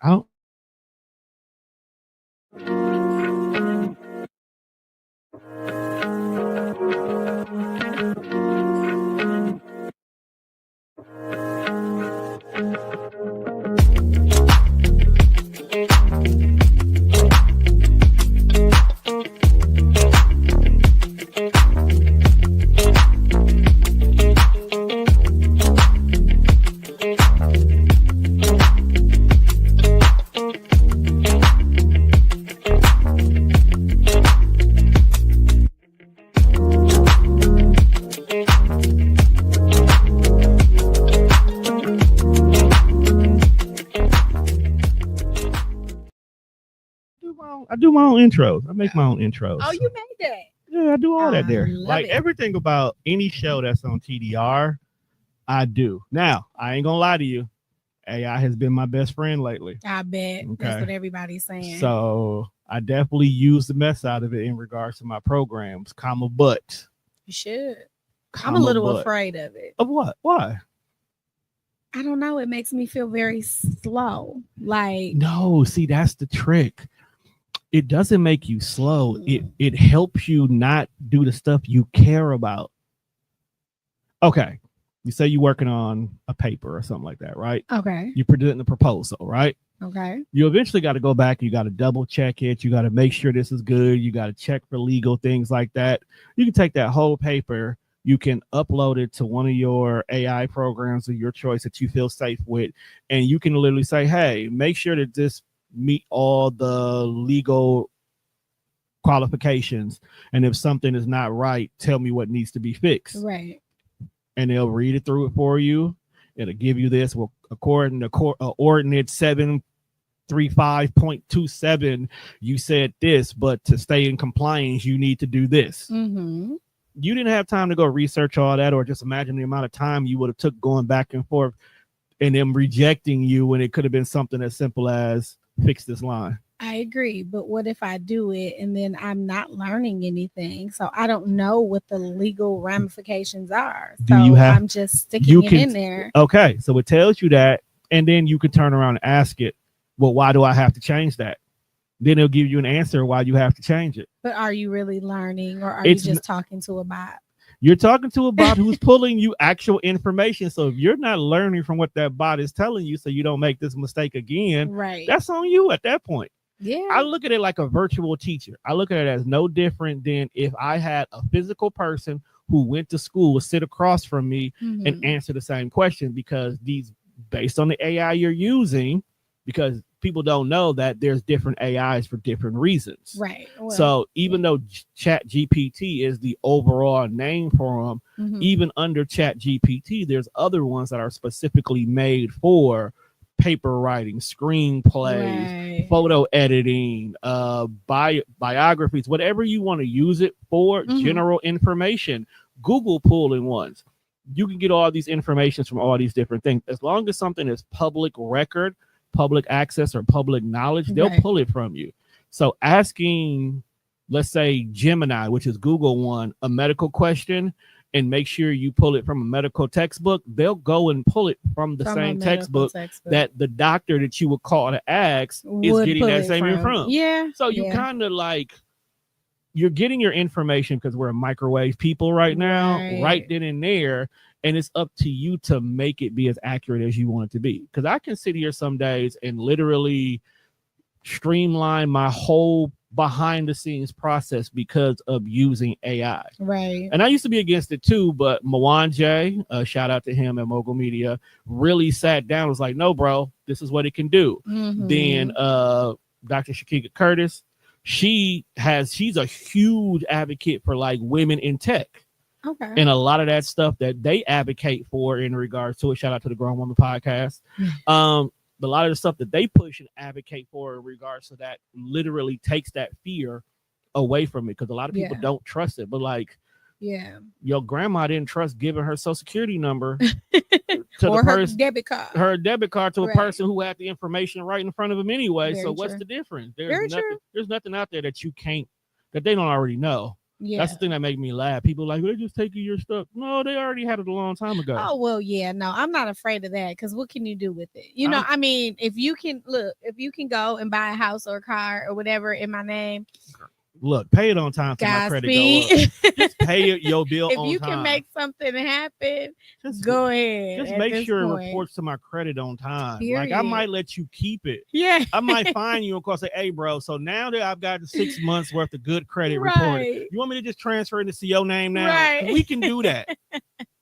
I don't. I do my own intros. I make my own intros. Oh, you made that? Yeah, I do all that there. love Like it. everything about any show that's on TDR, I do. Now, I ain't gonna lie to you. AI has been my best friend lately. I bet that's Okay. what everybody's saying. So I definitely use the mess out of it in regards to my programs, but you should. I'm a little afraid of it. Of what? Why? I don't know. It makes me feel very slow. Like no, see, that's the trick. It doesn't make you slow. It helps you not do the stuff you care about. Okay. You say you're working on a paper or something like that, right? Okay. You're presenting a proposal, right? Okay. You eventually got to go back. You got to double check it. You got to make sure this is good. You got to check for legal things like that. You can take that whole paper. You can upload it to one of your AI programs of your choice that you feel safe with. And you can literally say, hey, make sure that this meet all the legal qualifications. And if something is not right, tell me what needs to be fixed. Right. And they'll read it through it for you. It'll give you this. Well, according to Ordinance 735.27, you said this, but to stay in compliance, you need to do this. Mm-hmm. You didn't have time to go research all that, or just imagine the amount of time you would have took going back and forth and them rejecting you when it could have been something as simple as fix this line. I agree, but what if I do it and then I'm not learning anything? So I don't know what the legal ramifications are. So I'm just sticking it in there. Okay, so it tells you that, and then you can turn around and ask it, well, why do I have to change that? Then it'll give you an answer why you have to change it. But are you really learning, or are you just talking to a bot? You're talking to a bot who's pulling you actual information. So if you're not learning from what that bot is telling you so you don't make this mistake again, right? That's on you at that point. Yeah. I look at it like a virtual teacher. I look at it as no different than if I had a physical person who went to school would sit across from me and answer the same question, because these, based on the AI you're using, because people don't know that there's different AIs for different reasons. Right. Well, so even though Chat GPT is the overall name for them, even under Chat GPT, there's other ones that are specifically made for paper writing, screenplays, photo editing, biographies, whatever you want to use it for, general information. Google pulling ones. You can get all these informations from all these different things. As long as something is public record, public access, or public knowledge, they'll pull it from you. So asking, let's say Gemini, which is Google one, a medical question, and make sure you pull it from a medical textbook, they'll go and pull it from the same textbook that the doctor that you would call to ask is getting that same info from. Yeah. So you kind of like, you're getting your information, because we're a microwave people right now, right then and there. And it's up to you to make it be as accurate as you want it to be. Because I can sit here some days and literally streamline my whole behind the scenes process because of using AI. Right. And I used to be against it too, but Mwanje, shout out to him at Mogul Media, really sat down and was like, no, bro, this is what it can do. Then Dr. Shakika Curtis, she's a huge advocate for like women in tech. Okay. And a lot of that stuff that they advocate for in regards to it, shout out to the Grown Woman podcast. A lot of the stuff that they push and advocate for in regards to that literally takes that fear away from it, because a lot of people don't trust it. But like, your grandma didn't trust giving her social security number to or the her person, debit card, to a person who had the information right in front of them anyway. Very so what's true. the difference? There's nothing out there that you can't, that they don't already know. Yeah. That's the thing that make me laugh. People like, they're just taking your stuff. No, they already had it a long time ago. Oh, well, yeah, no, I'm not afraid of that because what can you do with it? You know, I mean, if you can go and buy a house or a car or whatever in my name. Look, pay it on time till my credit go up. Just pay your bill on time. If you can make something happen, just go ahead. Just make sure it reports to my credit on time. Period. Like, I might let you keep it. Yeah. I might fine you and say, hey, bro, so now that I've got 6 months worth of good credit reported, you want me to just transfer it to your name now? Right. We can do that.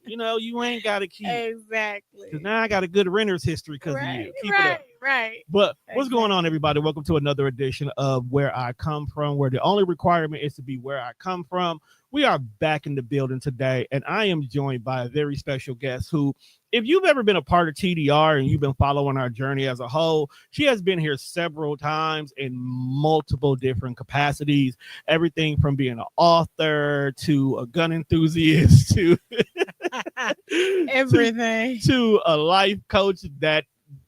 You know, you ain't got to keep. Exactly. Because now I got a good renter's history because of you. Keep it up. Right. But what's going on, everybody? Welcome to another edition of Where I Come From, where the only requirement is to be where I come from. We are back in the building today, and I am joined by a very special guest who, if you've ever been a part of TDR and you've been following our journey as a whole, she has been here several times in multiple different capacities, everything from being an author to a gun enthusiast to everything to a life coach that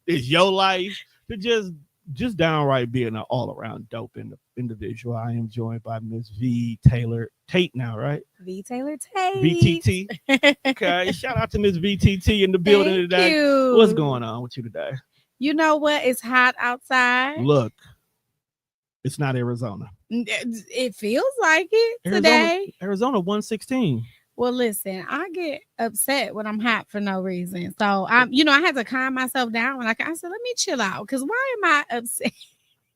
is your life, to just downright being an all-around dope individual. I am joined by Miss Vee Taylor Tate now, right? Vee Taylor Tate. VTT. Okay. Shout out to Miss VTT in the building today. You. What's going on with you today? You know what? It's hot outside. Look, it's not Arizona. It feels like it today. Arizona 116. Well, listen, I get upset when I'm hot for no reason. So I had to calm myself down when I said, let me chill out. Because why am I upset?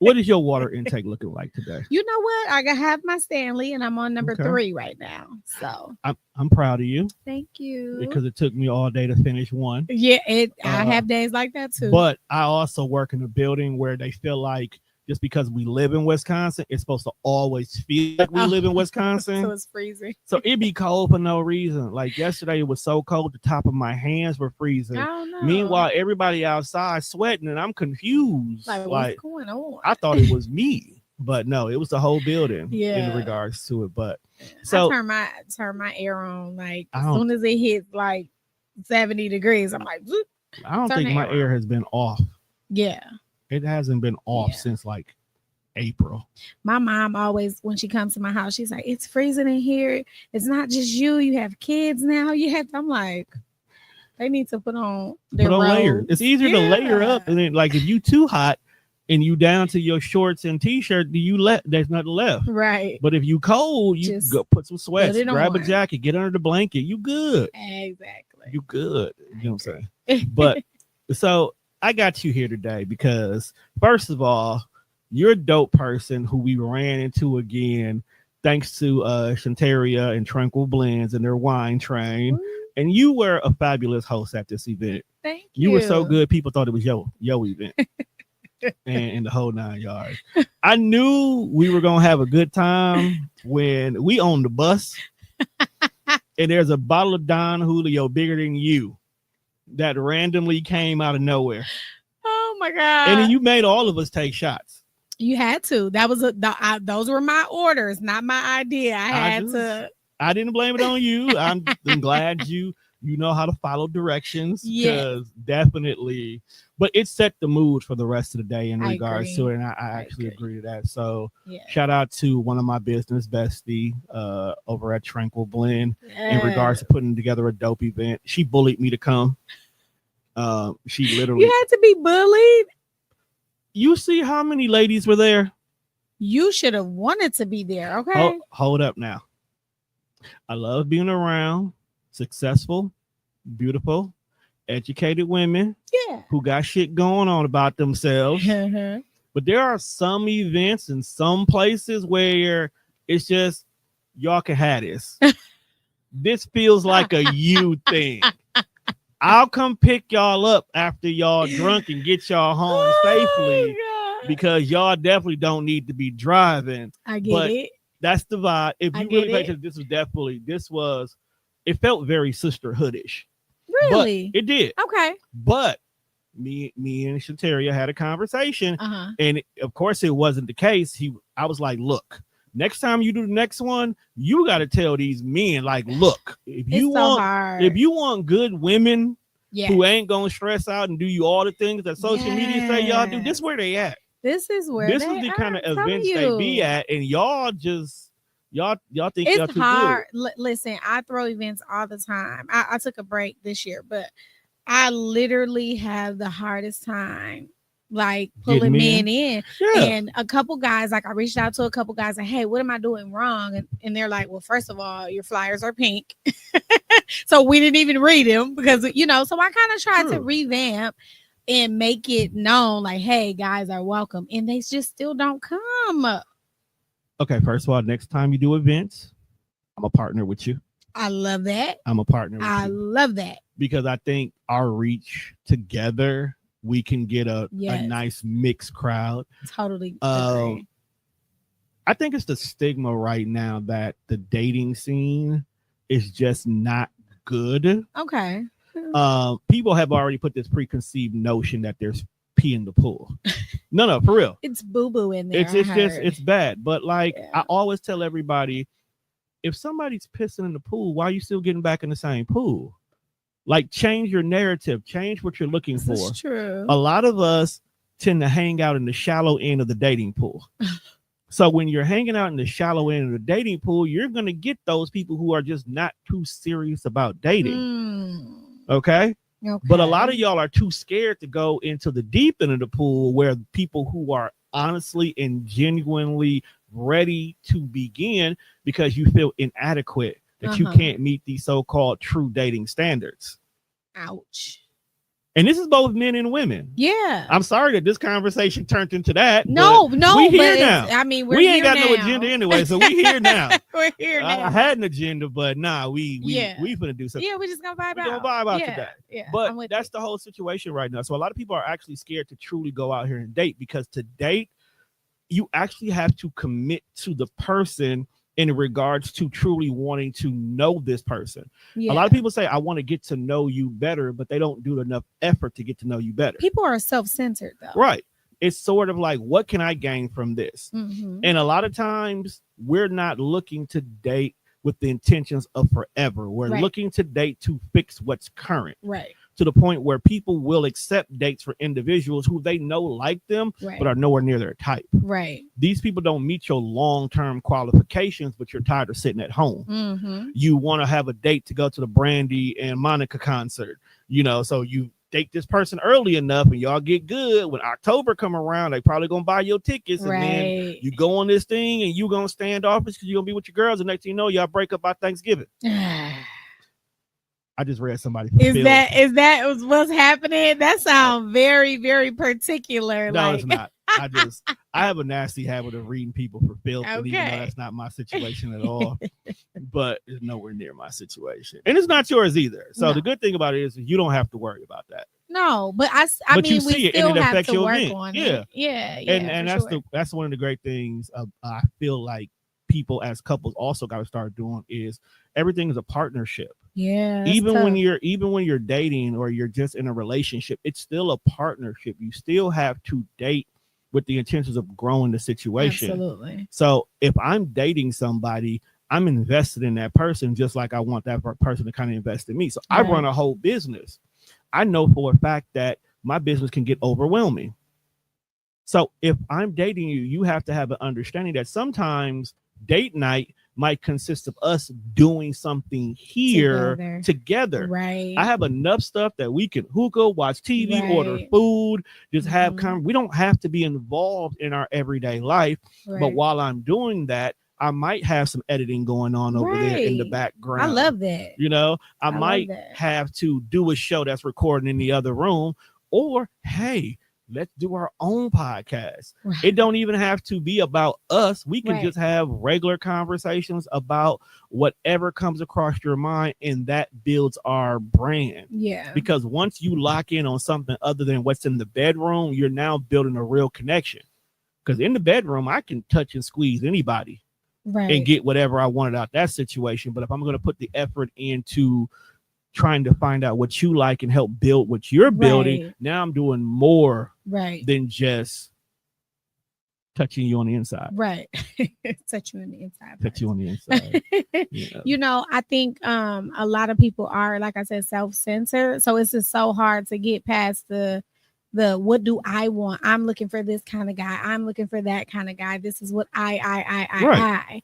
What is your water intake looking like today? You know what? I have my Stanley and I'm on number 3 right now. So I'm proud of you. Thank you. Because it took me all day to finish one. Yeah, I have days like that too. But I also work in a building where they feel like just because we live in Wisconsin, it's supposed to always feel like we live in Wisconsin. So it's freezing. So it be cold for no reason. Like yesterday, it was so cold, the top of my hands were freezing. Oh, no. Meanwhile, everybody outside sweating, and I'm confused. Like what's going on? I thought it was me, but no, it was the whole building in regards to it. But so I turn my air on like as soon as it hits like 70 degrees. I'm like, zoop, I don't think my air has been off. Yeah. It hasn't been off since like April. My mom always, when she comes to my house, she's like, it's freezing in here. It's not just you. You have kids now. I'm like, they need to put on layers. It's easier to layer up. And then, like, if you too hot and you down to your shorts and t-shirt, there's nothing left. Right. But if you cold, you just go put some sweats, grab a jacket, get under the blanket. You good. Exactly. You good. You know what I'm saying? But so I got you here today because, first of all, you're a dope person who we ran into again, thanks to Shantaria and Tranquil Blends and their wine train. Ooh. And you were a fabulous host at this event. Thank you. You were so good. People thought it was your event. and the whole 9 yards. I knew we were going to have a good time when we on the bus and there's a bottle of Don Julio bigger than you that randomly came out of nowhere. Oh my God. And then you made all of us take shots. You had to. That was those were my orders, not my idea. I didn't blame it on you. I'm glad you know how to follow directions. Because definitely, but it set the mood for the rest of the day in regards to it. And I actually agree to that. So shout out to one of my business bestie over at Tranquil Blend in regards to putting together a dope event. She bullied me to come. She literally. You had to be bullied. You see how many ladies were there? You should have wanted to be there. Okay. Hold up now. I love being around successful, beautiful, educated women who got shit going on about themselves. But there are some events in some places where it's just y'all can have this. This feels like a you thing. I'll come pick y'all up after y'all drunk and get y'all home safely because y'all definitely don't need to be driving. I get it. That's the vibe. If you really pay attention, it felt very sisterhoodish. Really? But it did. Okay. But me and Shantaria had a conversation. And of course it wasn't the case. I was like, look, next time you do the next one, you got to tell these men, like, look, if you want good women who ain't gonna stress out and do you all the things that social media say y'all do, this is where they at. This is the kind of events they be at, and y'all just Y'all think it's y'all too hard. good. Listen, I throw events all the time. I took a break this year, but I literally have the hardest time like pulling men in. Yeah. And a couple guys, like I reached out to a couple guys, like, hey, what am I doing wrong? And they're like, well, first of all, your flyers are pink. So we didn't even read them because, so I kind of tried to revamp and make it known like, hey, guys are welcome. And they just still don't come. Okay, first of all, next time you do events, I'm a partner with you. I love that. I'm a partner with you. I love that. Because I think our reach together, we can get a nice mixed crowd. Totally agree. I think it's the stigma right now that the dating scene is just not good. Okay. People have already put this preconceived notion that there's pee in the pool. No, for real. It's boo-boo in there. It's bad. But I always tell everybody, if somebody's pissing in the pool, why are you still getting back in the same pool? Like, change your narrative, change what you're looking for. That's true. A lot of us tend to hang out in the shallow end of the dating pool. So when you're hanging out in the shallow end of the dating pool, you're going to get those people who are just not too serious about dating. Okay? But a lot of y'all are too scared to go into the deep end of the pool where people who are honestly and genuinely ready to begin because you feel inadequate, that you can't meet these so-called true dating standards. Ouch. And this is both men and women. Yeah. I'm sorry that this conversation turned into that. No, we here now. I mean, we ain't got no agenda anyway, so we here now. We're here now. I had an agenda, but we finna do something. Yeah, we're just gonna vibe out. We're gonna vibe out today. Yeah, but that's the whole situation right now. So a lot of people are actually scared to truly go out here and date, because to date, you actually have to commit to the person in regards to truly wanting to know this person. A lot of people say, I want to get to know you better, but they don't do enough effort to get to know you better. People are self-centered though. Right. It's sort of like, what can I gain from this? And a lot of times we're not looking to date with the intentions of forever. We're looking to date to fix what's current. Right. To the point where people will accept dates for individuals who they know like them, but are nowhere near their type. Right. These people don't meet your long-term qualifications, but you're tired of sitting at home. You want to have a date to go to the Brandy and Monica concert, so you date this person early enough and y'all get good. When October come around, they probably gonna buy your tickets, and then you go on this thing and you gonna stand off because you're gonna be with your girls, and next thing you know, y'all break up by Thanksgiving. I just read somebody. Is that what's happening? That sounds very, very particular. No, it's not. I have a nasty habit of reading people for filth, and even though that's not my situation at all, but it's nowhere near my situation, and it's not yours either. So the good thing about it is you don't have to worry about that. No, but I mean, we still have to work on it. Yeah. And that's one of the great things I feel like people as couples also got to start doing is everything is a partnership. Yeah. Even when you're dating or you're just in a relationship, it's still a partnership. You still have to date with the intentions of growing the situation. Absolutely. So if I'm dating somebody, I'm invested in that person just like I want that person to kind of invest in me. So I run a whole business. I know for a fact that my business can get overwhelming. So if I'm dating you, you have to have an understanding that sometimes date night might consist of us doing something here together. Right. I have enough stuff that we can hookah, watch TV, order food, just have we don't have to be involved in our everyday life. But while I'm doing that, I might have some editing going on over there in the background. I love that. I might have to do a show that's recording in the other room, or hey, let's do our own podcast. It don't even have to be about us. We can just have regular conversations about whatever comes across your mind, and that builds our brand. Yeah. Because once you lock in on something other than what's in the bedroom, you're now building a real connection. Because in the bedroom, I can touch and squeeze anybody and get whatever I wanted out that situation. But if I'm going to put the effort into trying to find out what you like and help build what you're building, now I'm doing more than just touching you on the inside. Touch you on the inside. Touch you on the inside. I think a lot of people are, like I said, self-centered. So it's just so hard to get past the what do I want? I'm looking for this kind of guy. I'm looking for that kind of guy. This is what I,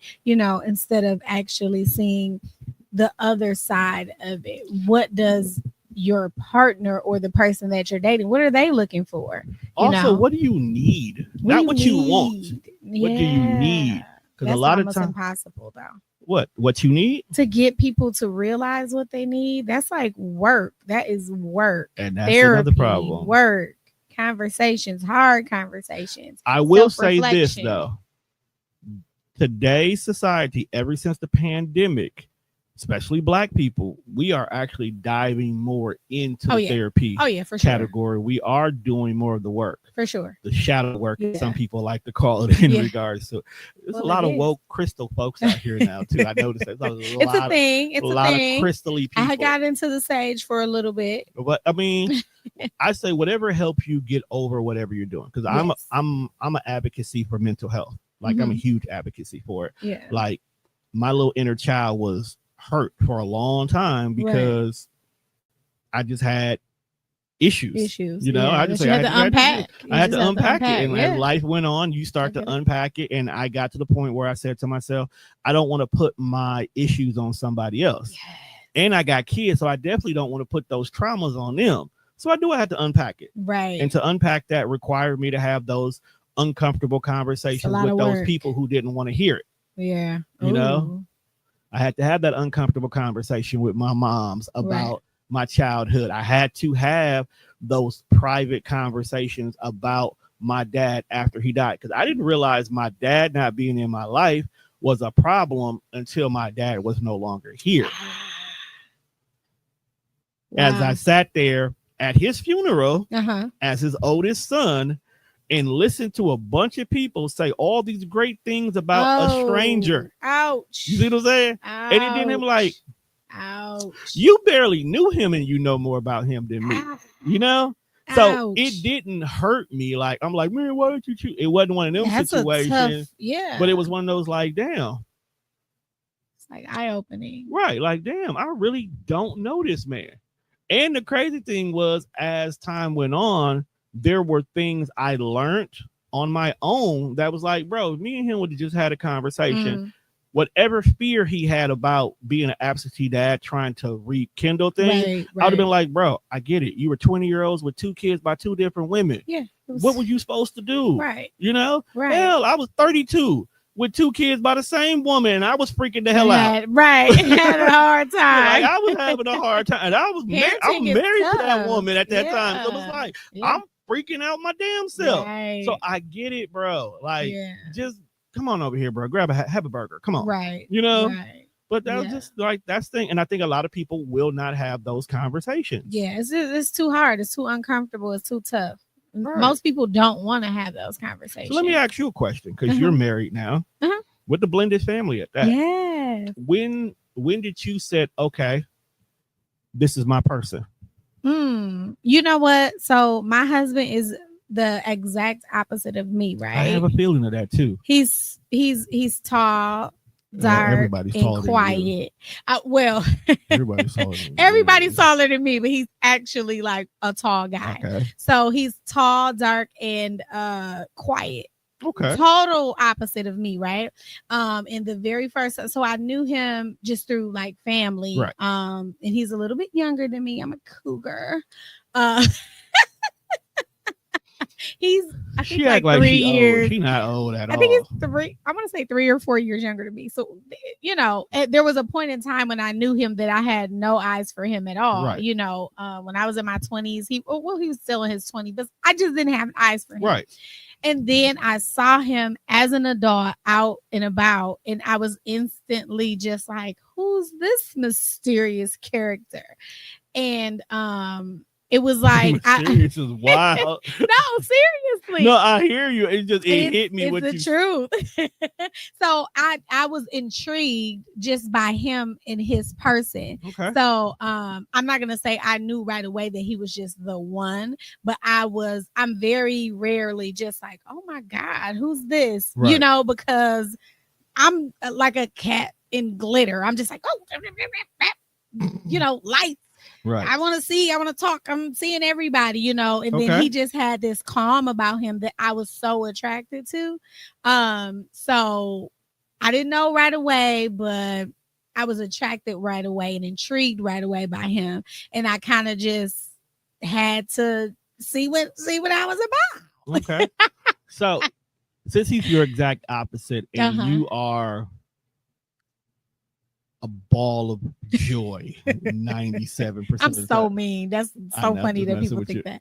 instead of actually seeing the other side of it. What does your partner or the person that you're dating, what are they looking for? Also, what do you need? Not what you want. What do you need? Because a lot of times, impossible though. What you need to get people to realize what they need. That's like work. That is work. And that's therapy, another problem. Work, conversations, hard conversations. I will say this though. Today's society, ever since the pandemic, especially Black people, we are actually diving more into the therapy for category. Sure. We are doing more of the work. For sure. The shadow work, some people like to call it in regards to. There's a lot of woke crystal folks out here now, too. I noticed that. It's a thing. It's a lot thing. of crystally people. I got into the sage for a little bit. But I mean, I say whatever helps you get over whatever you're doing. Because I'm an advocacy for mental health. Like, I'm a huge advocacy for it. Yeah. Like, my little inner child was hurt for a long time because I just had issues. I just had to unpack. I had to unpack it, and as life went on, you start to unpack it, and I got to the point where I said to myself, I don't want to put my issues on somebody else. And I got kids, so I definitely don't want to put those traumas on them. So I had to unpack it, right? And to unpack that required me to have those uncomfortable conversations with those people who didn't want to hear it. You know, I had to have that uncomfortable conversation with my moms about my childhood. I had to have those private conversations about my dad after he died, because I didn't realize my dad not being in my life was a problem until my dad was no longer here. As I sat there at his funeral as his oldest son and listened to a bunch of people say all these great things about a stranger. Ouch. You see what I'm saying? Ouch. And it did him like, ouch. You barely knew him and you know more about him than me. You know? So it didn't hurt me. Like, I'm like, man, why don't you choose? It wasn't one of them situations. But it was one of those like, damn. It's like eye-opening. Right. Like, damn, I really don't know this man. And the crazy thing was, as time went on, there were things I learned on my own that was like, bro, me and him would have just had a conversation. Whatever fear he had about being an absentee dad, trying to rekindle things, I would have been like, bro, I get it. You were 20-year-olds with 2 kids by 2 different women. What were you supposed to do? You know? Hell, I was 32 with 2 kids by the same woman, and I was freaking the hell out. Had a hard time. Like, I was having a hard time. And I'm married to that woman at that time. So it was like, I'm freaking out my damn self. So I get it, bro. Like, just come on over here, bro. Have a burger. Come on. You know? But that was just like, that's the thing. And I think a lot of people will not have those conversations. It's too hard. It's too uncomfortable. It's too tough. Most people don't want to have those conversations. So let me ask you a question, because you're married now with the blended family at that. When did you say, okay, this is my person? You know what? So my husband is the exact opposite of me, right? I have a feeling of that too. He's tall, dark, and quiet. Everybody's taller than me, but he's actually like a tall guy. So he's tall, dark, and quiet. Total opposite of me, right? In the very first, so I knew him just through like family. And he's a little bit younger than me. I'm a cougar. He's I think like 3 years. She's not old at all. I think he's 3. I want to say 3 or 4 years younger than me. So you know, there was a point in time when I knew him that I had no eyes for him at all. You know, when I was in my 20s, he was still in his 20s, but I just didn't have eyes for him. And then I saw him as an adult out and about, and I was instantly just like, who's this mysterious character? And it was like, mysterious is wild. No, seriously. No, I hear you. It hit me. It's the truth. So I was intrigued just by him and his person. So I'm not gonna say I knew right away that he was just the one, but I'm very rarely just like, oh my God, who's this? You know, because I'm like a cat in glitter. I'm just like, oh, you know, lights. Right. I want to talk. I'm seeing everybody, you know. And then he just had this calm about him that I was so attracted to. So I didn't know right away, but I was attracted right away and intrigued right away by him. And I kind of just had to see what I was about. Okay. So since he's your exact opposite and you are a ball of joy 97% I'm of the so time. mean. That's so funny that people think that.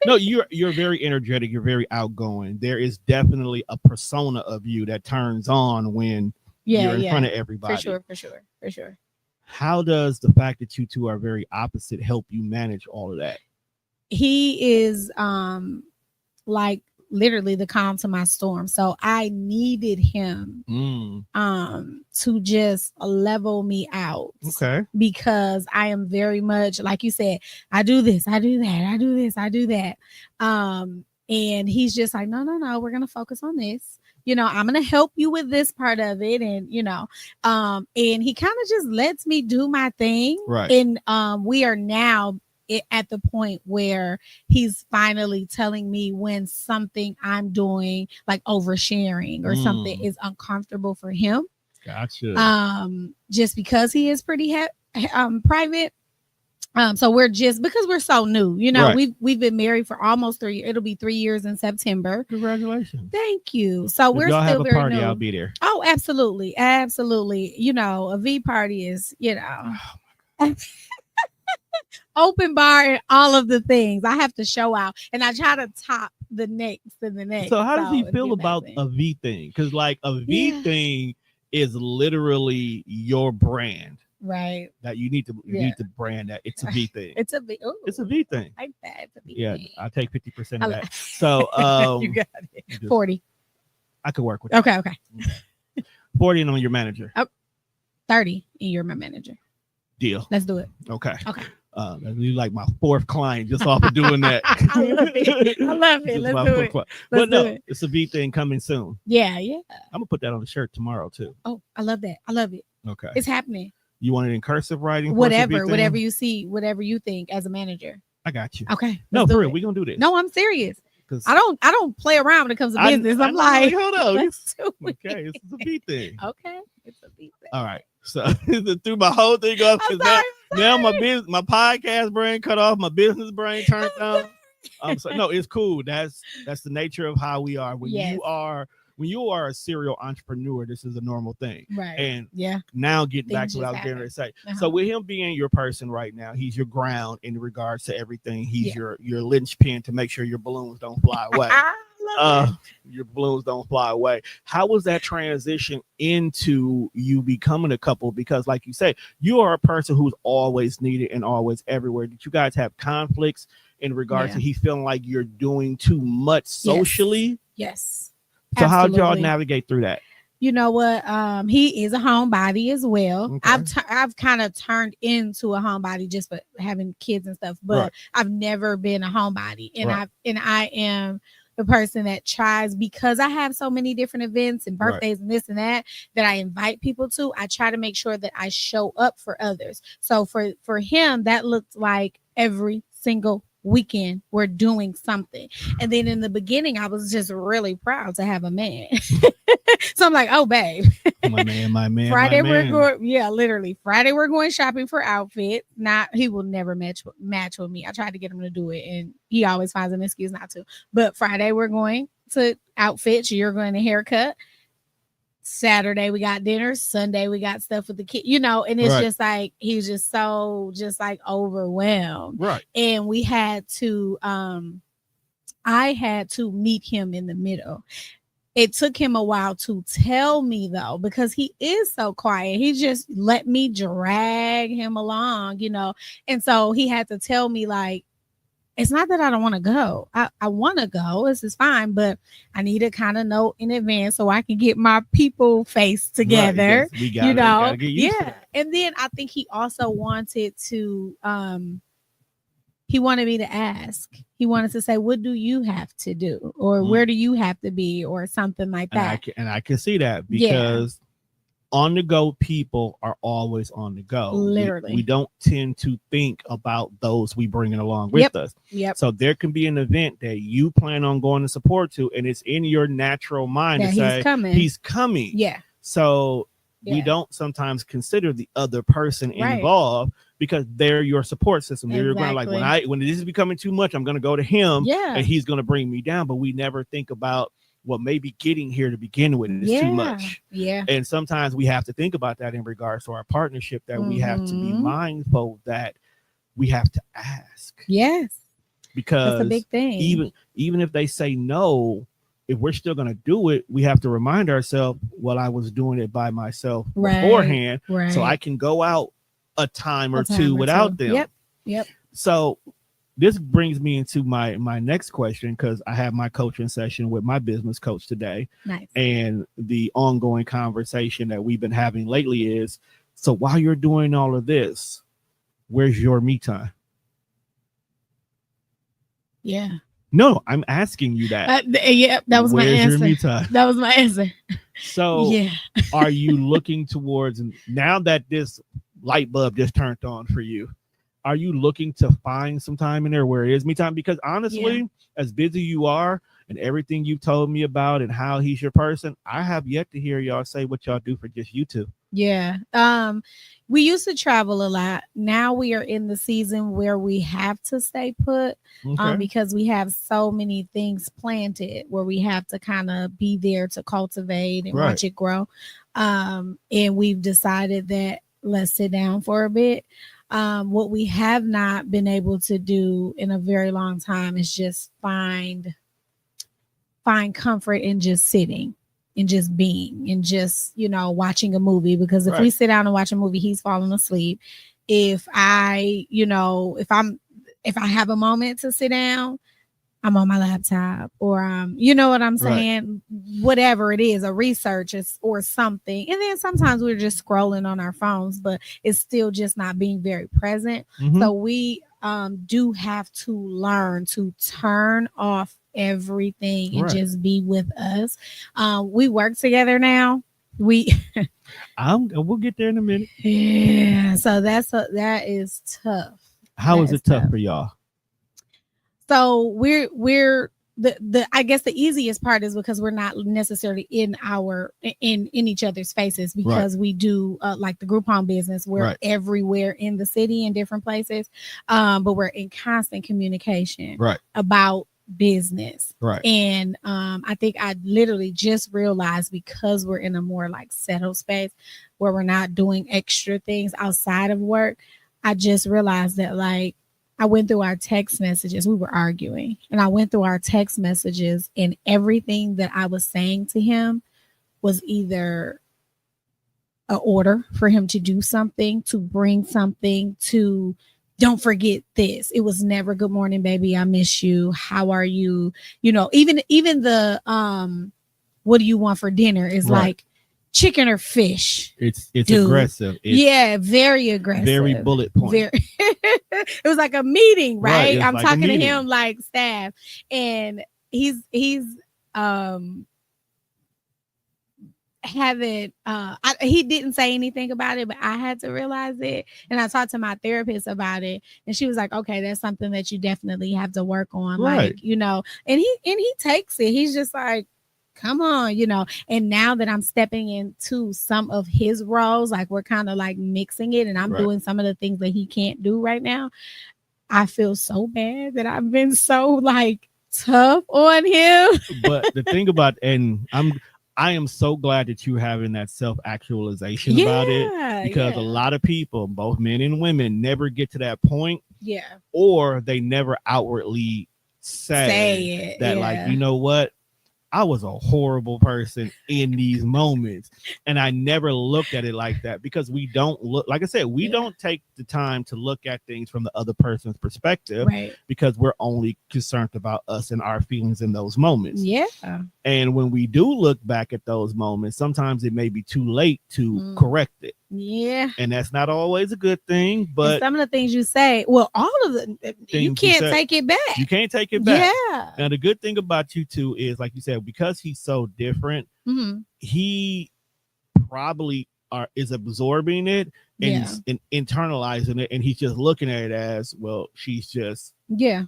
No, you're very energetic, you're very outgoing. There is definitely a persona of you that turns on when you're in front of everybody. For sure. How does the fact that you two are very opposite help you manage all of that? He is like literally the calm to my storm. So I needed him to just level me out. Okay. Because I am very much, like you said, I do this, I do that, I do this, I do that. And he's just like, no, we're gonna focus on this. You know, I'm gonna help you with this part of it. And you know, and he kind of just lets me do my thing. Right. And we are now at the point where he's finally telling me when something I'm doing, like oversharing or something, is uncomfortable for him. Gotcha. Just because he is pretty private. So we're just, because we're so new, you know, we've been married for almost 3 years. It'll be 3 years in September. Congratulations. Thank you. So if we're y'all still have a very party, new. I'll be there. Oh, absolutely. Absolutely. You know, a V party is, you know, open bar and all of the things. I have to show out and I try to top the next and the next. So how does he feel about a V thing? Because like a V thing is literally your brand. Right. That you need to brand that. It's a V thing. It's a V. Ooh, it's a V thing. Like that. It's a V thing. I take 50% of that. So you got it. 40. I could work with that. Okay. 40 and I'm your manager. 30 and you're my manager. Deal. Let's do it. Okay. You like my 4th client just off of doing that. I love it. Let's do it. But no, it's a V thing coming soon. Yeah. I'm gonna put that on the shirt tomorrow too. Oh, I love that. I love it. Okay. It's happening. You want it in cursive writing? Whatever you see, whatever you think as a manager. I got you. Okay. No, for real, we're gonna do this. No, I'm serious. I don't play around when it comes to business. I'm like, hold on. Okay, it's a V thing. Okay, it's a V thing. All right. So threw my whole thing off because now my podcast brain cut off, my business brain turned on. No, it's cool. That's the nature of how we are. When you are a serial entrepreneur, this is a normal thing. Right. And now getting back to what I was getting ready to say. So with him being your person right now, he's your ground in regards to everything. He's your linchpin to make sure your balloons don't fly away. Your balloons don't fly away. How was that transition into you becoming a couple? Because like you say, you are a person who's always needed and always everywhere. Did you guys have conflicts in regards to he feeling like you're doing too much socially? Yes. So how did y'all navigate through that? You know what? He is a homebody as well. Okay. I've kind of turned into a homebody just for having kids and stuff, but I've never been a homebody. And I am the person that tries, because I have so many different events and birthdays and this and that I invite people to. I try to make sure that I show up for others. So for him, that looked like every single weekend we're doing something. And then in the beginning I was just really proud to have a man. So I'm like, oh babe, my man Friday we're going literally Friday we're going shopping for outfits. He will never match with me. I tried to get him to do it and he always finds an excuse not to. But Friday we're going to outfits, you're going to haircut. Saturday we got dinner, Sunday we got stuff with the kid, you know, and it's just like he was just so like overwhelmed. And we had to I had to meet him in the middle. It took him a while to tell me though, because he is so quiet. He just let me drag him along, you know. And so he had to tell me like, it's not that I don't want to go. I want to go. This is fine, but I need to kind of know in advance so I can get my people face together. You know, And then I think he also wanted to. He wanted me to ask. He wanted to say, "What do you have to do, or where do you have to be, or something like that?" And I can see that because on the go people are always on the go. Literally. We don't tend to think about those we bringing along with us. Yep. So there can be an event that you plan on going to support to, and it's in your natural mind that to say he's coming. Yeah. So we don't sometimes consider the other person involved because they're your support system. They're going to like, when this is becoming too much, I'm going to go to him and he's going to bring me down. But we never think about what maybe getting here to begin with is too much. Yeah. And sometimes we have to think about that in regards to our partnership, that we have to be mindful that we have to ask. Yes. Because that's a big thing. Even if they say no, if we're still going to do it, we have to remind ourselves, well, I was doing it by myself beforehand. So I can go out a time or two without them. Yep. So this brings me into my next question, because I have my coaching session with my business coach today. Nice. And the ongoing conversation that we've been having lately is, so while you're doing all of this, where's your me time? Yeah. No, I'm asking you that. That was my answer. Your me time? That was my answer. So are you looking towards, now that this light bulb just turned on for you, are you looking to find some time in there where it is me time? Because honestly, as busy you are and everything you've told me about and how he's your person, I have yet to hear y'all say what y'all do for just you two. Yeah. We used to travel a lot. Now we are in the season where we have to stay put because we have so many things planted where we have to kind of be there to cultivate and watch it grow. And we've decided that let's sit down for a bit. What we have not been able to do in a very long time is just find comfort in just sitting and just being and just, watching a movie, because if we sit down and watch a movie, he's falling asleep. If I have a moment to sit down, I'm on my laptop, or you know what I'm saying? Whatever it is, a research or something. And then sometimes we're just scrolling on our phones, but it's still just not being very present. So we do have to learn to turn off everything and just be with us. We work together now. We'll get there in a minute. Yeah. So that is tough. How is it tough for y'all? So we're I guess the easiest part is because we're not necessarily in each other's faces, because we do like the group home business. We're everywhere in the city in different places, but we're in constant communication about business. And I think I literally just realized, because we're in a more like settled space where we're not doing extra things outside of work, I just realized that, like, I went through our text messages. We were arguing, and I went through our text messages, and everything that I was saying to him was either an order for him to do something, to bring something, to don't forget this. It was never good morning, baby, I miss you. How are you? Even the what do you want for dinner is like chicken or fish. It's aggressive. Very aggressive. Very bullet point. It was like a meeting, right? I'm like talking to him like staff, and he's he didn't say anything about it, but I had to realize it, and I talked to my therapist about it, and she was like, okay, that's something that you definitely have to work on, like, and he takes it. He's just like, come on, and now that I'm stepping into some of his roles, like we're kind of like mixing it, and I'm doing some of the things that he can't do right now, I feel so bad that I've been so like tough on him. But the thing about, and I am so glad that you're having that self-actualization about it, because a lot of people, both men and women, never get to that point, or they never outwardly say it, that like, you know what, I was a horrible person in these moments. And I never looked at it like that, because we don't look, like I said, we don't take the time to look at things from the other person's perspective, because we're only concerned about us and our feelings in those moments. And when we do look back at those moments, sometimes it may be too late to correct it. And that's not always a good thing, but and some of the things you say, well, all of the you can't take it back. You can't take it back. And the good thing about you two is, like you said, because he's so different, he probably is absorbing it and he's internalizing it, and he's just looking at it as, well, she's just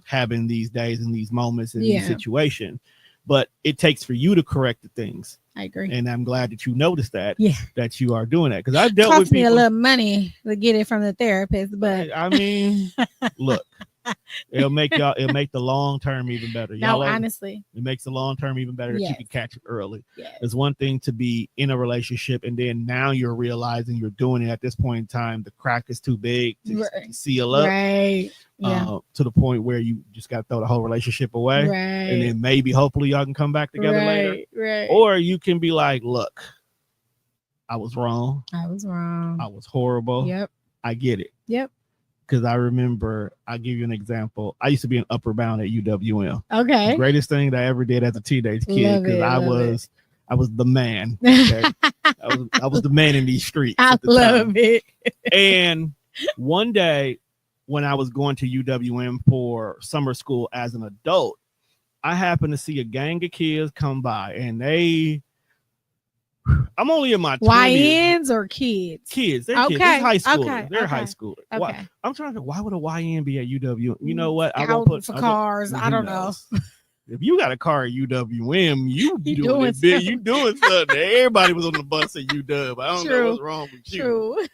having these days and these moments and these situations. But it takes for you to correct the things. I agree. And I'm glad that you noticed that, that you are doing that. Because I dealt with people. Me a little money to get it from the therapist, but I mean, look, it'll make the long term even better. No, honestly, it makes the long term even better if you can catch it early. Yes. It's one thing to be in a relationship and then now you're realizing you're doing it at this point in time. The crack is too big to seal up. Right. To the point where you just got to throw the whole relationship away. Right. And then maybe hopefully y'all can come back together later. Right. Or you can be like, look, I was wrong. I was horrible. Yep. I get it. Yep. Because I remember, I'll give you an example. I used to be an upper bound at UWM. Okay. The greatest thing that I ever did as a teenage kid, because I was the man. Okay? I was the man in these streets. I love it. And one day, when I was going to UWM for summer school as an adult, I happened to see a gang of kids come by, and I'm only in my 20s. YNs or kids? Kids. They're kids. They're high schoolers. Okay. They're high schoolers. Okay. I'm trying to think, why would a YN be at UWM? You know what? I won't put for cars. I don't know. If you got a car at UWM, you doing it big. You doing something. Everybody was on the bus at UW. I don't know what's wrong with you.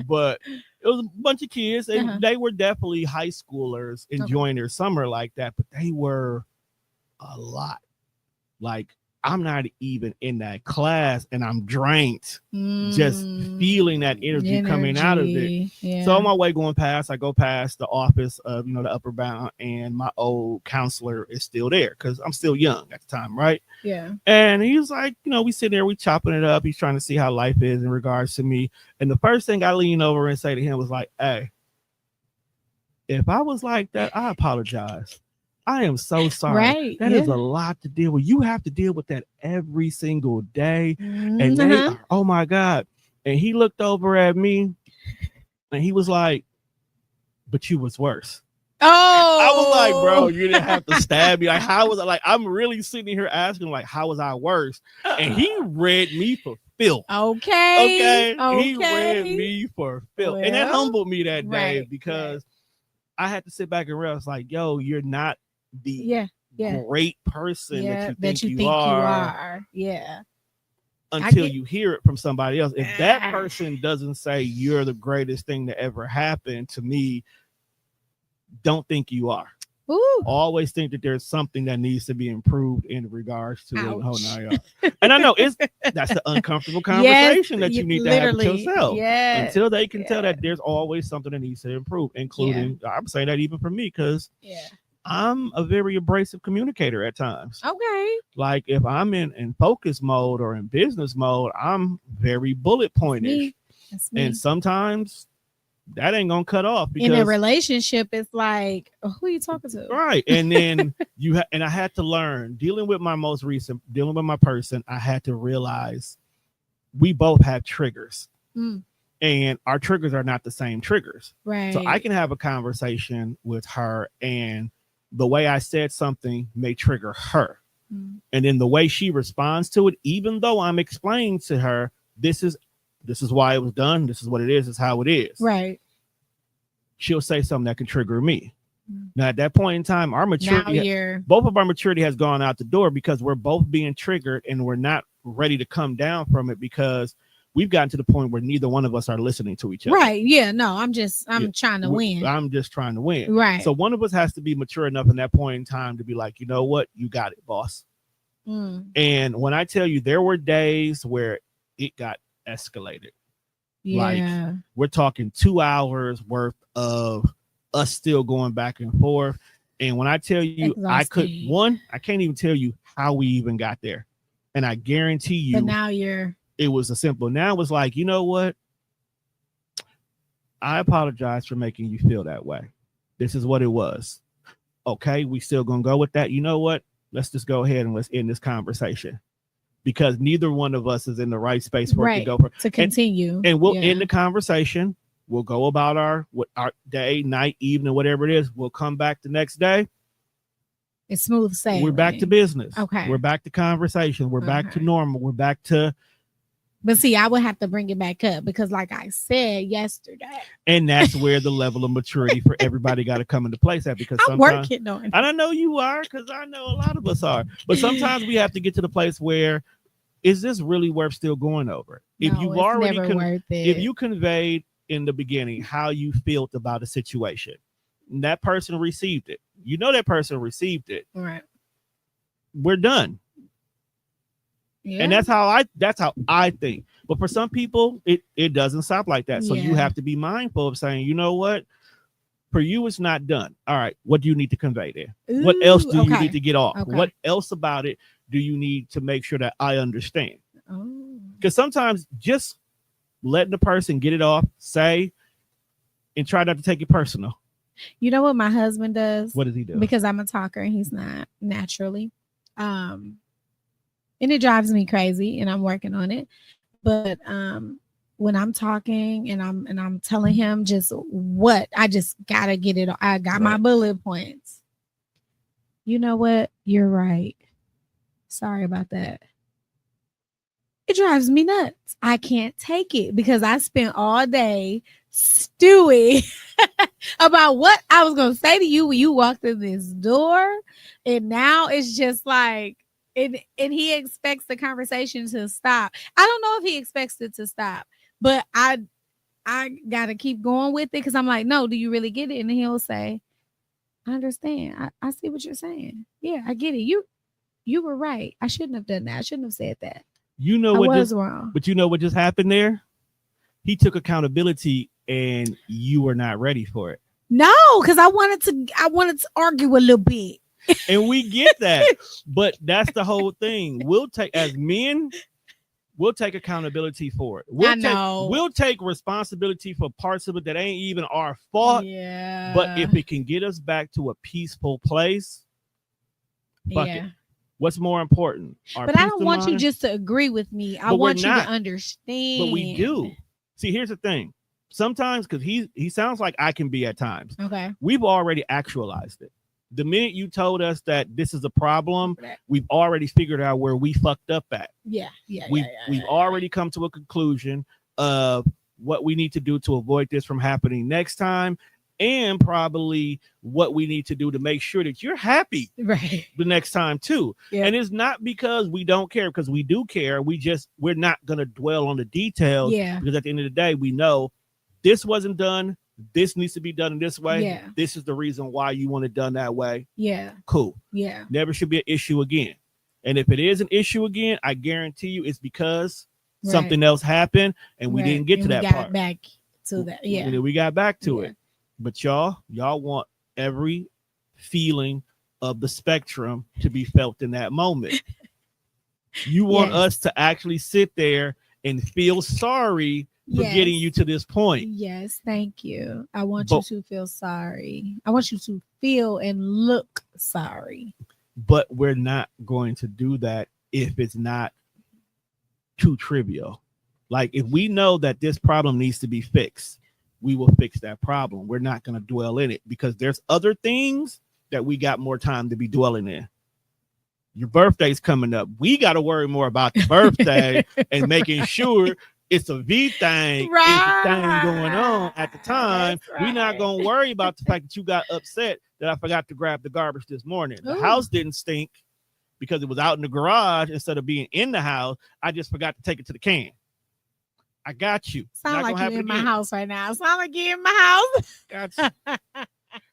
But it was a bunch of kids, and they were definitely high schoolers enjoying their summer like that. But they were a lot. Like, I'm not even in that class and I'm drained, just feeling that energy coming out of it. Yeah. So on my way going past, I go past the office of, the upper bound, and my old counselor is still there because I'm still young at the time. Right. Yeah. And he was like, we sitting there, we chopping it up. He's trying to see how life is in regards to me. And the first thing I lean over and say to him was like, hey, if I was like that, I apologize. I am so sorry. Right. That is a lot to deal with. You have to deal with that every single day. And they are, oh my God. And he looked over at me and he was like, but you was worse. Oh, I was like, bro, you didn't have to stab me. Like, how was I? Like, I'm really sitting here asking, like, how was I worse? And he read me for filth. Okay. He read me for filth. And that humbled me that day because I had to sit back and realize, like, yo, you're not the great person that you think you are. Yeah. Until you hear it from somebody else. If that person doesn't say you're the greatest thing that ever happened to me, don't think you are. Ooh. Always think that there's something that needs to be improved in regards to it. And I know that's the uncomfortable conversation that you need to have with yourself. Until they can tell that there's always something that needs to improve, including I'm saying that even for me, because I'm a very abrasive communicator at times. Okay. Like if I'm in focus mode or in business mode, I'm very bullet pointed. And sometimes that ain't gonna cut off because in a relationship, it's like, who are you talking to? Right. And then and I had to learn dealing with my person. I had to realize we both have triggers. And our triggers are not the same triggers. Right. So I can have a conversation with her and the way I said something may trigger her. And then the way she responds to it, even though I'm explaining to her, this is why it was done. This is what it is. It's how it is. Right. She'll say something that can trigger me. Now, at that point in time, our maturity, both of our maturity has gone out the door because we're both being triggered and we're not ready to come down from it because we've gotten to the point where neither one of us are listening to each other. Right. Yeah. No, I'm trying to win. I'm just trying to win. Right. So one of us has to be mature enough in that point in time to be like, you know what? You got it, boss. And when I tell you there were days where it got escalated. Like we're talking 2 hours worth of us still going back and forth. And when I tell you, I can't even tell you how we even got there. And I guarantee you, but now it was a simple. Now it's like, you know what? I apologize for making you feel that way. This is what it was. Okay, we still gonna go with that. You know what? Let's just go ahead and let's end this conversation. Because neither one of us is in the right space for it to go to continue. And we'll end the conversation. We'll go about our day, night, evening, whatever it is. We'll come back the next day. It's smooth sailing. We're back to business. Okay. We're back to conversation. We're back to normal. We're back to But see, I would have to bring it back up because, like I said yesterday, and that's where the level of maturity for everybody got to come into place at. Because I'm sometimes, working on it. and I know you are, because I know a lot of us are. But sometimes we have to get to the place where, is this really worth still going over? No, If you've it's already never worth it. if you conveyed in the beginning how you felt about a situation, and that person received it. You know that person received it. Right. We're done. Yeah. And that's how I think. But for some people, it doesn't stop like that. So you have to be mindful of saying, you know what? For you, it's not done. All right. What do you need to convey there? Ooh, what else do you need to get off? Okay. What else about it do you need to make sure that I understand? Oh. Because sometimes just letting the person get it off, say, and try not to take it personal. You know what my husband does? What does he do? Because I'm a talker and he's not naturally. And it drives me crazy and I'm working on it. But when I'm talking and I'm telling him just what, I just gotta get it. I got my bullet points. You know what? You're right. Sorry about that. It drives me nuts. I can't take it because I spent all day stewing about what I was going to say to you when you walked in this door. And now it's just like, and he expects the conversation to stop. I don't know if he expects it to stop, but I got to keep going with it because I'm like, no, do you really get it? And he'll say, I understand. I see what you're saying. Yeah, I get it. You were right. I shouldn't have done that. I shouldn't have said that. You know what was wrong. But you know what just happened there? He took accountability and you were not ready for it. No, because I wanted to argue a little bit. And we get that. But that's the whole thing. As men, we'll take accountability for it. We'll take responsibility for parts of it that ain't even our fault. Yeah. But if it can get us back to a peaceful place, fuck it. What's more important? But I don't want you just to agree with me. I want you to understand. But we do. See, here's the thing. Sometimes, because he sounds like I can be at times. Okay. We've already actualized it. The minute you told us that this is a problem, we've already figured out where we fucked up at. Yeah. We've already come to a conclusion of what we need to do to avoid this from happening next time. And probably what we need to do to make sure that you're happy the next time too. Yeah. And it's not because we don't care, because we do care. We're not going to dwell on the details. Yeah. Because at the end of the day, we know this wasn't done. This needs to be done in this way. Yeah. This is the reason why you want it done that way. Yeah. Cool. Yeah. Never should be an issue again. And if it is an issue again, I guarantee you it's because something else happened and we didn't get to that part. Back to that. Yeah. We got back to it. But y'all want every feeling of the spectrum to be felt in that moment. You want us to actually sit there and feel sorry for getting you to this point. Yes, thank you. I want you to feel sorry. I want you to feel and look sorry. But we're not going to do that if it's not too trivial. Like if we know that this problem needs to be fixed, we will fix that problem. We're not going to dwell in it because there's other things that we got more time to be dwelling in. Your birthday's coming up. We got to worry more about the birthday and making sure it's a V thing. Right. It's a thing going on at the time. Right. We're not going to worry about the fact that you got upset that I forgot to grab the garbage this morning. The house didn't stink because it was out in the garage instead of being in the house. I just forgot to take it to the can. I got you. Sound like you're in my house right now. Sound like you're in my house. Got you.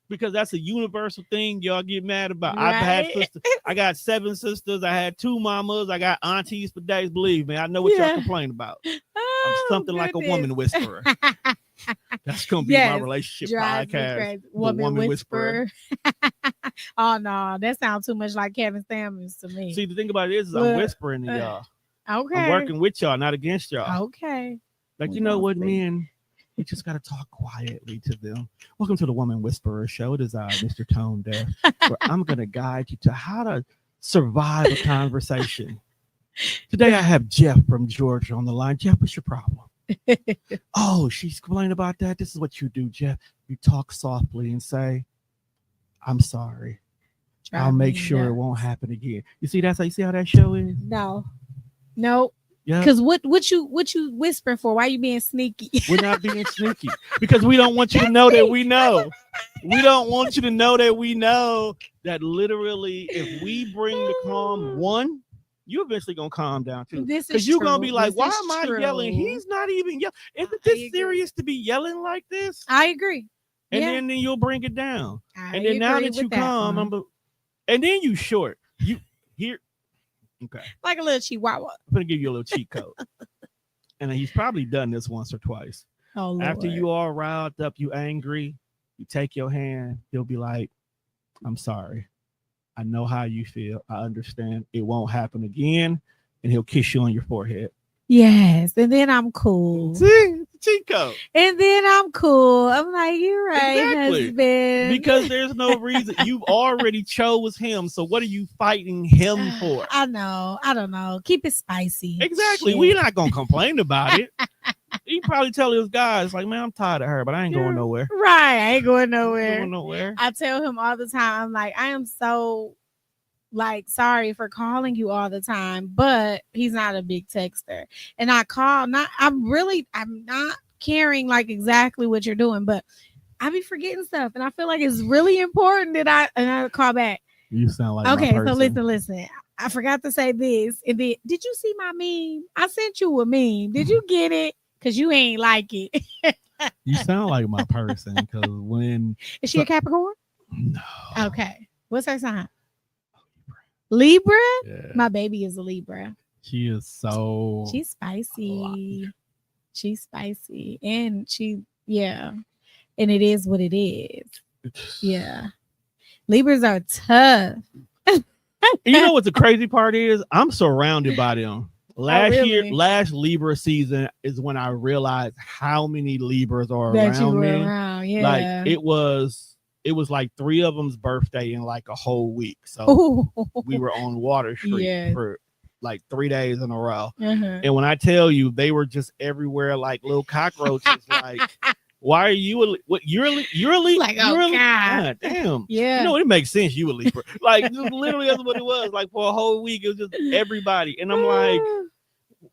Because that's a universal thing y'all get mad about. Right? I've had sisters. I got 7 sisters. I had 2 mamas. I got aunties for days. Believe me, I know what y'all complain about. I'm something like a woman whisperer. That's gonna be my relationship podcast. Woman whisperer. Oh no, that sounds too much like Kevin Samuels to me. See, the thing about it is I'm whispering to y'all. Okay. I'm working with y'all, not against y'all. Okay. Like, you know what, men? We just got to talk quietly to them. Welcome to the Woman Whisperer Show. It is Mr. Tone Deaf, where I'm going to guide you to how to survive a conversation. Today, I have Jeff from Georgia on the line. Jeff, what's your problem? Oh, she's complaining about that. This is what you do, Jeff. You talk softly and say, I'm sorry. I'll make sure it won't happen again. You see how that show is? No. Nope. Yeah. Because what you whispering for? Why you being sneaky? We're not being sneaky because we don't want you to know that we know. We don't want you to know that we know that literally if we bring the calm, one, you eventually gonna calm down too. Because you're gonna be like, why am I yelling? He's not even yelling. Isn't this serious to be yelling like this? I agree. And then you'll bring it down. And then now that you calm, and then you short. You here. Okay. Like a little chihuahua. I'm gonna give you a little cheat code. And he's probably done this once or twice. Oh, Lord. After you all riled up, you angry, you take your hand, he'll be like, I'm sorry. I know how you feel. I understand. It won't happen again. And he'll kiss you on your forehead. Yes. And then I'm cool. See? Cheat code. And then I'm cool. I'm like, you're right, husband. Because there's no reason. You've already chose him. So what are you fighting him for? I know. I don't know. Keep it spicy. Exactly. We're not going to complain about it. He probably tell his guys, like, man, I'm tired of her, but I ain't going nowhere. Right. I ain't going nowhere. Going nowhere. I tell him all the time, I'm like, I am so sorry for calling you all the time, but he's not a big texter. And I call, I'm not caring like exactly what you're doing, but I be forgetting stuff. And I feel like it's really important that I call back. You sound like okay. So listen. I forgot to say this. And then, did you see my meme? I sent you a meme. Did you get it? Because you ain't like it. You sound like my person. Because when is she a Capricorn? No. Okay. What's her sign? Libra? Yeah. My baby is a Libra. She is so. She's spicy. She's spicy. And and it is what it is. Yeah. Libras are tough. You know what the crazy part is? I'm surrounded by them. Last Libra season is when I realized how many Libras are around me. Yeah. Like it was like 3 of them's birthday in like a whole week. So we were on Water Street for like 3 days in a row. And when I tell you, they were just everywhere like little cockroaches. Like, why are you you're a Libra? Like, God damn. Yeah. You know, it makes sense you a Libra. Like, just literally that's what it was. Like for a whole week, it was just everybody. And I'm like,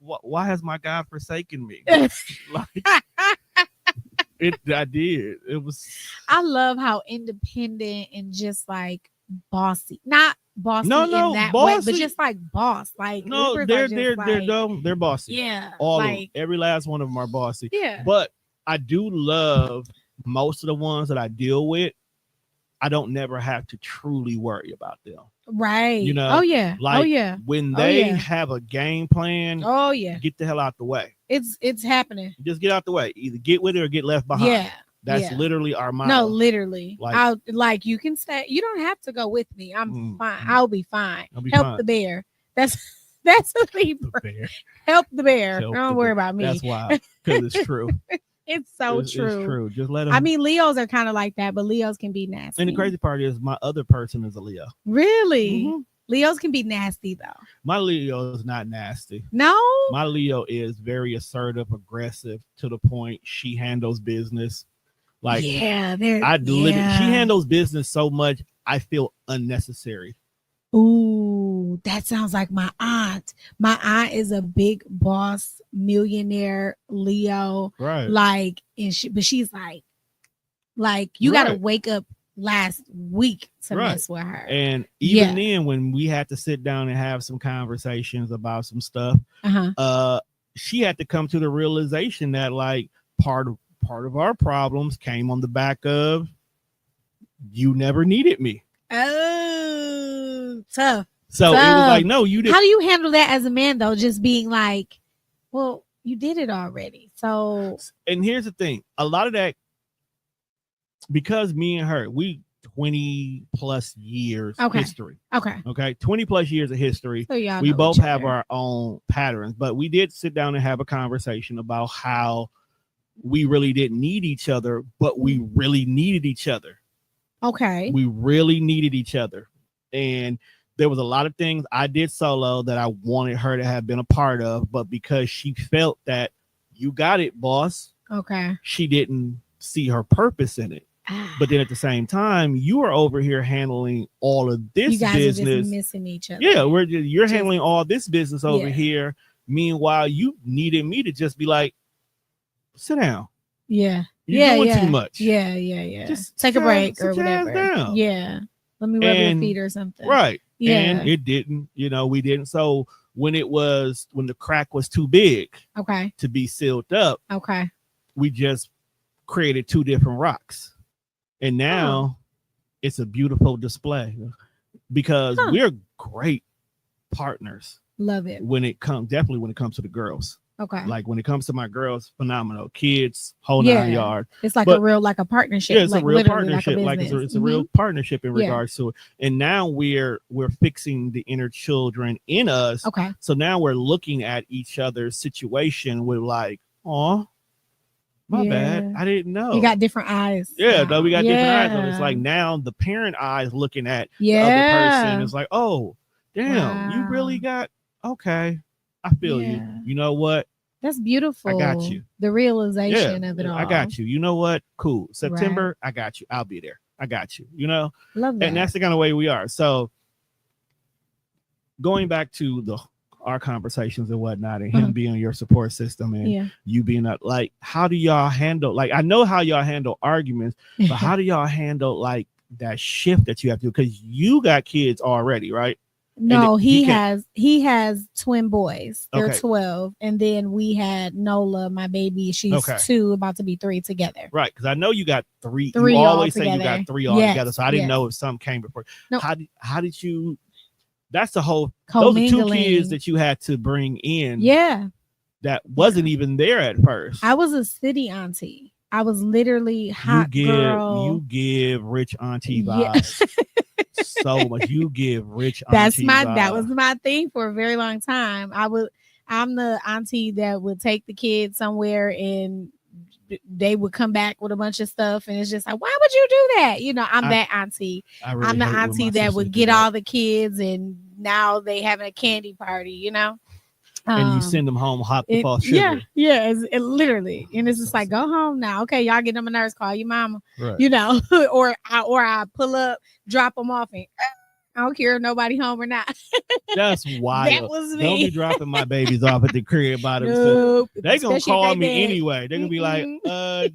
why has my God forsaken me? Like, I did. It was. I love how independent and just like bossy, not bossy in that bossy. way, but just like boss. Like no, they're bossy. Yeah, all of them. Every last one of them are bossy. Yeah, but I do love most of the ones that I deal with. I don't never have to truly worry about them. Right. You know. Oh yeah. Like when they have a game plan. Oh yeah. Get the hell out the way. It's happening. Just get out the way. Either get with it or get left behind. Yeah. That's literally our motto. No, literally. Like you can stay. You don't have to go with me. I'm fine. I'll be fine. Help the bear. That's a Libra. Help the bear. Don't worry about me. That's why. Because it's true. It's true. It's true. Just let them. I mean, Leos are kind of like that, but Leos can be nasty. And the crazy part is my other person is a Leo. Really? Mm-hmm. Leos can be nasty though. My Leo is not nasty. No. My Leo is very assertive, aggressive to the point. She handles business. Like she handles business so much I feel unnecessary. Ooh, that sounds like my aunt. My aunt is a big boss, millionaire Leo. Right. Like, but she's like you got to wake up last week to mess with her. And even then, when we had to sit down and have some conversations about some stuff, she had to come to the realization that like part of our problems came on the back of you never needed me. Oh, tough. So it was like, no, you didn't. How do you handle that as a man though? Just being like, well, you did it already. So, and here's the thing, a lot of that, because me and her, we 20 plus years history. Okay. 20 plus years of history. So we both have our own patterns, but we did sit down and have a conversation about how we really didn't need each other, but we really needed each other. Okay. We really needed each other. And there was a lot of things I did solo that I wanted her to have been a part of, but because she felt that you got it, boss. Okay. She didn't see her purpose in it. But then at the same time, you are over here handling all of this business. You guys are just missing each other. Yeah, you're handling all this business over here. Meanwhile, you needed me to just be like, sit down. Yeah. You're doing too much. Yeah. Just take a break or sit your ass whatever. down. Yeah. Let me rub your feet or something. Right. Yeah. And it didn't, we didn't. So when the crack was too big to be sealed up, we just created 2 different rocks. And now it's a beautiful display because we're great partners. Love it. Definitely when it comes to the girls. Okay. Like when it comes to my girls, phenomenal. Kids, whole 9 yards. It's like a real partnership. Yeah, it's like a real partnership. Like It's a real partnership in regards to it. And now we're fixing the inner children in us. Okay. So now we're looking at each other's situation with like, oh, my bad. I didn't know. You got different eyes. Yeah, no, we got different eyes. So it's like now the parent eyes looking at the other person is like, oh, damn, you really got okay. I feel you. You know what? That's beautiful. I got you. The realization of it all. I got you. You know what? Cool. September, I got you. I'll be there. I got you. Love that. And that's the kind of way we are. So going back to our conversations and whatnot, and him being your support system and you being like, how do y'all handle, like, I know how y'all handle arguments, but how do y'all handle like that shift that you have to do? Because you got kids already, right? No, he has twin boys. They're 12. And then we had Nola, my baby. She's 2, about to be 3 together. Right. Because I know you got 3. You always say you got 3 all together. So I didn't know if some came before. No. How did you? That's the whole. Those are 2 kids that you had to bring in. Yeah. That wasn't even there at first. I was a city auntie. I was literally hot girl. You give rich auntie vibes. So much. You give rich auntie vibes. That was my thing for a very long time. I'm the auntie that would take the kids somewhere and they would come back with a bunch of stuff and it's just like, why would you do that? I'm that auntie. I'm the auntie that would get all the kids and now they having a candy party, and you send them home hot to fall sugar. Yeah, literally. And it's just like, go home now. Okay, y'all get them a nurse, call your mama. Right. or I pull up, drop them off, and I don't care if nobody home or not. That's wild. That was me. Don't be dropping my babies off at the crib by themselves. They gonna call me anyway. They're gonna be like,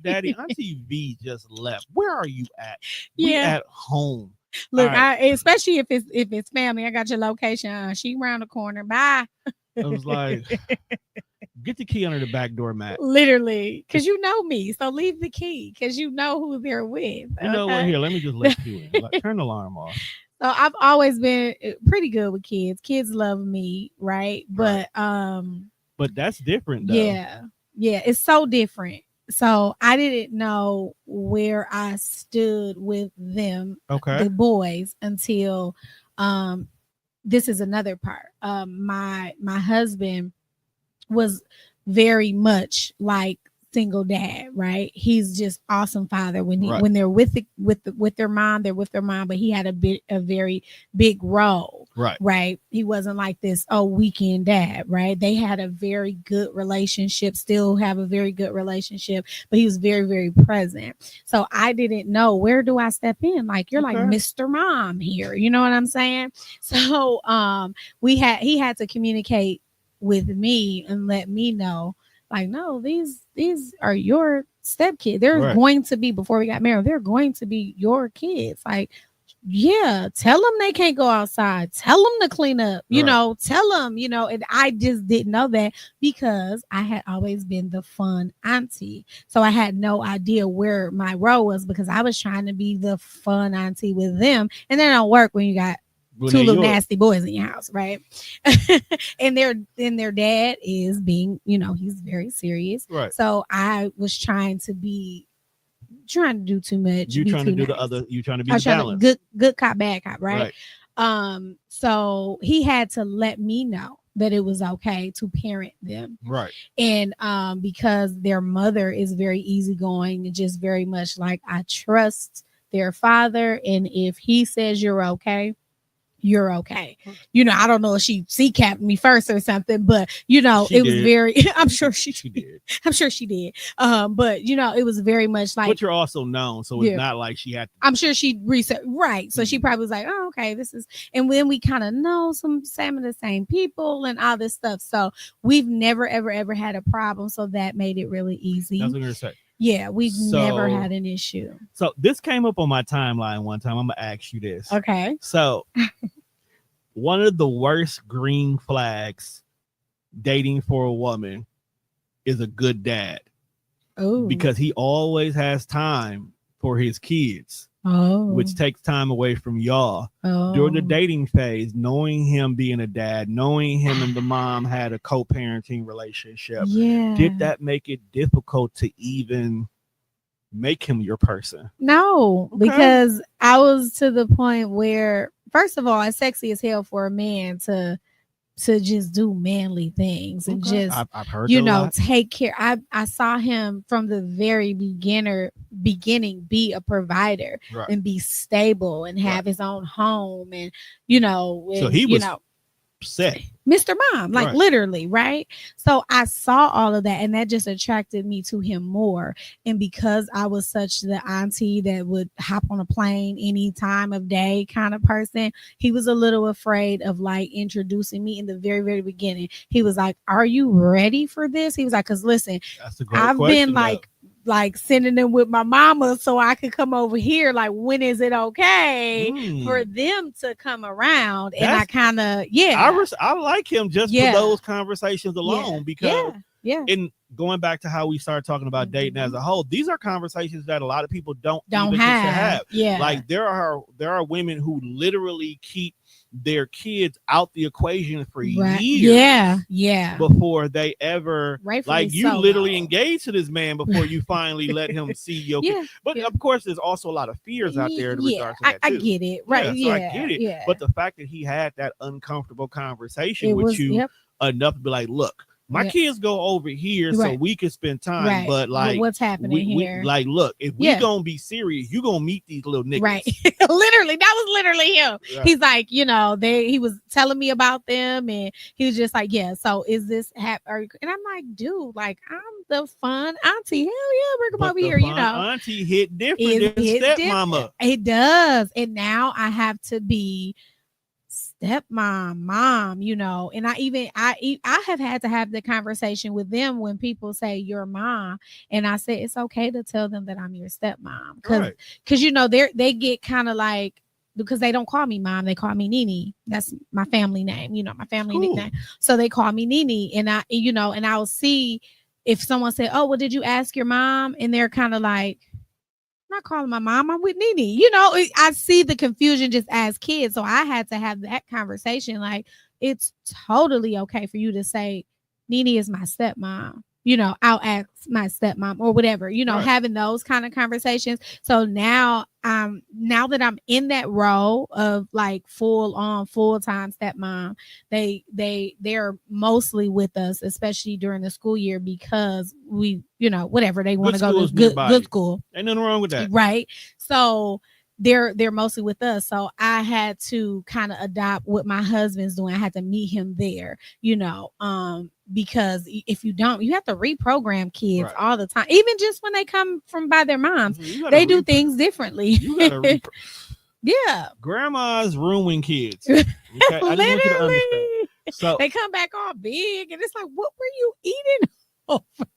Daddy, Auntie V just left. Where are you at? We at home. Look, especially if it's family, I got your location. She around the corner. Bye. I was like, get the key under the back door mat. Literally, because you know me. So leave the key because you know who they're with. You know what? Here, let me just let you in. Like, turn the alarm off. So I've always been pretty good with kids. Kids love me, right? But that's different though. Yeah, it's so different. So I didn't know where I stood with them, the boys, until this is another part. My husband was very much like single dad, right? He's just awesome father. When they're with their mom, they're with their mom, but he had a very big role. Right. He wasn't like this weekend dad, right? They had a very good relationship, still have a very good relationship, but he was very, very present. So I didn't know, where do I step in? Like, you're like Mr. Mom here, you know what I'm saying? So he had to communicate with me and let me know, like, no, these are your stepkids. They're going to be, before we got married, they're going to be your kids. Like, yeah, tell them they can't go outside. Tell them to clean up, tell them, and I just didn't know that because I had always been the fun auntie. So I had no idea where my role was because I was trying to be the fun auntie with them. And then it don't work when you got 2 little nasty boys in your house, right? and their dad is being, he's very serious. Right. So I was trying to do too much. You trying to do nice. You trying to be balanced. Good cop, bad cop, right? So he had to let me know that it was okay to parent them. Right. And because their mother is very easygoing and just very much like, I trust their father. And if he says you're okay, you're okay. You know, I don't know if she C-capped me first or something, but you know, She it was did. very, I'm sure she did. I'm sure she did. But you know, it was very much like, but you're also known, so it's not like she had to. I'm sure she researched, right. So she probably was like, oh, okay, this is, and then we kind of know some of the same people and all this stuff. So we've never, ever had a problem. So that made it really easy. That's what I'm gonna say. Yeah, we've never had an issue. So this came up on my timeline one time. I'm gonna ask you this. Okay. So one of the worst green flags dating for a woman is a good dad. Oh. Because he always has time for his kids. Oh. Which takes time away from y'all. During the dating phase, knowing him being a dad, knowing him and the mom had a co-parenting relationship, did that make it difficult to even make him your person? No, because I was to the point where, first of all, it's sexy as hell for a man to just do manly things and just, I've heard you know, take care. I saw him from the very beginning be a provider and be stable and have his own home, and you know, so he was set. Mr. Mom, like literally, right? So I saw all of that, and that just attracted me to him more. And because I was such the auntie that would hop on a plane any time of day kind of person, he was a little afraid of like introducing me in the very, very beginning. He was like, "Are you ready for this?" He was like, "Cause listen, I've been like sending them with my mama so I could come over here. Like, when is it okay for them to come around?" And I kind of, I like him just for those conversations alone, because in going back to how we started talking about dating as a whole, these are conversations that a lot of people don't even have. Like there are women who literally keep their kids out the equation for years before they ever you literally engage to this man before you finally let him see your kid. But of course there's also a lot of fears out there in regards to that too. I get it, right? So I get it, but the fact that he had that uncomfortable conversation with you enough to be like, look, my kids go over here so we can spend time, but like what's happening here? Like, look, if we gonna be serious, you gonna meet these little niggas. Right. Literally, that was literally him. Right. He's like, you know, he was telling me about them, and he was just like, yeah, so is this and I'm like, dude, like, I'm the fun auntie. Hell yeah, we're come over here, you know. Auntie hit different than stepmama. It does. And now I have to be stepmom, mom, you know, and I have had to have the conversation with them when people say your mom, and I say it's okay to tell them that I'm your stepmom, because you know they get kind of like, because they don't call me mom, they call me Nene. That's my family name, you know, my family nickname. So they call me Nene, and I'll see if someone said, "Oh, well, did you ask your mom?" And they're kind of like, not calling my mom, I'm with Nene. You know, I see the confusion just as kids. So I had to have that conversation. Like, it's totally okay for you to say, Nene is my stepmom. You know, I'll ask my stepmom or whatever, you know, having those kind of conversations. So now that I'm in that role of like full-time stepmom, they're mostly with us, especially during the school year, because we, you know, whatever, they want to go to good school. Ain't nothing wrong with that. Right. So they're mostly with us. So I had to kind of adopt what my husband's doing. I had to meet him there, you know, because if you don't, you have to reprogram kids all the time, even just when they come from by their moms, they do things differently. You gotta grandmas ruin kids. Okay? I just want you to understand. So they come back all big, and it's like, what were you eating?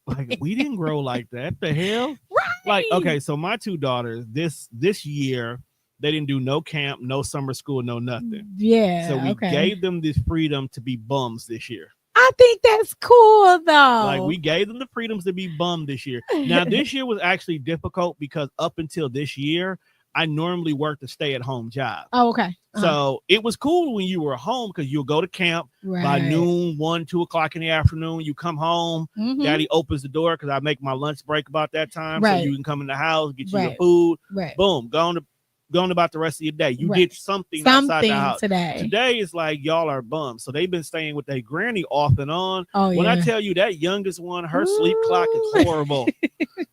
Like, we didn't grow like that. The hell? Right. Like, okay, so my two daughters, this year, they didn't do no camp, no summer school, no nothing. Yeah. So we gave them this freedom to be bums this year. I think that's cool, though. Like, we gave them the freedoms to be bummed this year. Now, this year was actually difficult because up until this year, I normally worked a stay-at-home job. Oh, okay. So it was cool when you were home because you'll go to camp by noon, 1-2 o'clock in the afternoon. You come home, Daddy opens the door because I make my lunch break about that time, so you can come in the house, get you your food. Boom, going about the rest of your day. You did something outside the house. Today is like y'all are bums. So they've been staying with their granny off and on. When I tell you that youngest one, her sleep clock is horrible.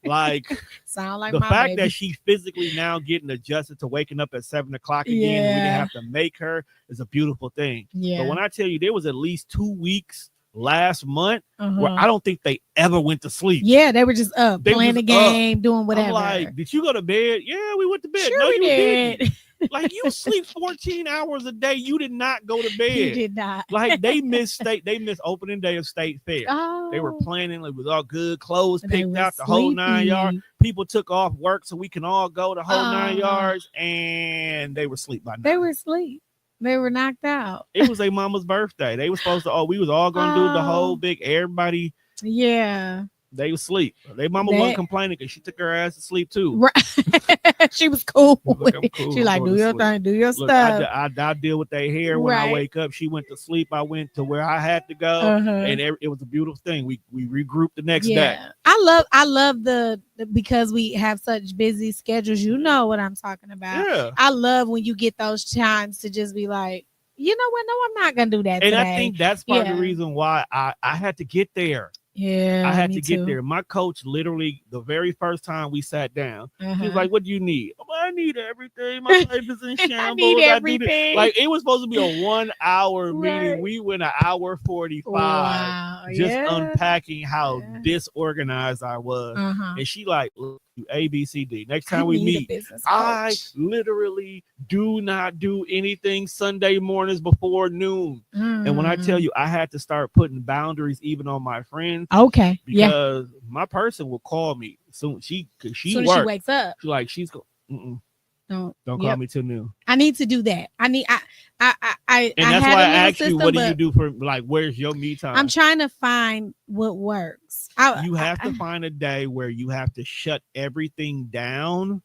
Like, sound like the my fact baby. that she physically now getting adjusted to waking up at 7 o'clock again, and we didn't have to make her, is a beautiful thing. Yeah. But when I tell you, there was at least 2 weeks last month where Uh-huh. I don't think they ever went to sleep. Yeah, they were just up They playing was the game, doing whatever. I'm like, did you go to bed? Yeah, we went to bed. Sure No, we you did. didn't. Like, you sleep 14 hours a day. You did not go to bed. You did not. Like, they missed opening day of State Fair. Oh. They were planning, it was all good, clothes They picked were out, the whole 9 yards. sleepy. People took off work so we can all go the whole 9 yards, and they were asleep by 9. They were asleep. They were knocked out. It was their mama's birthday. They were supposed to, we was all going to do the whole big, everybody. Yeah. They was asleep. Their mama wasn't complaining because she took her ass to sleep too. Right. She was cool. Look, I'm cool. She like, do your thing, do your stuff. I deal with their hair when I wake up. She went to sleep. I went to where I had to go, and it was a beautiful thing. We regrouped the next day. I love because we have such busy schedules. You know what I'm talking about. Yeah. I love when you get those times to just be like, you know what? No, I'm not gonna do that. And today. I think that's part of the reason why I had to get there. Yeah, I had to get there. My coach literally, the very first time we sat down, he was like, "What do you need?" I need everything. My life is in shambles. I need everything. Like, it was supposed to be a 1 hour meeting. We went an hour 45, just unpacking how disorganized I was. And she like, look, A, B, C, D. Next time we meet, I literally do not do anything Sunday mornings before noon. And when I tell you, I had to start putting boundaries even on my friends. Okay. Because my person will call me soon. She wakes up. She's going, don't call Yep. me till noon. I need to do that. And that's why I asked you, what do you do for, like, where's your me time? I'm trying to find what works. You have to find a day where you have to shut everything down.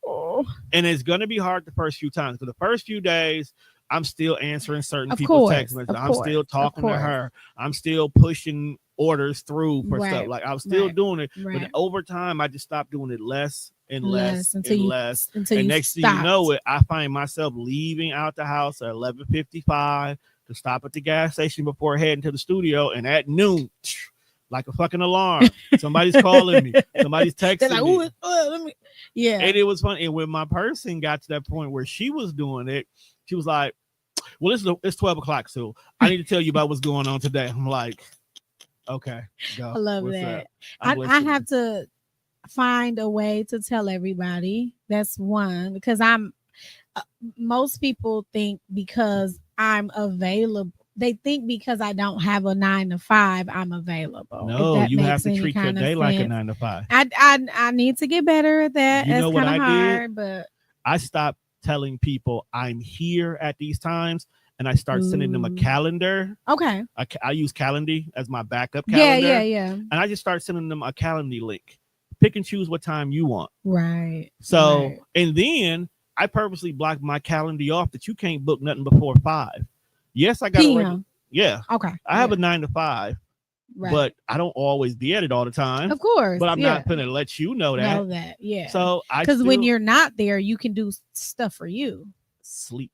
And it's going to be hard the first few times. Because the first few days, I'm still answering certain people's text messages. I'm still talking to her. I'm still pushing orders through for stuff. Like, I'm still doing it. But over time, I just stopped doing it less and less and less. And next thing you know it, I find myself leaving out the house at 11:55 to stop at the gas station before heading to the studio. And at noon, like a fucking alarm, somebody's calling me, somebody's texting me. Let me. Yeah. And it was fun. And when my person got to that point where she was doing it, she was like, well, it's 12 o'clock, so I need to tell you about what's going on today. I'm like, okay, go. I love that. I have to find a way to tell everybody. That's one, because most people think because I'm available, they think because I don't have a 9 to 5, I'm available. No, you have to treat your day like a 9 to 5. I need to get better at that. You know it's kind of hard, but I stopped telling people I'm here at these times, and I start sending them a calendar. Okay. I use Calendly as my backup calendar. Yeah. And I just start sending them a Calendly link. Pick and choose what time you want. Right. So, and then I purposely block my calendar off that you can't book nothing before 5. Yes, I got to work. Yeah. Okay. I have a 9 to 5. Right. But I don't always be at it all the time. Of course. But I'm not going to let you know that. Yeah. So because when you're not there, you can do stuff for you. Sleep.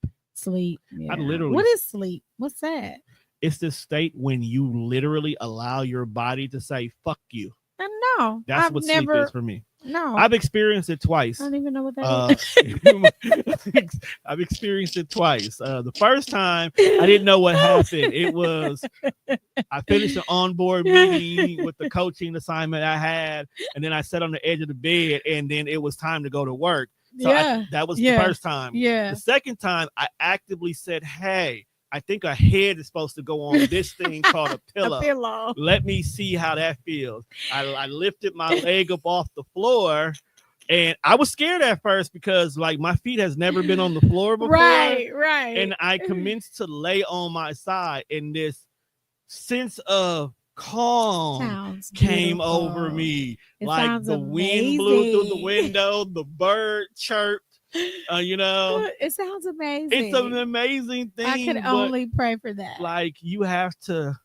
Yeah. I literally. What is sleep? What's that? It's the state when you literally allow your body to say "fuck you." No, that's what sleep is for me. No, I've experienced it twice. I don't even know what that is. I've experienced it twice. The first time I didn't know what happened. It was I finished an onboard meeting with the coaching assignment I had, and then I sat on the edge of the bed, and then it was time to go to work. So that was the first time. Yeah. The second time, I actively said, "Hey, I think a head is supposed to go on this thing called a pillow. A pillow. Let me see how that feels." I lifted my leg up off the floor, and I was scared at first because, like, my feet has never been on the floor before. Right. And I commenced to lay on my side, and this sense of calm came over me. Like the wind blew through the window, the bird chirped. It sounds amazing. It's an amazing thing. I could only pray for that. Like, you have to,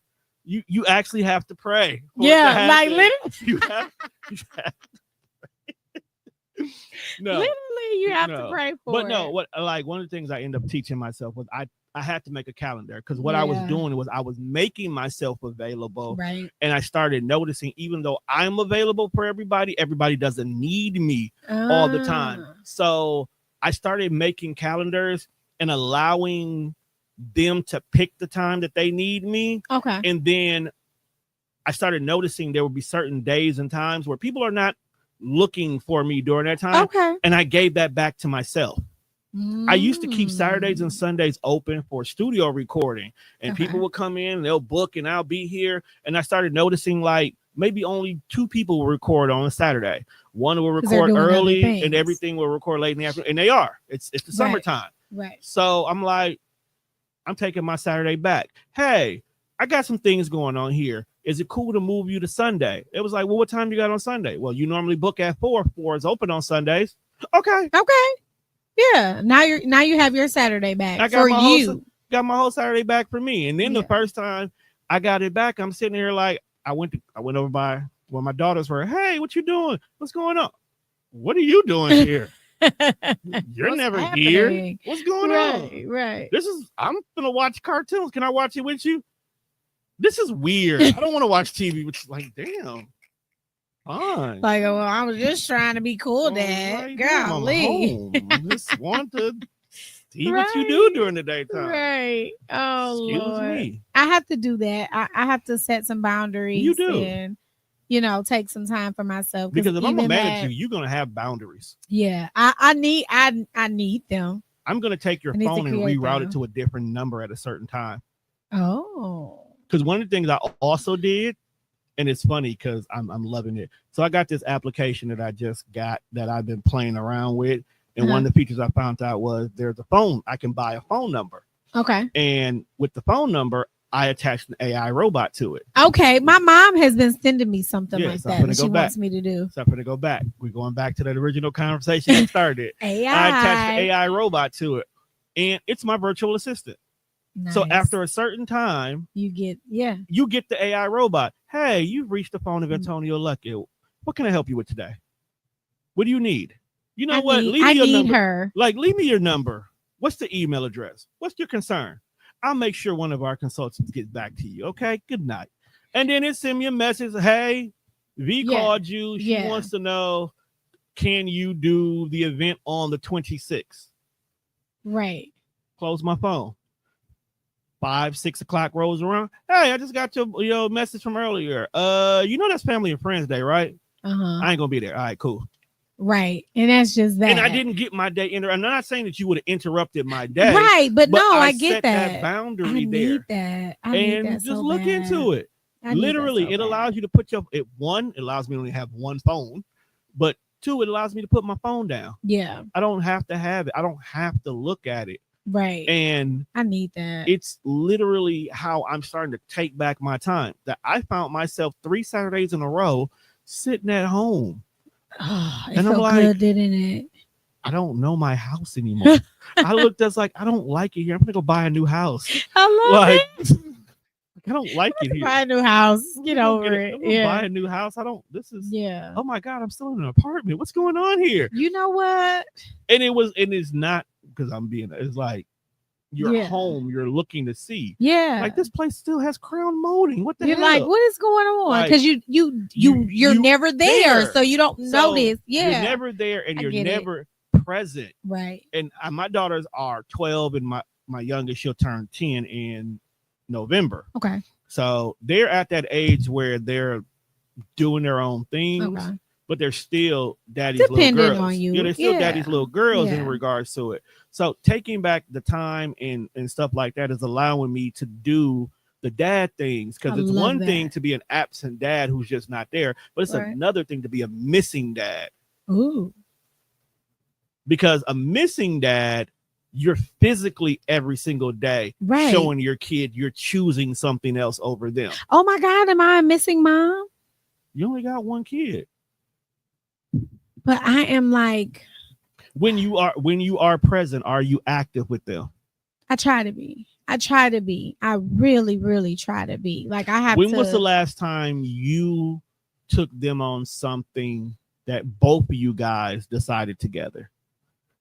you actually have to pray. Yeah, like literally. You have to no, literally, you have to pray for. But no, what, like, one of the things I end up teaching myself was I had to make a calendar because what I was doing was I was making myself available. Right. And I started noticing, even though I'm available for everybody, everybody doesn't need me all the time. So I started making calendars and allowing them to pick the time that they need me. Okay. And then I started noticing there would be certain days and times where people are not looking for me during that time. Okay. And I gave that back to myself. I used to keep Saturdays and Sundays open for studio recording, and people would come in, they'll book, and I'll be here. And I started noticing like maybe only 2 people will record on a Saturday. One will record early, and everything will record late in the afternoon. And they are. It's the summertime. Right. So I'm like, I'm taking my Saturday back. Hey, I got some things going on here. Is it cool to move you to Sunday? It was like, well, what time you got on Sunday? Well, you normally book at 4. 4 is open on Sundays. Okay. Yeah. Now you have your Saturday back I got for you. Got my whole Saturday back for me. And then the first time I got it back, I'm sitting here like I went over by where my daughters were. Hey, what you doing? What's going on? What are you doing here? You're never here. What's going on? Right. I'm gonna watch cartoons. Can I watch it with you? This is weird. I don't want to watch TV, which is like, damn. Fine. Like, well, I was just trying to be cool, Dad. Right, Golly. I just want to see what you do during the daytime. Right. Oh, Excuse Lord. me. I have to do that. I have to set some boundaries. You do. And, take some time for myself. Because if I'm gonna manage you're gonna have boundaries. Yeah. I need them. I'm gonna take your phone and reroute it to a different number at a certain time. Oh. Because one of the things I also did, and it's funny because I'm loving it. So I got this application that I just got that I've been playing around with. And one of the features I found out was there's a phone. I can buy a phone number. Okay. And with the phone number, I attached an AI robot to it. Okay. My mom has been sending me something like so that she wants me to do. So I'm going to go back. We're going back to that original conversation that started. AI. I attached the AI robot to it. And it's my virtual assistant. Nice. So after a certain time, you get the AI robot. Hey, you've reached the phone of Antonio Lucky. What can I help you with today? What do you need? You know what? Leave me your number. Her. Like, leave me your number. What's the email address? What's your concern? I'll make sure one of our consultants gets back to you. Okay. Good night. And then it send me a message. Hey, V called you. She wants to know, can you do the event on the 26th? Right. Close my phone. 5, 6 o'clock rolls around. Hey, I just got your message from earlier. That's Family and Friends Day, right? I ain't gonna be there. All right, cool. Right, and that's just that. And I didn't get my day. I'm not saying that you would have interrupted my day, right? But no, I get that boundary I there. Need that. I need that just so look bad. into it. Literally, it allows you to put it allows me to only have one phone, but 2, it allows me to put my phone down. Yeah, I don't have to have it. I don't have to look at it. Right. And I need that. It's literally how I'm starting to take back my time. That I found myself 3 Saturdays in a row sitting at home. Oh, it felt like, good, didn't it? I don't know my house anymore. I looked at like, I don't like it here. I'm gonna go buy a new house. I love it. I don't like it here. Buy a new house. Get over it. I'm gonna buy a new house. Oh my God, I'm still in an apartment. What's going on here? You know what? And it's not because it's like you're home, you're looking to see. Yeah. Like this place still has crown molding. What the hell? You're like, what is going on? Because you're never there, so you don't notice. Yeah. You're never there and you're never present. Right. And my daughters are 12 and my youngest, she'll turn 10 in November. Okay. So they're at that age where they're doing their own things. Okay. But they're still daddy's little girls. On you. Yeah, they're still daddy's little girls in regards to it. So taking back the time and stuff like that is allowing me to do the dad things. Because it's one thing to be an absent dad who's just not there, but it's another thing to be a missing dad. Ooh. Because a missing dad, you're physically every single day showing your kid you're choosing something else over them. Oh my God, am I a missing mom? You only got one kid. But I am like, when you are present, are you active with them? I try to be. I really, really try to be. Like I have. When was the last time you took them on something that both of you guys decided together?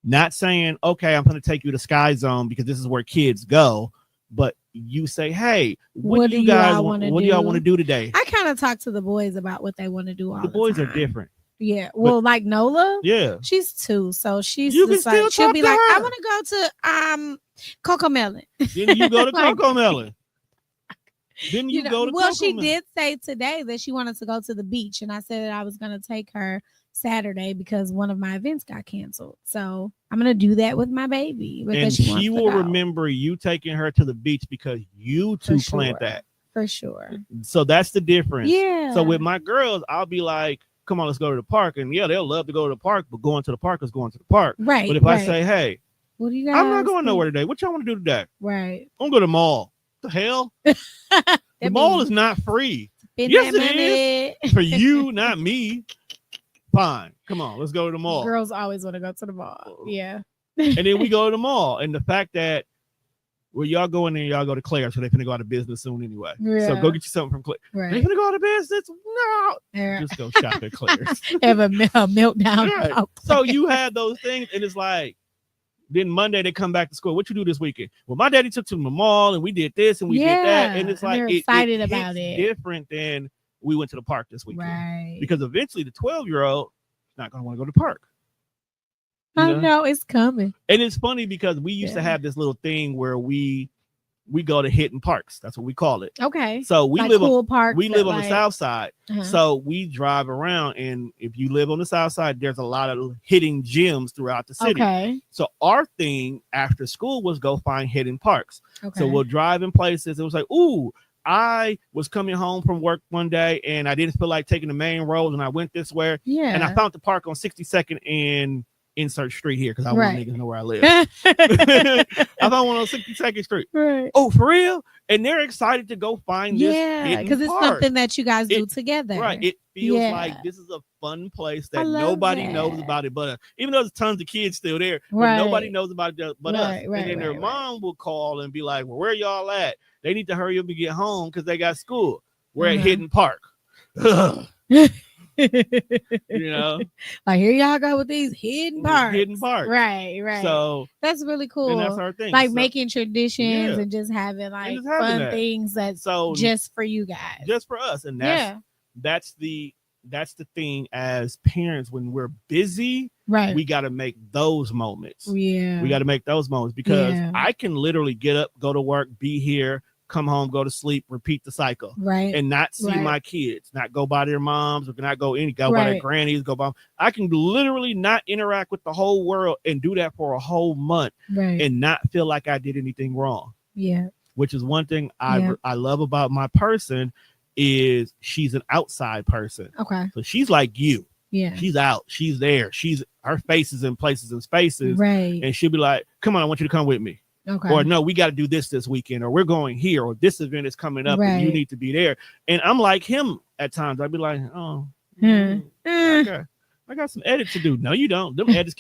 Not saying, okay, I'm going to take you to Sky Zone because this is where kids go, but you say, hey, what do you guys want? What do y'all want to do today? I kind of talk to the boys about what they want to do all the boys time. are different. Yeah. Well, like Nola, she's 2, so she's you just can like, she'll be like, I want to go to Coco Melon. Then you go to Coco Melon. Then you go to well, Coco she Melon. did say today that she wanted to go to the beach, and I said that I was going to take her Saturday because one of my events got canceled. So I'm going to do that with my baby because she will remember you taking her to the beach because you two planned that. For sure. So that's the difference. Yeah. So with my girls, I'll be like, come on, let's go to the park. And yeah, they'll love to go to the park, but going to the park is going to the park. Right. But if I say, hey, what do you guys I'm not going nowhere today. What y'all want to do today? Right. I'm going to go to the mall. The hell? The mall is not free. Yes, it is. For you, not me. Fine. Come on, let's go to the mall. Girls always want to go to the mall. Yeah. And then we go to the mall. And the fact that y'all go in there, y'all go to Claire's, so they're going to go out of business soon anyway. Yeah. So go get you something from Claire. Right. They're going to go out of business? No. Yeah. Just go shop at Claire's. Have a meltdown. Right. So you had those things, and it's like, then Monday they come back to school. What you do this weekend? Well, my daddy took to the mall, and we did this, and we did that. And it's like, excited about it. Different than we went to the park this weekend. Right. Because eventually the 12-year-old is not going to want to go to the park. I know it's coming. And it's funny because we used to have this little thing where we go to hidden parks. That's what we call it. Okay. So we like live cool on parks. We live on the south side. So we drive around, and if you live on the south side, there's a lot of hidden gems throughout the city. Okay. So our thing after school was go find hidden parks. Okay. So we'll drive in places. It was like, ooh, I was coming home from work one day and I didn't feel like taking the main road, and I went this way. Yeah. And I found the park on 62nd and Insert Street here because I want niggas to know where I live. I found one on 62nd Street. Right. Oh, for real? And they're excited to go find this. Yeah, because it's something that you guys do together. Right. It feels like this is a fun place that nobody knows about it. But even though there's tons of kids still there, but nobody knows about it but us. And then their mom will call and be like, well, where y'all at? They need to hurry up and get home because they got school. We're at Hidden Park. You know, like here y'all go with these hidden parks. Right. So that's really cool. And that's our thing. Like making traditions and just having like fun things that's just for you guys, just for us. And that's the thing as parents. When we're busy, we got to make those moments. We got to make those moments because I can literally get up, go to work, be here, come home, go to sleep, repeat the cycle, and not see my kids, not go by their moms, or not go by their grannies, go by. I can literally not interact with the whole world and do that for a whole month, and not feel like I did anything wrong. Yeah, which is one thing I love about my person is she's an outside person. Okay, so she's like you. Yeah, she's out, she's there, her face is in places and spaces, and she'll be like, "Come on, I want you to come with me." Okay. Or no, we got to do this weekend, or we're going here, or this event is coming up, and you need to be there. And I'm like him at times. I'd be like, oh, okay, I got some edits to do. No, you don't. Them edits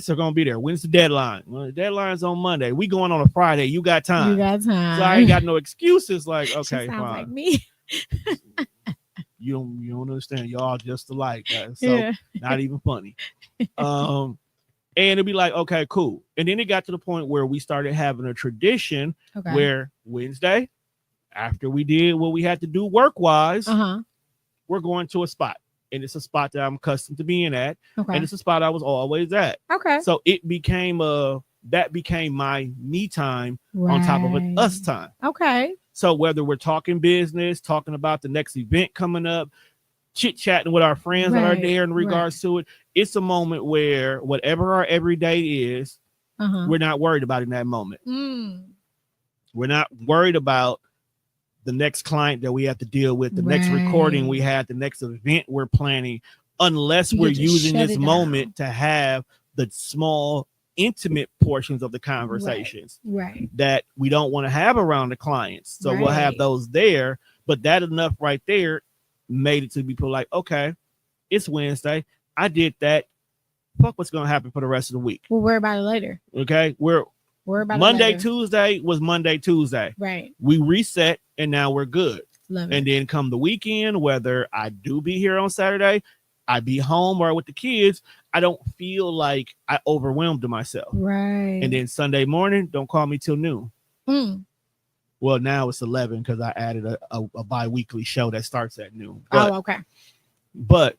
are gonna be there. When's the deadline? Well, the deadline's on Monday. We going on a Friday. You got time. So I ain't got no excuses. Like, okay, fine. Like me. You don't understand. Y'all just alike, guys. So not even funny. And it'd be like, okay, cool. And then it got to the point where we started having a tradition where Wednesday, after we did what we had to do work-wise, we're going to a spot. And it's a spot that I'm accustomed to being at. And it's a spot I was always at. Okay. So it became my me time on top of an us time. Okay. So whether we're talking business, talking about the next event coming up, chit-chatting with our friends that are there in regards to it, it's a moment where whatever our everyday is, we're not worried about in that moment. We're not worried about the next client that we have to deal with, the next recording we had, the next event we're planning, unless we're using this moment to have the small, intimate portions of the conversations that we don't want to have around the clients. So we'll have those there, but that enough right there made it to be people like, okay, it's Wednesday. I did that. Fuck what's going to happen for the rest of the week. We'll worry about it later. Okay. We're about Monday, Tuesday was Monday, Tuesday. Right. We reset and now we're good. Love it. And then come the weekend, whether I do be here on Saturday, I be home or with the kids, I don't feel like I overwhelmed myself. Right. And then Sunday morning, don't call me till noon. Well, now it's 11 because I added a bi-weekly show that starts at noon. But, okay. But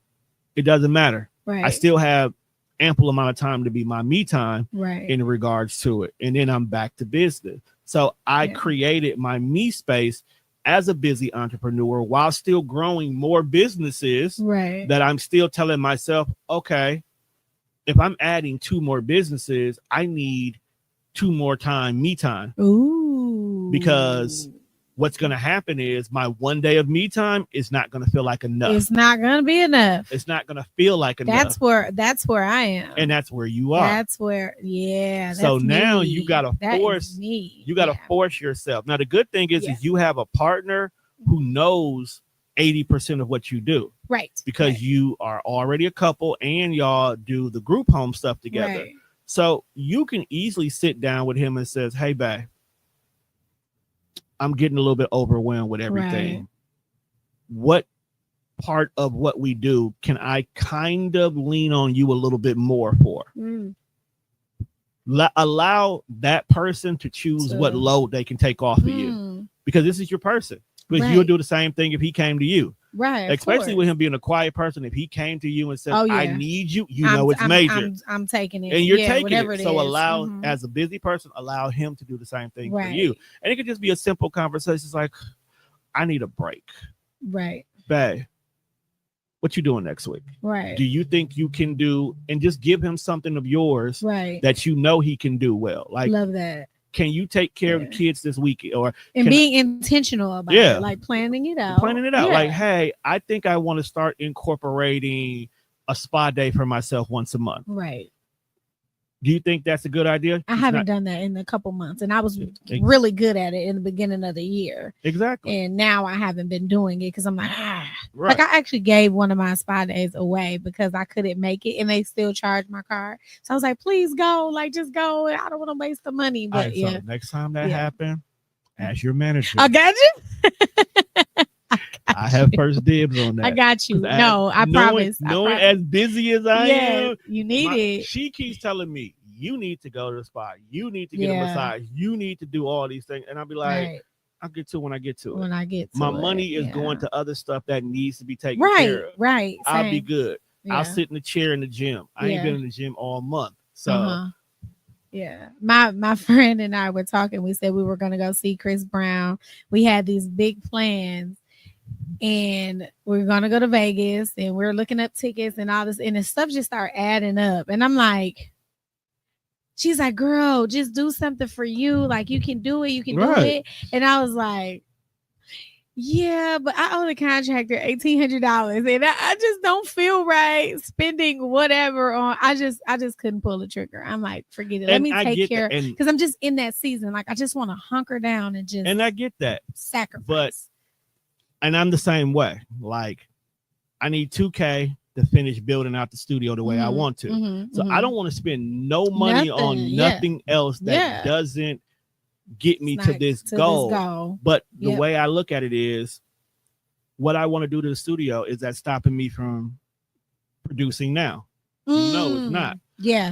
it doesn't matter. Right. I still have ample amount of time to be my me time right. in regards to it. And then I'm back to business. So I created my me space as a busy entrepreneur while still growing more businesses right. that I'm still telling myself, okay, if I'm adding 2 more businesses, I need 2 more me time. Ooh. Because what's going to happen is my 1 day of me time is not going to feel like enough. It's not going to be enough. It's not going to feel like enough. That's where I am. And that's where you are. That's where, that's so now me. you got to force, force yourself. Now, the good thing is you have a partner who knows 80% of what you do. Right. Because you are already a couple and y'all do the group home stuff together. Right. So you can easily sit down with him and says, hey, babe, I'm getting a little bit overwhelmed with everything. Right. What part of what we do can I kind of lean on you a little bit more for? Allow that person to choose what load they can take off of you, because this is your person. Because you'll do the same thing if he came to you. Right. Especially with him being a quiet person. If he came to you and said, I need you, it's major. I'm taking it. And you're taking it. So is. allow, as a busy person, allow him to do the same thing for you. And it could just be a simple conversation. It's like, I need a break. Right. Babe, what you doing next week? Right. Do you think you can do, and just give him something of yours that you know he can do well. Like, love that. Can you take care of the kids this week? And being intentional about it, like planning it out. Like, hey, I think I want to start incorporating a spa day for myself once a month. Right. Do you think that's a good idea? I haven't done that in a couple months, and I was really good at it in the beginning of the year. Exactly. And now I haven't been doing it because I'm like, Like I actually gave one of my spa days away because I couldn't make it, and they still charged my card. So I was like, please go, like just go. I don't want to waste the money. But so next time that happens, ask your manager. I got you. I have first dibs on that. I got you. No, I promise. Knowing as busy as I am, you need it. She keeps telling me, you need to go to the spa. You need to get a massage. You need to do all these things. And I'll be like, I'll get to it when I get to it. When I get to my it, money is going to other stuff that needs to be taken care of. Right. I'll be good. I'll sit in the chair in the gym. I ain't been in the gym all month. So yeah, my friend and I were talking. We said we were going to go see Chris Brown. We had these big plans. And we're gonna go to Vegas, and we're looking up tickets and all this, and the stuff just start adding up. And I'm like, she's like, girl, just do something for you. Like, you can do it, you can do it. And I was like, yeah, but I owe the contractor $1,800, and I just don't feel right spending whatever on. I just couldn't pull the trigger. I'm like, forget it. Let me take care, because I'm just in that season. Like, I just want to hunker down and just. And I get that sacrifice. And I'm the same way. Like, I need $2,000 to finish building out the studio the way I want to. So I don't want to spend no money on nothing else that doesn't get me to this goal. But the way I look at it is, what I want to do to the studio, is that stopping me from producing now? No, it's not.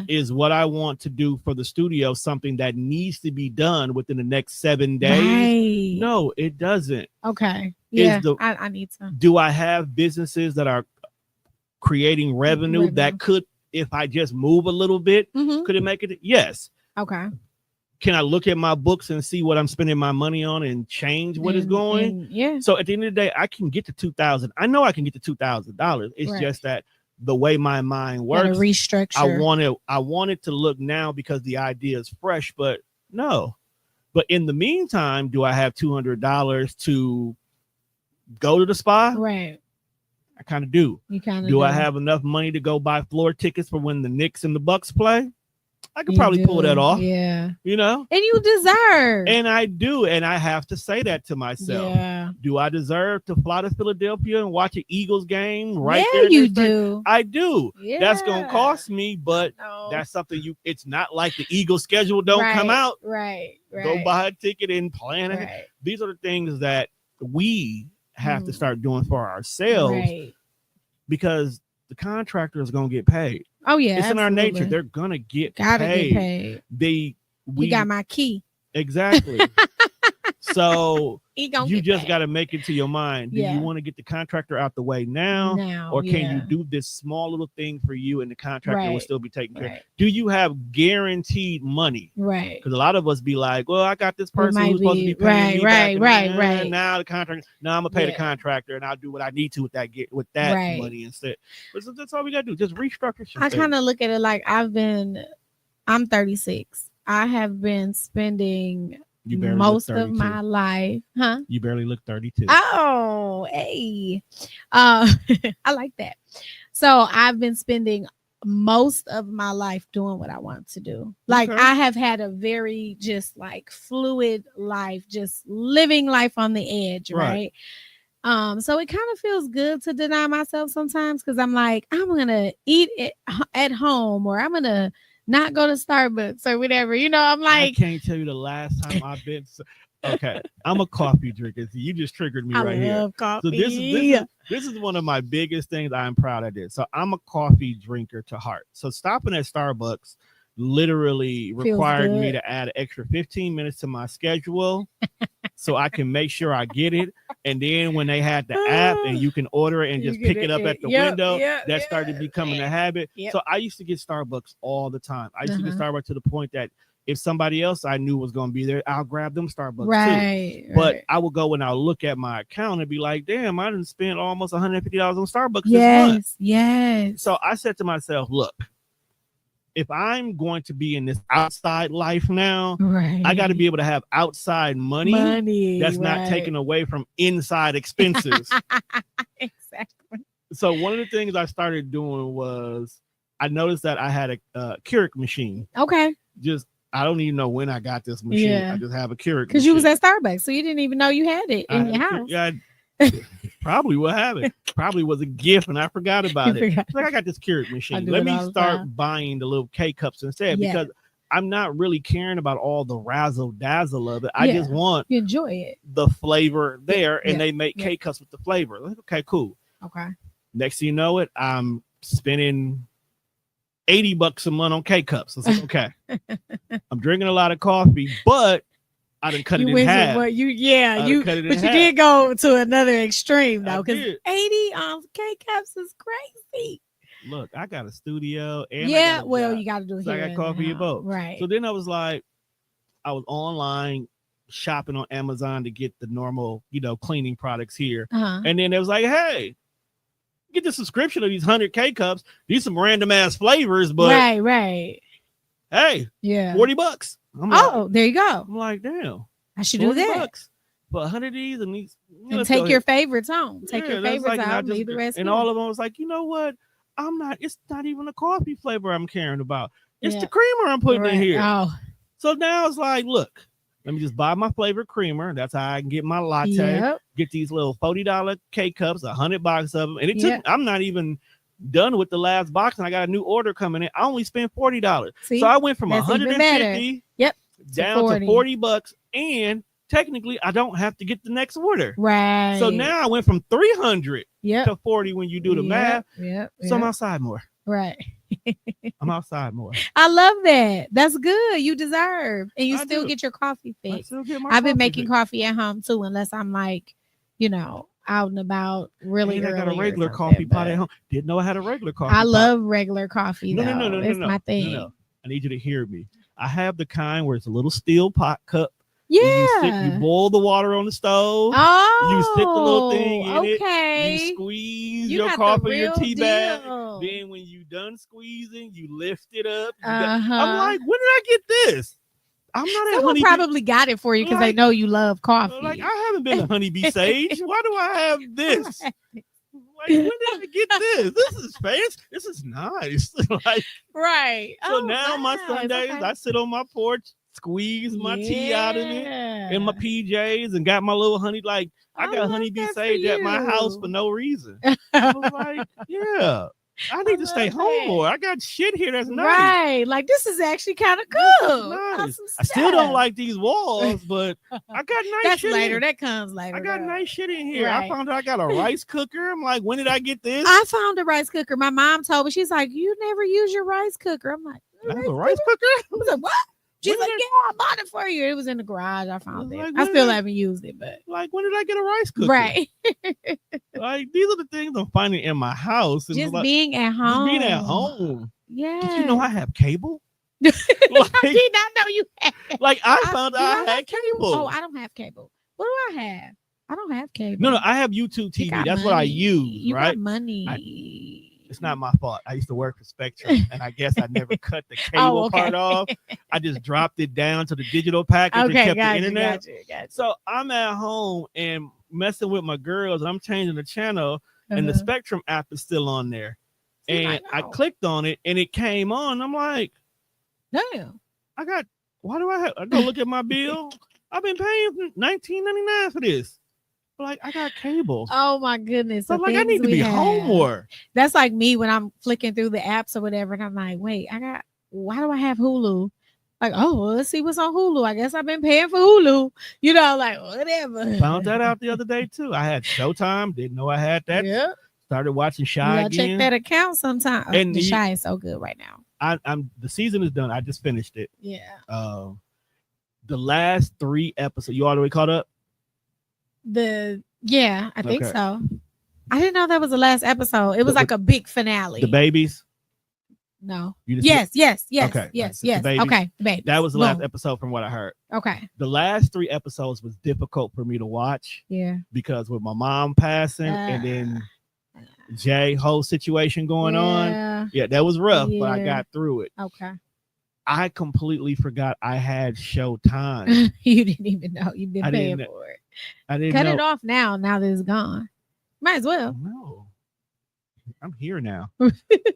Is what I want to do for the studio something that needs to be done within the next 7 days? No, it doesn't. Okay. Yeah, I need to. Do I have businesses that are creating revenue that could, if I just move a little bit, could it make it? Yes. Okay. Can I look at my books and see what I'm spending my money on and change what is going? So at the end of the day, I can get to $2,000. I know I can get to $2,000. It's just that the way my mind works, restructure. I want it to look now because the idea is fresh, but no. But in the meantime, do I have $200 to go to the spa? Right. I kind of do. You kind of do. I have enough money to go buy floor tickets for when the Knicks and the Bucks play? I could probably pull that off. Yeah. You know? And you deserve. And I do. And I have to say that to myself. Yeah. Do I deserve to fly to Philadelphia and watch an Eagles game right there? Yeah, you do. I do. Yeah. That's going to cost me, but that's something it's not like the Eagles schedule don't come out. Right. Go buy a ticket and plan it. Right. These are the things that we have to start doing for ourselves, because the contractor is gonna get paid. Oh yeah, it's in our nature. absolutely. They're gonna get Gotta paid. get paid. We You got my key. exactly. So He gonna you get just paid. got to make it to your mind. Do Yeah. you want to get the contractor out the way now, or can you do this small little thing for you and the contractor will still be taken care of? Do you have guaranteed money? Right. Because a lot of us be like, well, I got this person who's supposed to be paying me back, right. Now the contractor, now I'm gonna pay the contractor, and I'll do what I need to with that money instead. But that's all we gotta do. Just restructure. I kind of look at it like I'm 36. I have been spending most of my life, huh? You barely look 32. Oh, hey. I like that. So I've been spending most of my life doing what I want to do. Like I have had a very just like fluid life, just living life on the edge, right? So it kind of feels good to deny myself sometimes because I'm like, I'm gonna eat it at home, or I'm gonna not go to Starbucks or whatever. You know, I'm like, I can't tell you the last time I've been. Okay, I'm a coffee drinker. So you just triggered me right here. I love coffee. So this is one of my biggest things I'm proud I did. So I'm a coffee drinker to heart. So stopping at Starbucks literally required me to add an extra 15 minutes to my schedule so I can make sure I get it. And then when they had the app and you can order it and just pick it up at the window, that started becoming a habit. So I used to get Starbucks all the time. I used to get Starbucks to the point that if somebody else I knew was going to be there, I'll grab them Starbucks too. But I would go and I'll look at my account and be like, damn, I didn't spend almost $150 on Starbucks this month. Yes. So I said to myself, look, if I'm going to be in this outside life now, I got to be able to have outside money that's not taken away from inside expenses. Exactly. So one of the things I started doing was I noticed that I had a Keurig machine. Okay. I don't even know when I got this machine. I just have a Keurig because you was at Starbucks, so you didn't even know you had it in your house. Probably what happened. Probably was a gift and I forgot about it. Like I got this Keurig machine. Let me start buying the little K cups instead because I'm not really caring about all the razzle dazzle of it. I just want you enjoy it. The flavor there, and they make K cups with the flavor. Like, okay, cool. Okay. Next thing you know it, I'm spending $80 a month on K cups. It's like, okay. I'm drinking a lot of coffee, but I done cut it in half. But you did go to another extreme though, because 80 K cups is crazy. Look, I got a studio and you got to do it. So I got coffee in both. Right. So then I was online shopping on Amazon to get the normal, cleaning products here. And then it was like, hey, get the subscription of these 100 K cups. These some random ass flavors, but right. Hey, $40. There you go. I'm like, damn, I should do that. But 100 of these and these, and take your favorites home. Take your favorites out, leave the rest. And all of them was like, you know what? It's not even the coffee flavor I'm caring about. It's the creamer I'm putting in here. So now it's like, look, let me just buy my flavored creamer. That's how I can get my latte. Get these little $40 K cups, $100 of them. And it took, I'm not even done with the last box, and I got a new order coming in. I only spent $40. So I went from 150 down to $40, and technically I don't have to get the next order. Right. So now I went from 300 to 40 when you do the math. So I'm outside more. Right. I'm outside more. I love that. That's good. You deserve. And you still get your coffee fix. I've been making coffee at home too, unless I'm like, out and about really early. I got a regular coffee pot at home. Didn't know I had a regular coffee pot. I love regular coffee. No. It's my thing. No. I need you to hear me. I have the kind where it's a little steel pot cup. Yeah. You boil the water on the stove. You stick the little thing in it. You squeeze your coffee in your tea bag. Then when you done squeezing, you lift it up. I'm like, when did I get this? I'm not Someone probably got it for you because they know you love coffee. Like, I haven't been a honeybee sage. Why do I have this? Like, when did I get this? This is fancy. This is nice. Right. So now my Sundays, I sit on my porch, squeeze my tea out of it in my PJs, and got my little honey. Like, I got honeybee sage at my house for no reason. I was like, yeah. I need to stay home more. I got shit here that's nice. Right. Like, this is actually kind of cool. Nice. Awesome I still don't stuff. like these walls, but I got nice That's shit later. in. That comes later. I got though. nice shit in here. Right. I found out I got a rice cooker. I'm like, when did I get this? I found a rice cooker. My mom told me, she's like, you never use your rice cooker. I'm like, That's a rice cooker? I was like, what? She's When like, did yeah, I bought it for you. It was in the garage. I found it. Like, I when still did I- haven't used it, but Like, when did I get a rice cooker? right. Like, these are the things I'm finding in my house. And Just like, being at home. just being at home. Yeah. Did you know I have cable? I Like, did not know you had. like I found out do I have had cable. Oh, I don't have cable. What do I have? I don't have cable. No, I have YouTube You TV. got That's what I money. use, You right? got money. It's not my fault. I used to work for Spectrum, and I guess I never cut the cable okay. part off. I just dropped it down to the digital package and Okay, kept got the you, internet. got you. So I'm at home and messing with my girls, and I'm changing the channel, and the Uh-huh. Spectrum app is still on there. So you're And like, I oh, clicked on it, and it came on. I'm like, damn. why do I go look at my bill? I've been paying $19.99 for this. Like, I got cable. Oh my goodness. So the like, I need things to we be home have. more. That's like me when I'm flicking through the apps or whatever, and I'm like, wait, why do I have Hulu? Like, oh, well, let's see what's on Hulu. I guess I've been paying for Hulu. You know, like whatever. Found that out the other day too. I had Showtime. Didn't know I had that. Yeah. Started watching You Shy gotta check again. that account sometime. And The you- Shy is so good right now. I'm the season is done. I just finished it. Yeah. The last 3 episodes. You all the way caught up? Yeah, I think Okay. so. I didn't know that was the last episode. It was like a big finale. The babies. No. You just Yes. Okay, Yes. the babies. Okay. The baby. That was the last Boom. episode from what I heard. Okay. The last 3 episodes was difficult for me to watch Yeah. because with my mom passing and then Jay whole situation going on. Yeah, that was rough, but I Yeah. got through it. Okay. I completely forgot I had Showtime. You didn't even know you've been I paying didn't- for it. I didn't Cut know. it off now that it's gone. Might as well. No, I'm here now.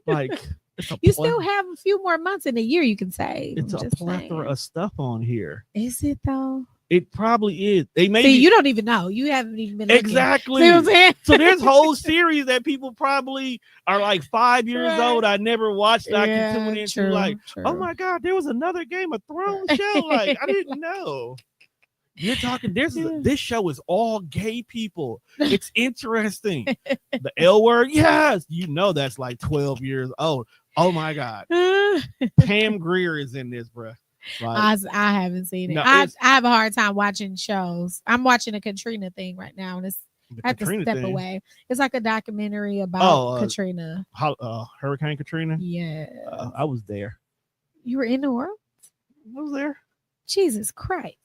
Like, it's a You plethora- still have a few more months in a year you can save. it's I'm a just plethora saying. of stuff on here. Is it though? It probably is. They may See, be- you don't even know. You haven't even been looking. exactly. See what I'm saying? So there's whole series that people probably are like 5 years Right. old. I never watched. I can tune into true, like, true. oh my god, there was another Game of Thrones show. Like I didn't know. You're talking. This show is all gay people. It's interesting. The L word, yes, you know that's like 12 years old. Oh my god, Pam Grier is in this, bruh. Like, I haven't seen it. No, I it's- have a hard time watching shows. I'm watching a Katrina thing right now, and the I have to Katrina step thing. away. It's like a documentary about Oh, Katrina. Hurricane Katrina. Yeah. I was there. You were in New Orleans? I was there. Jesus Christ.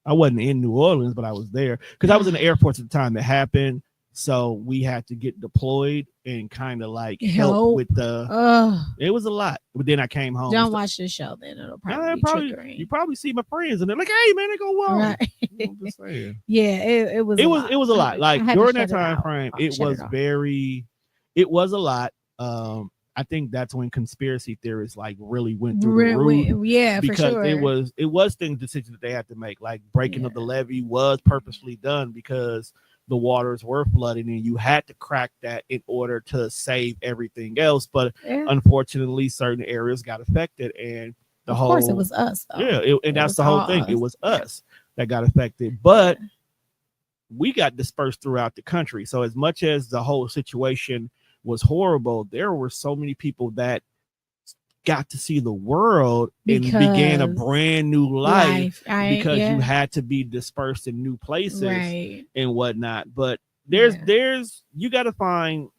I wasn't in New Orleans, but I was there because I was in the Air Force at the time it happened. So we had to get deployed and kind of like help Help. with the. Oh, It was a lot, but then I came home. don't So- watch this show then. It'll Nah, probably be you triggering. probably see my friends and they're like, "Hey, man, they go well." Right. I'm just saying. Yeah, it was. It was a lot. Like I had to during that shut it time out. frame, I it shut was off. it was a lot. I think that's when conspiracy theorists like really went through the roof. Yeah, for because sure. it was decisions that they had to make, like breaking of the levee was purposely done because the waters were flooding and you had to crack that in order to save everything else. But Yeah. unfortunately, certain areas got affected, and the Of whole course, it was us. Though. and It that's was the whole all thing. It us. was us that got affected, but we got dispersed throughout the country. So as much as the whole situation was horrible, there were so many people that got to see the world and began a Because brand new life right? because Yeah. you had to be dispersed in new places right. and whatnot. But there's Yeah. you gotta find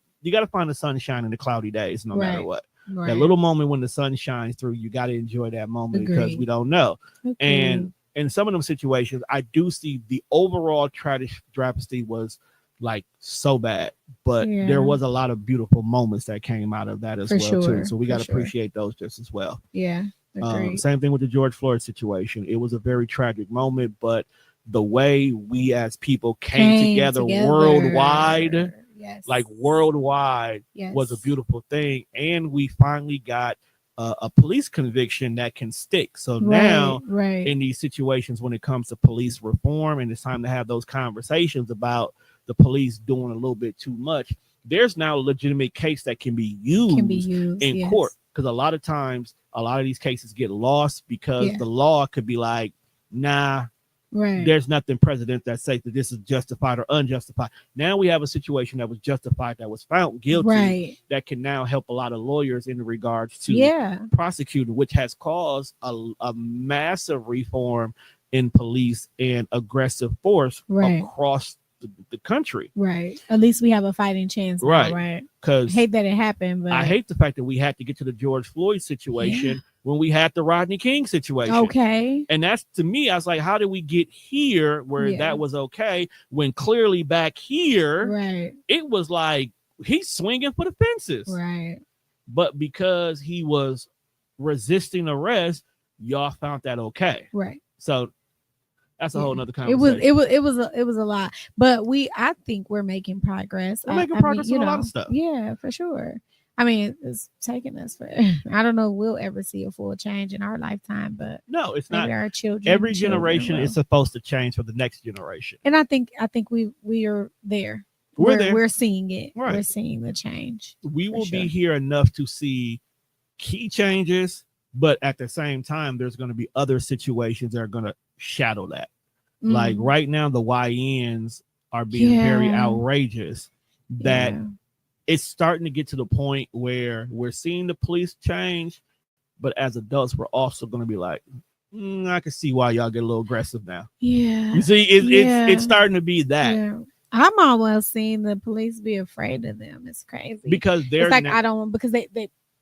the sunshine in the cloudy days, no matter Right. what. Right. That little moment when the sun shines through, you got to enjoy that moment because Agreed. we don't know. And Agreed. in some of them situations, I do see the overall travesty was like so bad, but Yeah. there was a lot of beautiful moments that came out of that as For well sure, too. So we for got to sure. appreciate those just as well. Yeah. Agreed. Same thing with the George Floyd situation. It was a very tragic moment, but the way we as people came together worldwide, Yes. like worldwide, yes. was a beautiful thing. And we finally got a police conviction that can stick. So now right. in these situations when it comes to police reform and it's time to have those conversations about the police doing a little bit too much, there's now a legitimate case that can be used in court. Because a lot of times, a lot of these cases get lost because the law could be like, nah, there's nothing precedent that says that this is justified or unjustified. Now we have a situation that was justified, that was found guilty, that can now help a lot of lawyers in regards to prosecuting, which has caused a massive reform in police and aggressive force across the country. At least we have a fighting chance now, because I hate that it happened, but I hate the fact that we had to get to the George Floyd situation when we had the Rodney King situation. And that's, to me, I was like, how did we get here where that was okay, when clearly back here it was like he's swinging for the fences, but because he was resisting arrest, y'all found that okay. So that's a whole nother conversation. It was a lot, but I think we're making progress. We're making progress on a lot of stuff. Yeah, for sure. I mean, it's taking us for, I don't know if we'll ever see a full change in our lifetime, but no, it's not. Our children. Every generation is supposed to change for the next generation. And I think we are there. We're there. We're seeing it. We're seeing the change. We will be here enough to see key changes, but at the same time, there's going to be other situations that are going to shadow that. Like right now, the YNs are being very outrageous that it's starting to get to the point where we're seeing the police change, but as adults, we're also going to be like, I can see why y'all get a little aggressive now. You see, it's starting to be that. I'm almost seeing the police be afraid of them. It's crazy because they're like I don't, because they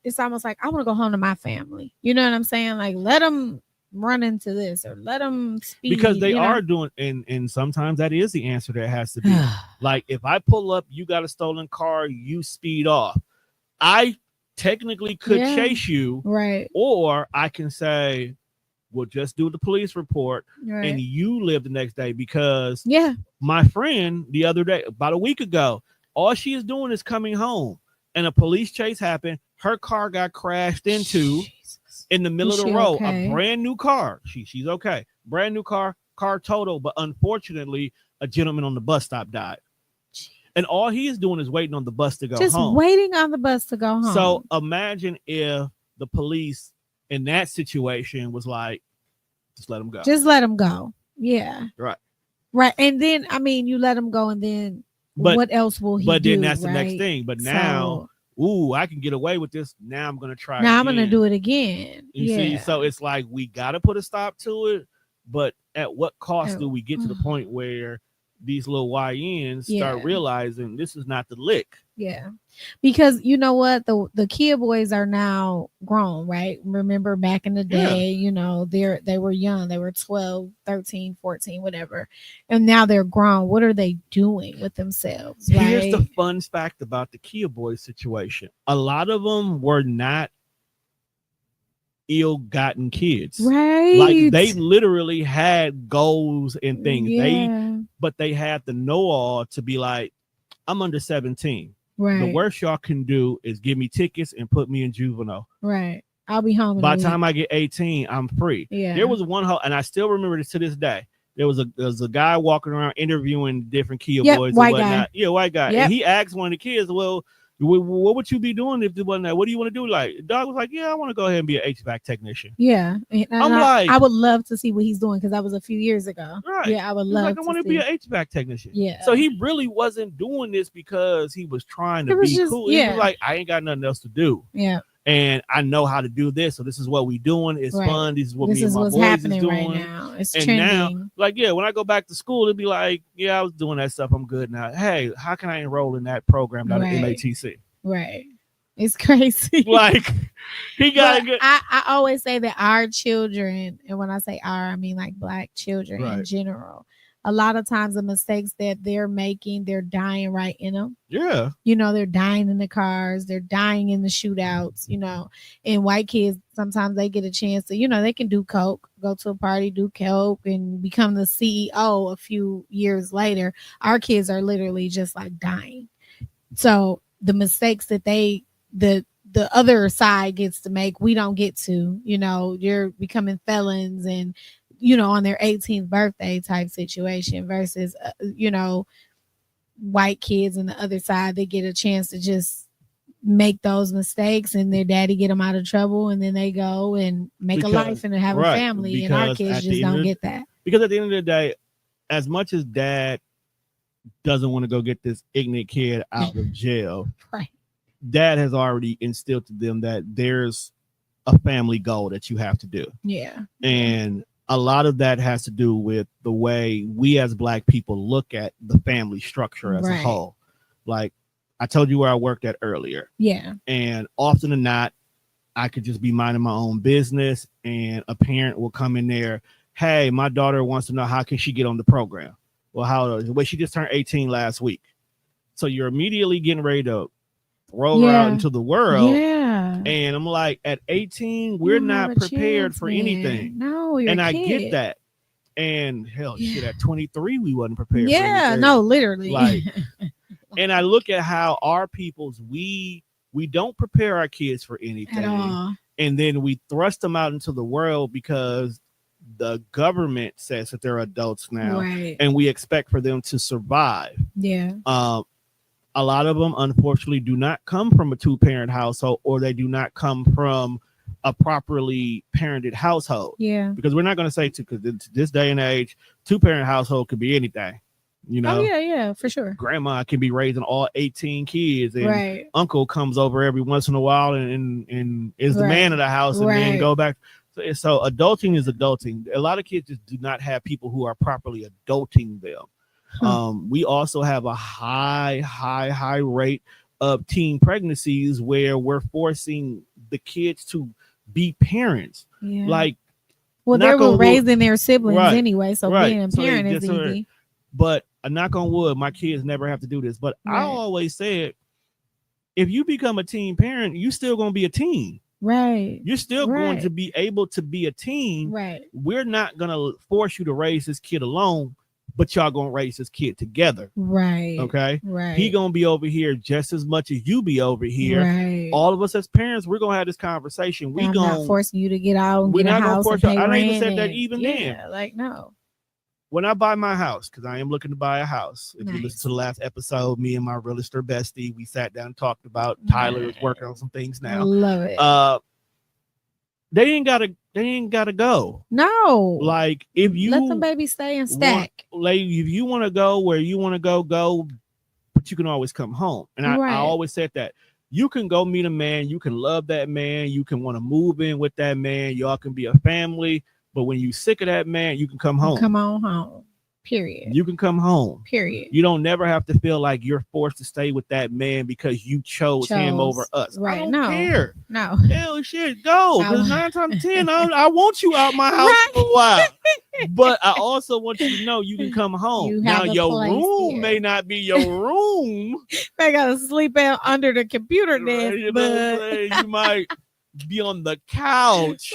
it's almost like I want to go home to my family. You know what I'm saying? Like, let them run into this or let them speed, because they are doing, and sometimes that is the answer. That has to be like, if I pull up, you got a stolen car, you speed off, I technically could chase you, or I can say, we'll just do the police report and you live the next day. Because my friend the other day, about a week ago, all she is doing is coming home and a police chase happened. Her car got crashed into in the middle of the road. A brand new car. She's okay. Brand new car total. But unfortunately, a gentleman on the bus stop died. And all he is doing is waiting on the bus to go home. Just waiting on the bus to go home. So imagine if the police in that situation was like, just let him go. Just let him go. Yeah. Right. And then, I mean, you let him go, and then what else will he do? But then that's the next thing. But now, I can get away with this. Now I'm going to try. Now I'm going to do it again. You see? So it's like, we got to put a stop to it. But at what cost do we get to the point where these little YNs start realizing this is not the lick? Yeah. Because you know what? The kid boys are now grown, right? Remember back in the day, you know, they were young. They were 12, 13, 14, whatever. And now they're grown. What are they doing with themselves? Right? Here's the fun fact about the Kia Boys situation. A lot of them were not ill-gotten kids. Right. Like, they literally had goals and things. But they had the know-all to be like, I'm under 17. Right. The worst y'all can do is give me tickets and put me in juvenile. Right. I'll be home. By the time I get 18, I'm free. Yeah. There was one, and I still remember this to this day. There was a guy walking around interviewing different Kia boys white and whatnot. guy. Yeah, white guy. Yep. And he asked one of the kids, well, what would you be doing if it wasn't that? What do you want to do? Like, the dog was like, yeah, I want to go ahead and be an HVAC technician. Yeah. And I would love to see what he's doing, because that was a few years ago. Right. Yeah, I would love like, I want to be an HVAC technician. Yeah. So he really wasn't doing this because he was trying to be cool. He was like, I ain't got nothing else to do. Yeah. And I know how to do this. So this is what we doing. It's fun. This is what me and my boys happening is doing. right now. It's and trending. now, like, when I go back to school, it'd be like, I was doing that stuff. I'm good now. Hey, how can I enroll in that program down at MATC? Right. It's crazy. Like, he got good. I always say that our children, and when I say our, I mean like Black children in general, a lot of times the mistakes that they're making, they're dying right in them. Yeah. You know, they're dying in the cars, they're dying in the shootouts, you know. And white kids, sometimes they get a chance to, you know, they can do coke, go to a party, do coke, and become the CEO a few years later. Our kids are literally just like dying. So the mistakes that the other side gets to make, we don't get to. You know, you're becoming felons and, you know, on their 18th birthday type situation versus, you know, white kids on the other side, they get a chance to just make those mistakes and their daddy get them out of trouble, and then they go and make a life and have a family, and our kids just don't get that. Because at the end of the day, as much as dad doesn't want to go get this ignorant kid out of jail, right, dad has already instilled to them that there's a family goal that you have to do. Yeah. And a lot of that has to do with the way we as Black people look at the family structure as a whole. Like I told you where I worked at earlier. Yeah. And often than not, I could just be minding my own business and a parent will come in there. Hey, my daughter wants to know how can she get on the program? Well, how old is it? Well, she just turned 18 last week. So you're immediately getting ready to throw her out into the world. Yeah. And I'm like, at 18, we're not prepared for anything. No, and I get that. And hell, shit, at 23, we wasn't prepared for anything. Yeah, no, literally. Like, and I look at how our people's, we don't prepare our kids for anything. At all. And then we thrust them out into the world because the government says that they're adults now. Right. And we expect for them to survive. Yeah. A lot of them, unfortunately, do not come from a 2-parent household, or they do not come from a properly parented household. Yeah. Because we're not going to say because this day and age, 2-parent household could be anything. You know? Oh, yeah, for sure. Grandma can be raising all 18 kids, and uncle comes over every once in a while and is the man of the house, and then go back. So adulting is adulting. A lot of kids just do not have people who are properly adulting them. We also have a high rate of teen pregnancies where we're forcing the kids to be parents. Yeah. Like, well, they were raising their siblings anyway, so being a parent is easy. But a knock on wood, my kids never have to do this. But I always said, if you become a teen parent, you still gonna be a teen. Right. You're still going to be able to be a teen. Right. We're not gonna force you to raise this kid alone, but y'all gonna raise this kid together. Right. Okay. Right. He gonna be over here just as much as you be over here. Right. All of us as parents, we're gonna have this conversation. I'm not forcing you to get out and get a house and pay rent. I didn't even say that even then. Like no. When I buy my house, because I am looking to buy a house. If you listen to the last episode, me and my realtor Bestie, we sat down and talked about Tyler is working on some things now. I love it. They ain't gotta go. No. Like if you let them baby stay and stack. Like if you want to go where you want to go, but you can always come home. And I always said that. You can go meet a man, you can love that man, you can want to move in with that man, y'all can be a family. But when you sick of that man, you can come home. Come on home. Period. You can come home. Period. You don't never have to feel like you're forced to stay with that man because you chose him over us. Right. I don't care. No. Hell shit, go. Because 9 times 10, I want you out my house for a while. But I also want you to know you can come home. Now your room may not be your room. They gotta sleep out under the computer desk. You know, you might be on the couch.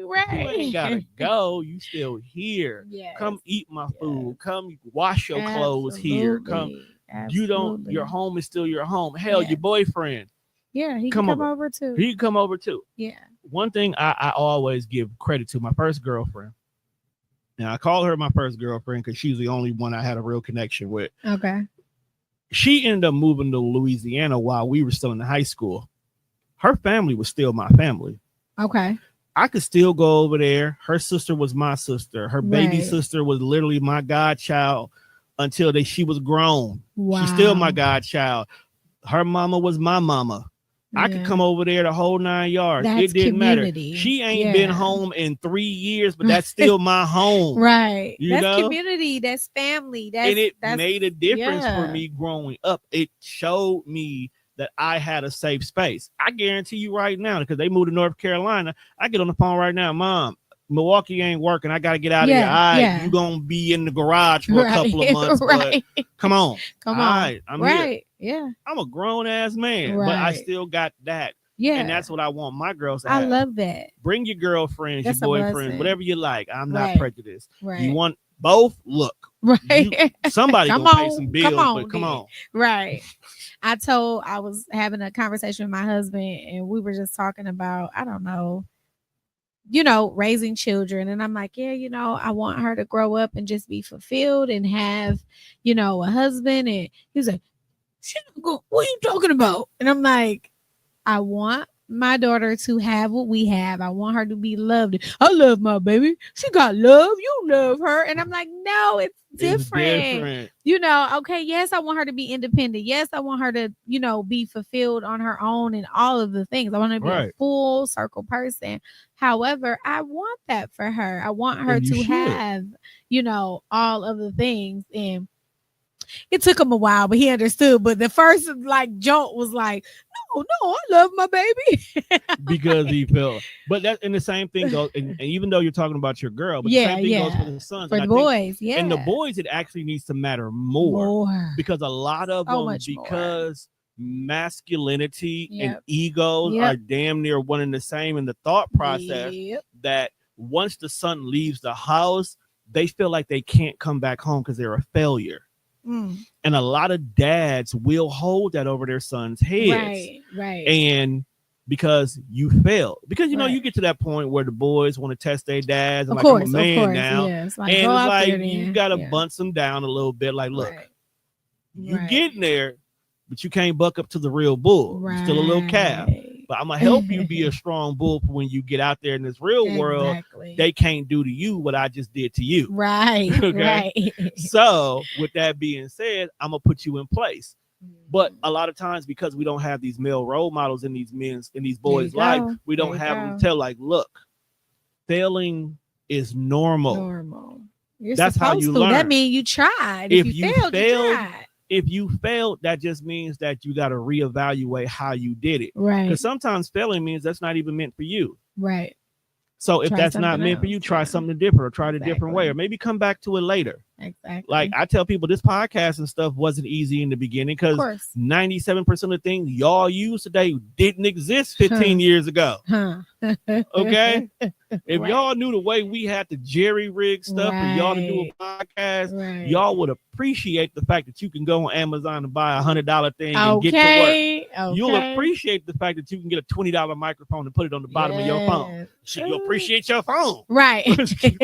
Right. You ain't gotta go. You still here. Yes. Come eat my food. Come wash your clothes here. Come. You don't. Your home is still your home. Hell, your boyfriend. Yeah, he can come over too. He can come over too. Yeah. One thing I always give credit to my first girlfriend. Now I call her my first girlfriend because she's the only one I had a real connection with. Okay. She ended up moving to Louisiana while we were still in high school. Her family was still my family. Okay. I could still go over there. Her sister was my sister. Her baby sister was literally my godchild until she was grown. Wow. She's still my godchild. Her mama was my mama. I could come over there the whole 9 yards. It didn't matter. She ain't been home in 3 years, but that's still my home. Right. That's community. That's family. And it made a difference for me growing up. It showed me that I had a safe space. I guarantee you right now, because they moved to North Carolina, I get on the phone right now, Mom, Milwaukee ain't working. I got to get out of here. All right, you going to be in the garage for a couple of months, but come on. Come on. All right, I'm here. Yeah. I'm a grown-ass man, but I still got that. Yeah. And that's what I want my girls to have. I love that. Bring your girlfriends, your boyfriends, whatever you like. I'm not prejudiced. Right. You want both? Look. Right. Somebody gonna pay some bills, but come on. Right. I was having a conversation with my husband and we were just talking about, I don't know, raising children. And I'm like, yeah, I want her to grow up and just be fulfilled and have, a husband. And he's like, what are you talking about? And I'm like, I want my daughter to have what we have. I want her to be loved. I love my baby. She got love. You love her. And I'm like, no, it's different. Okay, yes, I want her to be independent. Yes, I want her to, be fulfilled on her own and all of the things. I want her to be a full circle person. However, I want that for her. I want her to have, all of the things. And it took him a while, but he understood. But the first jolt was like, no, I love my baby. Because he felt, but that, and the same thing goes, and even though you're talking about your girl, but the same thing goes for the sons. For the boys, and the boys, it actually needs to matter more. Because a lot of them, because masculinity and egos are damn near one and the same in the thought process, that once the son leaves the house, they feel like they can't come back home because they're a failure. And a lot of dads will hold that over their sons' heads. Right. And because you failed, because you get to that point where the boys want to test their dads. And I'm a man now. Yeah. It's like you gotta bunch them down a little bit. Like, look, you getting there, but you can't buck up to the real bull. You're still a little calf. But I'm gonna help you be a strong bull for when you get out there in this real world. They can't do to you what I just did to you. Right. Okay. Right. So with that being said, I'm gonna put you in place. But a lot of times, because we don't have these male role models in these boys' life, we don't have them tell, like, look, failing is normal. That's how you learn. That means you tried. If you failed, you tried. If you failed, that just means that you got to reevaluate how you did it. Right. Because sometimes failing means that's not even meant for you. Right. So if that's not meant for you, try something different, or try it a different way, or maybe come back to it later. Exactly. Like I tell people, this podcast and stuff wasn't easy in the beginning because 97% of the things y'all use today didn't exist 15 years ago. Okay. If y'all knew the way we had to jerry rig stuff for y'all to do a podcast, y'all would appreciate the fact that you can go on Amazon and buy $100 thing and get to work. You'll appreciate the fact that you can get a $20 microphone and put it on the bottom of your phone. You'll appreciate your phone. Right. Let's keep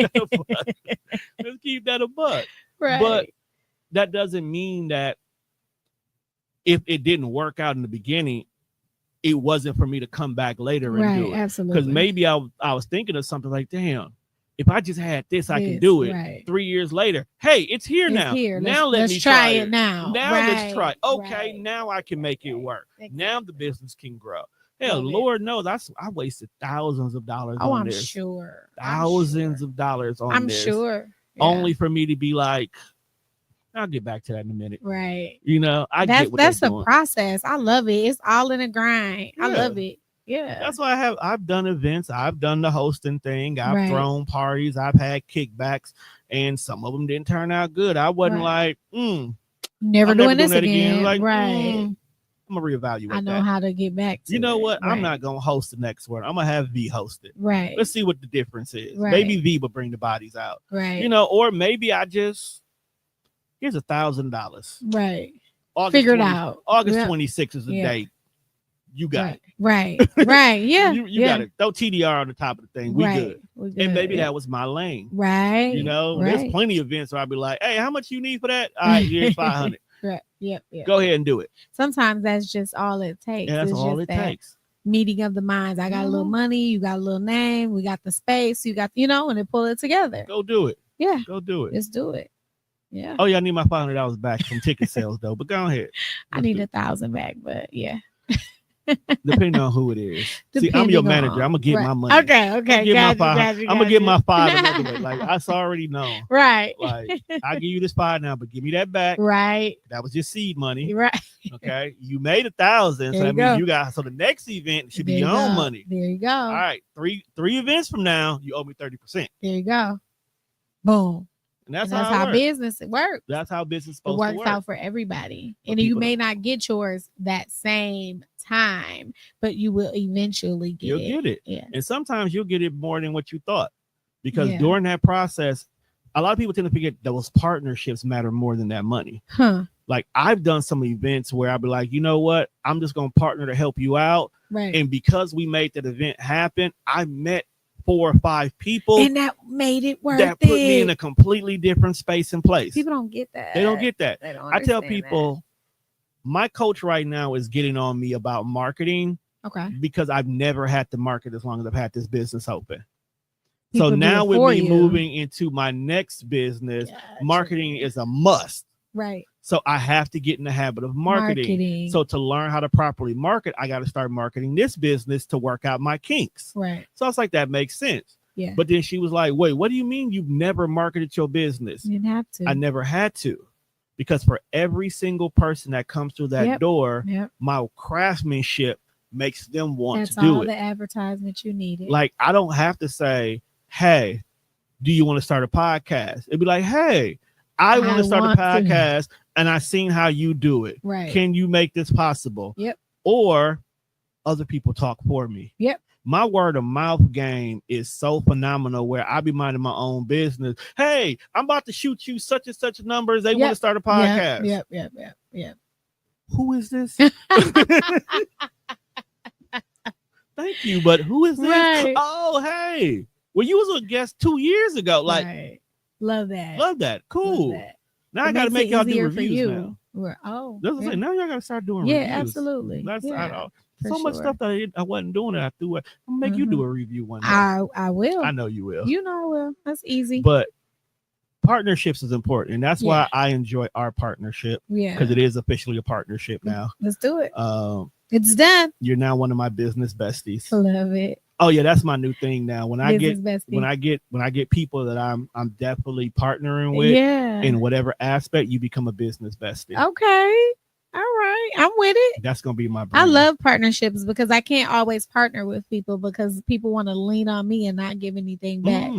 that a buck. Right. But that doesn't mean that if it didn't work out in the beginning, it wasn't for me to come back later and do it. Absolutely. Because maybe I was thinking of something like, damn, if I just had this, I can do it. Right. 3 years later, hey, it's here now. Now let's try it now. Let's try. Okay, now I can make it work. Exactly. Now the business can grow. Hell, Lord knows I wasted thousands of dollars on this. I'm sure. Thousands of dollars on this. I'm sure. Only for me to be like, I'll get back to that in a minute. Right. That's the process. I love it. It's all in a grind. I love it. Yeah. That's why I've done events. I've done the hosting thing. I've thrown parties. I've had kickbacks, and some of them didn't turn out good. I wasn't like, never doing this again. Like, I'm gonna reevaluate. I know how to get back to what? I'm not gonna host the next one. I'm gonna have Vee host it. Right. Let's see what the difference is. Maybe Vee will bring the bodies out. Right. Or maybe I just here's $1,000. Right. Figure it out. August 26th is the date. You got it. Right. Right. Yeah. you got it. Throw TDR on the top of the thing. We good. And maybe that was my lane. Right. There's plenty of events where I'd be like, hey, how much you need for that? All right, here's 500. Right. Yep. Go ahead and do it. Sometimes that's just all it takes. Yeah, that's all it takes. Meeting of the minds. I got a little money. You got a little name. We got the space. You got, and they pull it together. Go do it. Yeah. Go do it. Just do it. Yeah. Oh, yeah. I need my $500 back from ticket sales, though. But go ahead. I need 1,000 back, but yeah. Depending on who it is. See, I'm your manager. I'm gonna get my money. Okay. I'm gonna get my $5. Like I already know. Right. Like I give you this $5 now, but give me that back. Right. That was your seed money. Right. Okay. You made 1,000, so that means you got. So the next event should be your own money. There you go. All right. Three events from now, you owe me 30%. There you go. Boom. And that's how business works. That's how business is supposed to work. It works out for everybody. And you may not get yours that same time, but you will eventually get it. You'll get it. Yeah. And sometimes you'll get it more than what you thought. Because during that process, a lot of people tend to forget those partnerships matter more than that money. Like I've done some events where I'll be like, you know what? I'm just going to partner to help you out. Right. And because we made that event happen, I met 4 or 5 people. And that made it worth that put me in a completely different space and place. People don't get that. They don't get that. They don't I tell people, my coach right now is getting on me about marketing. Okay. Because I've never had to market as long as I've had this business open. People so now with me you. moving into my next business, marketing is a must. Right. So I have to get in the habit of marketing. So to learn how to properly market, I got to start marketing this business to work out my kinks. Right. So I was like, that makes sense. Yeah. But then she was like, wait, what do you mean you've never marketed your business? You didn't have to. I never had to. Because for every single person that comes through that door, my craftsmanship makes them want to do it. That's all the advertisement you needed. Like, I don't have to say, hey, do you want to start a podcast? It'd be like, hey, I want to start a podcast and I seen how you do it. Right. Can you make this possible? Yep. Or other people talk for me. Yep. My word of mouth game is so phenomenal where I be minding my own business. Hey, I'm about to shoot you such and such numbers. They want to start a podcast. Yep. Who is this? Thank you, but who is this? Right. Oh, hey. Well, you was a guest 2 years ago. Like, love that. Love that. Cool. Love that. Now I got to make y'all do reviews now. That's what I'm saying. Now y'all got to start doing reviews. Yeah, absolutely. That's so much stuff that I wasn't doing it. I threw it. I'm gonna make you do a review one day. I will. I know you will. You know I will. That's easy. But partnerships is important, and that's why I enjoy our partnership. Yeah, because it is officially a partnership now. Let's do it. It's done. You're now one of my business besties. Love it. Oh yeah, that's my new thing now. When I business get people that I'm definitely partnering with in whatever aspect, you become a business bestie. Okay. All right. I'm with it. That's going to be my brand. I love partnerships because I can't always partner with people because people want to lean on me and not give anything back.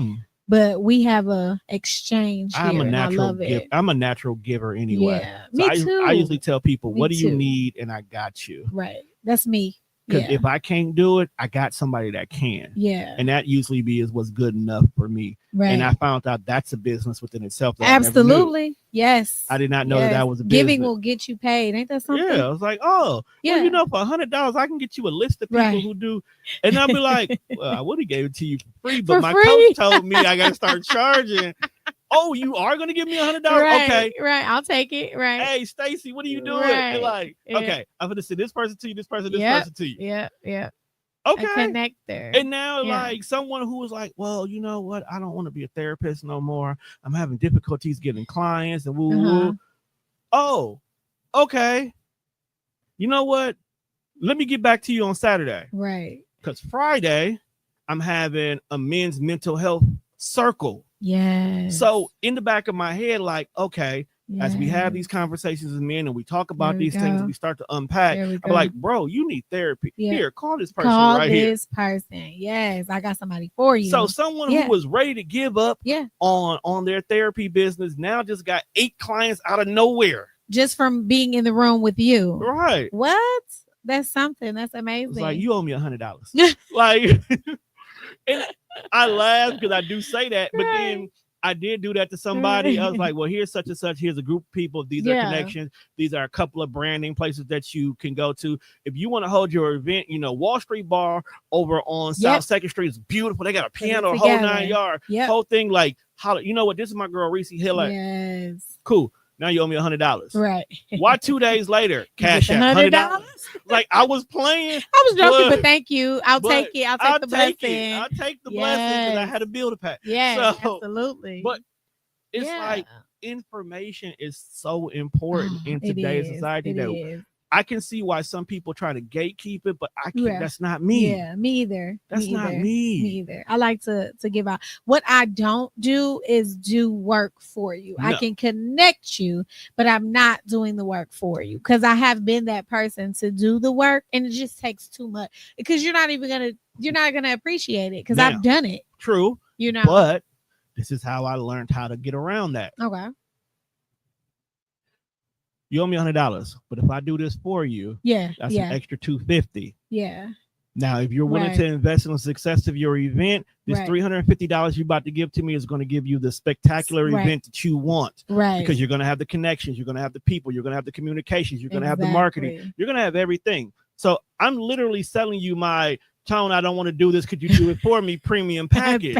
But we have a exchange here. I love it. I'm a natural giver anyway. Yeah, me too. I usually tell people, what do you need? And I got you. Right. That's me. Because if I can't do it, I got somebody that can. Yeah. And that usually is what's good enough for me. Right. And I found out that's a business within itself. Absolutely. Yes. I did not know that was a business. Giving will get you paid. Ain't that something? Yeah. I was like, oh, well, you know, for $100, I can get you a list of people who do. And I'll be like, well, I would have gave it to you for free, but coach told me I got to start charging. Oh, you are going to give me $100? Okay. Right. I'll take it. Right. Hey, Stacy, what are you doing? You're like, okay, I'm going to send this person to you, this person to you. Yeah. Okay. A connector. And now, like, someone who was like, well, you know what? I don't want to be a therapist no more. I'm having difficulties getting clients and woo. Oh, okay. You know what? Let me get back to you on Saturday. Right. Because Friday, I'm having a men's mental health circle. Yes. So in the back of my head, like, okay, as we have these conversations as men and we talk about these things and we start to unpack, I'm like, bro, you need therapy. Here, call this person right here. Call this person. Yes, I got somebody for you. So someone who was ready to give up on their therapy business now just got 8 clients out of nowhere. Just from being in the room with you. Right. What? That's something. That's amazing. It's like, you owe me $100. Like, and I laugh because I do say that, but then I did do that to somebody. I was like, well, here's such and such. Here's a group of people. These are connections. These are a couple of branding places that you can go to. If you want to hold your event, you know, Wall Street Bar over on South 2nd Street is beautiful. They got a piano, a whole 9 yard, whole thing. Like, you know what? This is my girl, Reese Hiller. Yes. Cool. Now you owe me $100. Right. Why 2 days later? Cash out $100. Like, I was playing. I was joking, but thank you. I'll take it. I'll take the blessing. I'll take the blessing because I had a bill to pay. Yeah, absolutely. But it's like information is so important in today's society that I can see why some people try to gatekeep it, but I can't. That's not me. Yeah, me either. That's not me. Me either. I like to give out. What I don't do is do work for you. No. I can connect you, but I'm not doing the work for you because I have been that person to do the work, and it just takes too much because you're not gonna appreciate it because I've done it. True. You know, but this is how I learned how to get around that. Okay. You owe me $100, but if I do this for you, that's an extra $250. Yeah. Now, if you're willing to invest in the success of your event, this $350 you're about to give to me is going to give you the spectacular event that you want. Right. Because you're going to have the connections, you're going to have the people, you're going to have the communications, you're going to have the marketing, you're going to have everything. So I'm literally selling you my Tone, I don't want to do this. Could you do it for me? Premium package.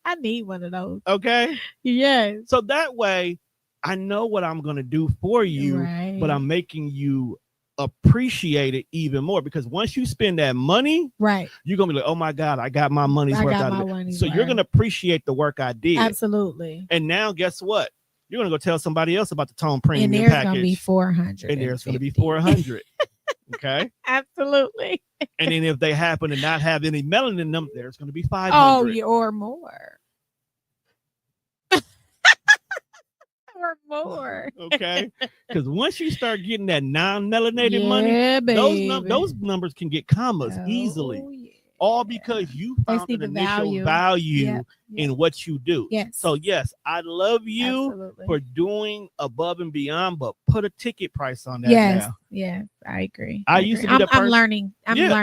I need one of those. Okay. Yes. So that way, I know what I'm going to do for you, Right. but I'm making you appreciate it even more, because once you spend that money, right, you're gonna be like, oh my God, I got my money's worth out of it. So you're gonna appreciate the work I did. Absolutely. And now guess what? You're gonna go tell somebody else about the Tone Premium package. And there's package. gonna be 400. And there's gonna be 400. Okay. Absolutely. And then if they happen to not have any melanin in them, there's gonna be 500. Oh, or more. Or more. Okay. Because once you start getting that non-melanated money, those numbers can get commas easily. Yeah. All because you found an initial value in what you do. Yes. So yes, I love you for doing above and beyond, but put a ticket price on that. Yes. Now. Yeah, I agree. I used to be the person. I'm learning.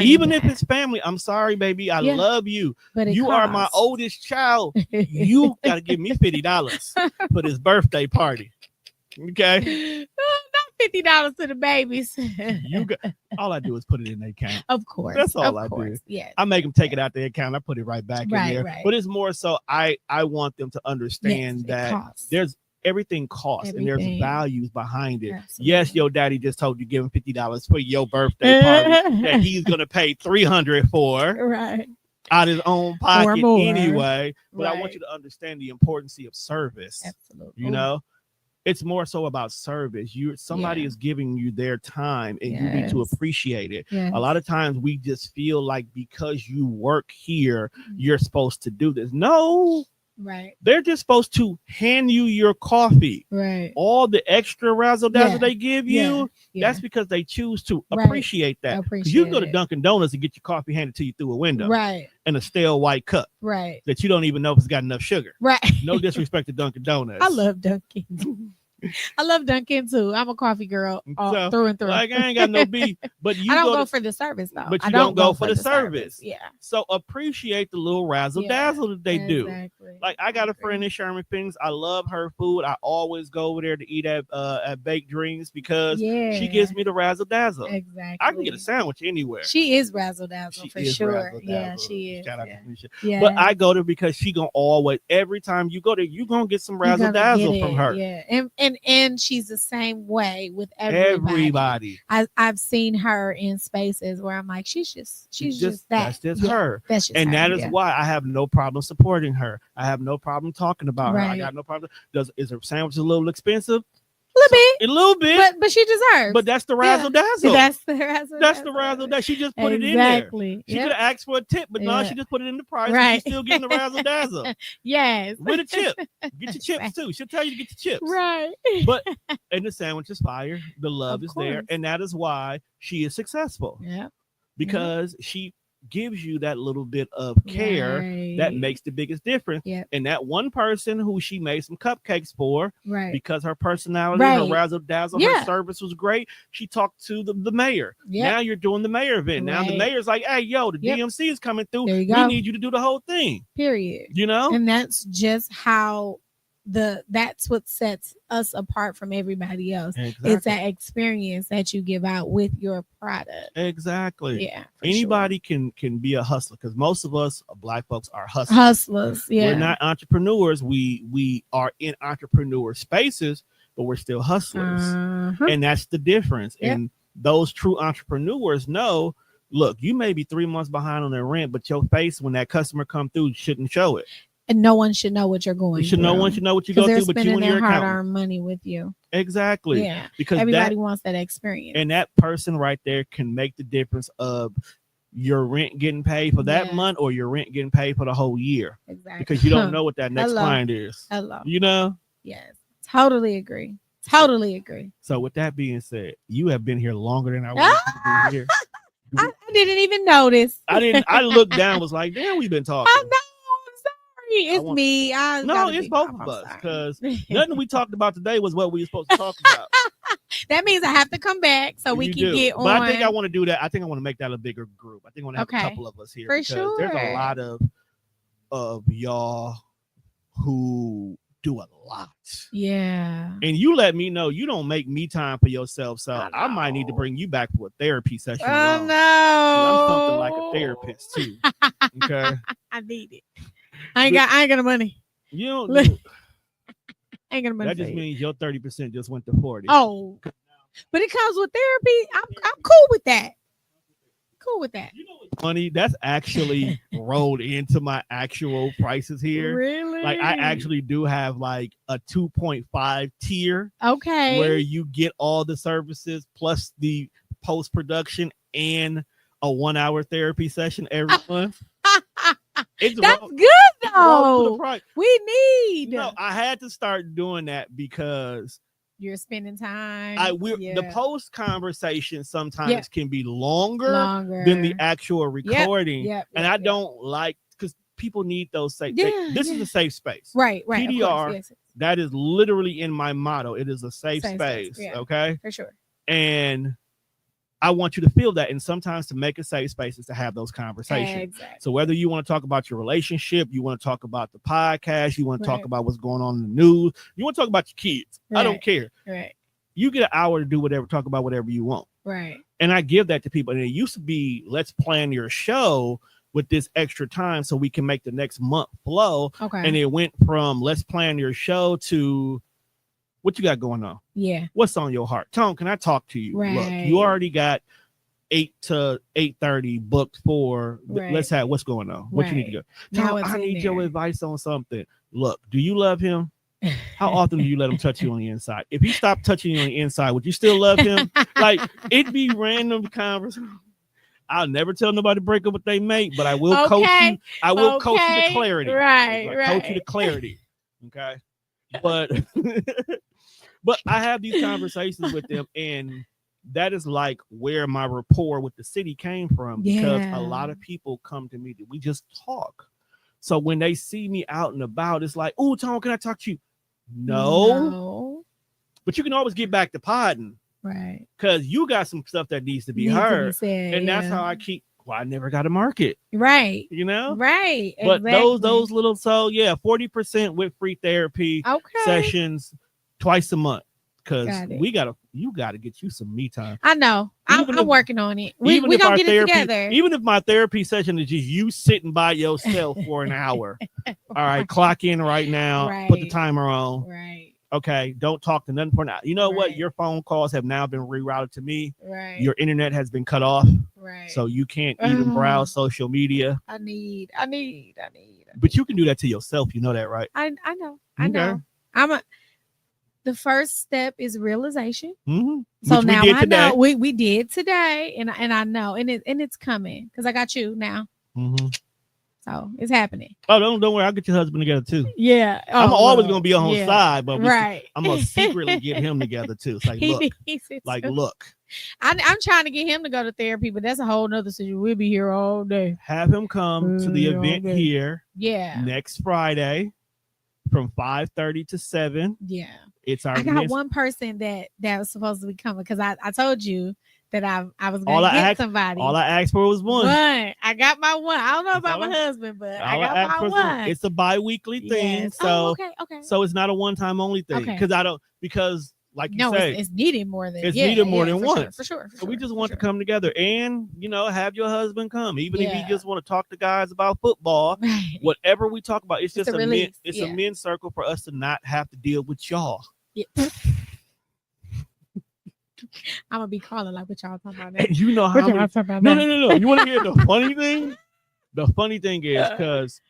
Even if it's family, I'm sorry, baby. I love you. But you are my oldest child. You got to give me $50 for this birthday party. Okay. $50 to the babies. All I do is put it in the account. Of course. That's all I do. Yes. I make them take it out the account. I put it right back in there. Right. But it's more so I want them to understand that there's everything costs and there's values behind it. Absolutely. Yes, your daddy just told you give him $50 for your birthday party that he's gonna pay $300 for. Right. Out of his own pocket anyway. But I want you to understand the importance of service. Absolutely. You know? It's more so about service. Somebody is giving you their time and you need to appreciate it. Yes. A lot of times we just feel like because you work here, you're supposed to do this. No. Right. They're just supposed to hand you your coffee. Right. All the extra razzle dazzle they give you, that's because they choose to appreciate that. You can go to Dunkin' Donuts and get your coffee handed to you through a window. Right. In a stale white cup. Right. That you don't even know if it's got enough sugar. Right. No disrespect to Dunkin' Donuts. I love Dunkin'. I love Dunkin' too. I'm a coffee girl through and through. Like I ain't got no beef, but I don't go for the service though. But you don't go for the service. Yeah. So appreciate the little razzle dazzle that they do. Exactly. Like I got a friend in Sherman Things. I love her food. I always go over there to eat at Baked Dreams because she gives me the razzle dazzle. Exactly. I can get a sandwich anywhere. She is razzle dazzle for sure. Yeah, she is. Shout out to Misha. Yeah. But I go there because she gonna always every time you go there, you gonna get some razzle dazzle from her. Yeah, and she's the same way with everybody. I've seen her in spaces where I'm like, she's just that. That's just her. That's just her. That is why I have no problem supporting her. I have no problem talking about her. I got no problem. Is her sandwich a little expensive? A little bit, but she deserves. But that's the razzle dazzle. That's the razzle. That's the razzle dazzle. She just put it in there. She could have asked for a tip, but no, she just put it in the price. Right. She's still getting the razzle dazzle. Yes, with a chip. Get your chips too. She'll tell you to get your chips. Right. But and the sandwich is fire. The love is there, and that is why she is successful. Yeah. Because she gives you that little bit of care that makes the biggest difference. Yep. And that one person who she made some cupcakes for, because her personality, her razzle dazzle, her service was great. She talked to the mayor. Yep. Now you're doing the mayor event. Now the mayor's like, hey, yo, the DMC is coming through. We need you to do the whole thing. Period. You know? And that's just how that's what sets us apart from everybody else. Exactly. It's that experience that you give out with your product. Exactly. Yeah. Anybody can be a hustler because most of us Black folks are hustlers. Yeah. We're not entrepreneurs. We are in entrepreneur spaces, but we're still hustlers. And that's the difference. Yep. And those true entrepreneurs know, look, you may be 3 months behind on their rent, but your face when that customer come through shouldn't show it. And no one should know what you're going through. No one should know what you go through, but you and your accountant. Hard-earned money with you. Exactly. Yeah. Because everybody wants that experience. And that person right there can make the difference of your rent getting paid for that month or your rent getting paid for the whole year. Exactly. Because you don't know what that next client is. You know? Yes. Totally agree. Totally agree. So with that being said, you have been here longer than I wanted to be here. I didn't even notice. I looked down, was like, damn, we've been talking. I know. It's me. No, it's both of us because nothing we talked about today was what we were supposed to talk about. That means I have to come back so we can get on. But I think I want to do that. I think I want to make that a bigger group. I think I want to have a couple of us here for sure. There's a lot of y'all who do a lot. Yeah. And you let me know you don't make me time for yourself. So I might need to bring you back for a therapy session. Oh, no. I'm something like a therapist too. Okay. I need it. I ain't got the money. You don't I ain't got the money. That just means your 30% just went to 40. Oh. But it comes with therapy. I'm cool with that. Cool with that. You know what's funny? That's actually rolled into my actual prices here. Really? Like I actually do have like a 2.5 tier. Okay. Where you get all the services plus the post-production and a 1-hour therapy session every month. That's good though. We need. No, I had to start doing that because you're spending time. The post conversation sometimes can be longer than the actual recording. And I don't like, because people need those safe. This is a safe space. Right. PDR, yes. That is literally in my motto. It is a safe space. Okay. For sure. And I want you to feel that. And sometimes to make a safe space is to have those conversations. Exactly. So whether you want to talk about your relationship, you want to talk about the podcast, you want to talk about what's going on in the news, you want to talk about your kids. I don't care. Right. You get an hour to do whatever, talk about whatever you want. Right. And I give that to people. And it used to be, let's plan your show with this extra time so we can make the next month flow. Okay. And it went from let's plan your show to what you got going on? Yeah. What's on your heart? Tone, can I talk to you? Right. Look, you already got 8 to 8:30 booked for let's have what's going on. What you need to go. Tone, I need your advice on something. Look, do you love him? How often do you let him touch you on the inside? If he stopped touching you on the inside, would you still love him? Like, it'd be random conversation. I'll never tell nobody to break up what they make, but I will coach you. I will coach you to clarity. Right. Coach you to clarity. Okay. But I have these conversations with them, and that is like where my rapport with the city came from, because a lot of people come to me that we just talk. So when they see me out and about, it's like, oh, Tom, can I talk to you? No. But you can always get back to podding. Right. Because you got some stuff that needs to be heard. And that's how I keep, I never got a market. Right. You know? Right. But those little, 40% with free therapy sessions twice a month. Because you gotta get you some me time. I know. I'm working on it. We gonna get it together. Even if my therapy session is just you sitting by yourself for an hour. All right, clock in right now. Right. Put the timer on. Right. Okay, don't talk to nothing for now. You know what? Your phone calls have now been rerouted to me. Right. Your internet has been cut off. Right. So you can't even browse social media. I need. But you can do that to yourself. You know that, right? I know. I know. The first step is realization. Mm-hmm. So now I know we did today, and I know, and it's coming because I got you now. Mm-hmm. So it's happening. Oh, don't worry, I'll get your husband together too. Yeah, I'm always gonna be on his side, but I'm gonna secretly get him together too. It's like, look. I'm trying to get him to go to therapy, but that's a whole nother situation. We'll be here all day. Have him come to the event here. Yeah, next Friday from 5:30 to 7. Yeah. I got one person that was supposed to be coming because I told you that I was going to get somebody. All I asked for was one. I got my one. I don't know about my husband, but I got my one. It's a bi-weekly thing. Yes. So, okay. So it's not a one-time only thing. Because like you say, it's needed more than needed more than once. For sure. So we just want to come together and, have your husband come. Even if you just want to talk to guys about football, whatever we talk about, it's just a men's circle for us to not have to deal with y'all. Yeah. I'm gonna be calling like what y'all talking about now. And you know how No. You want to hear the funny thing? The funny thing is because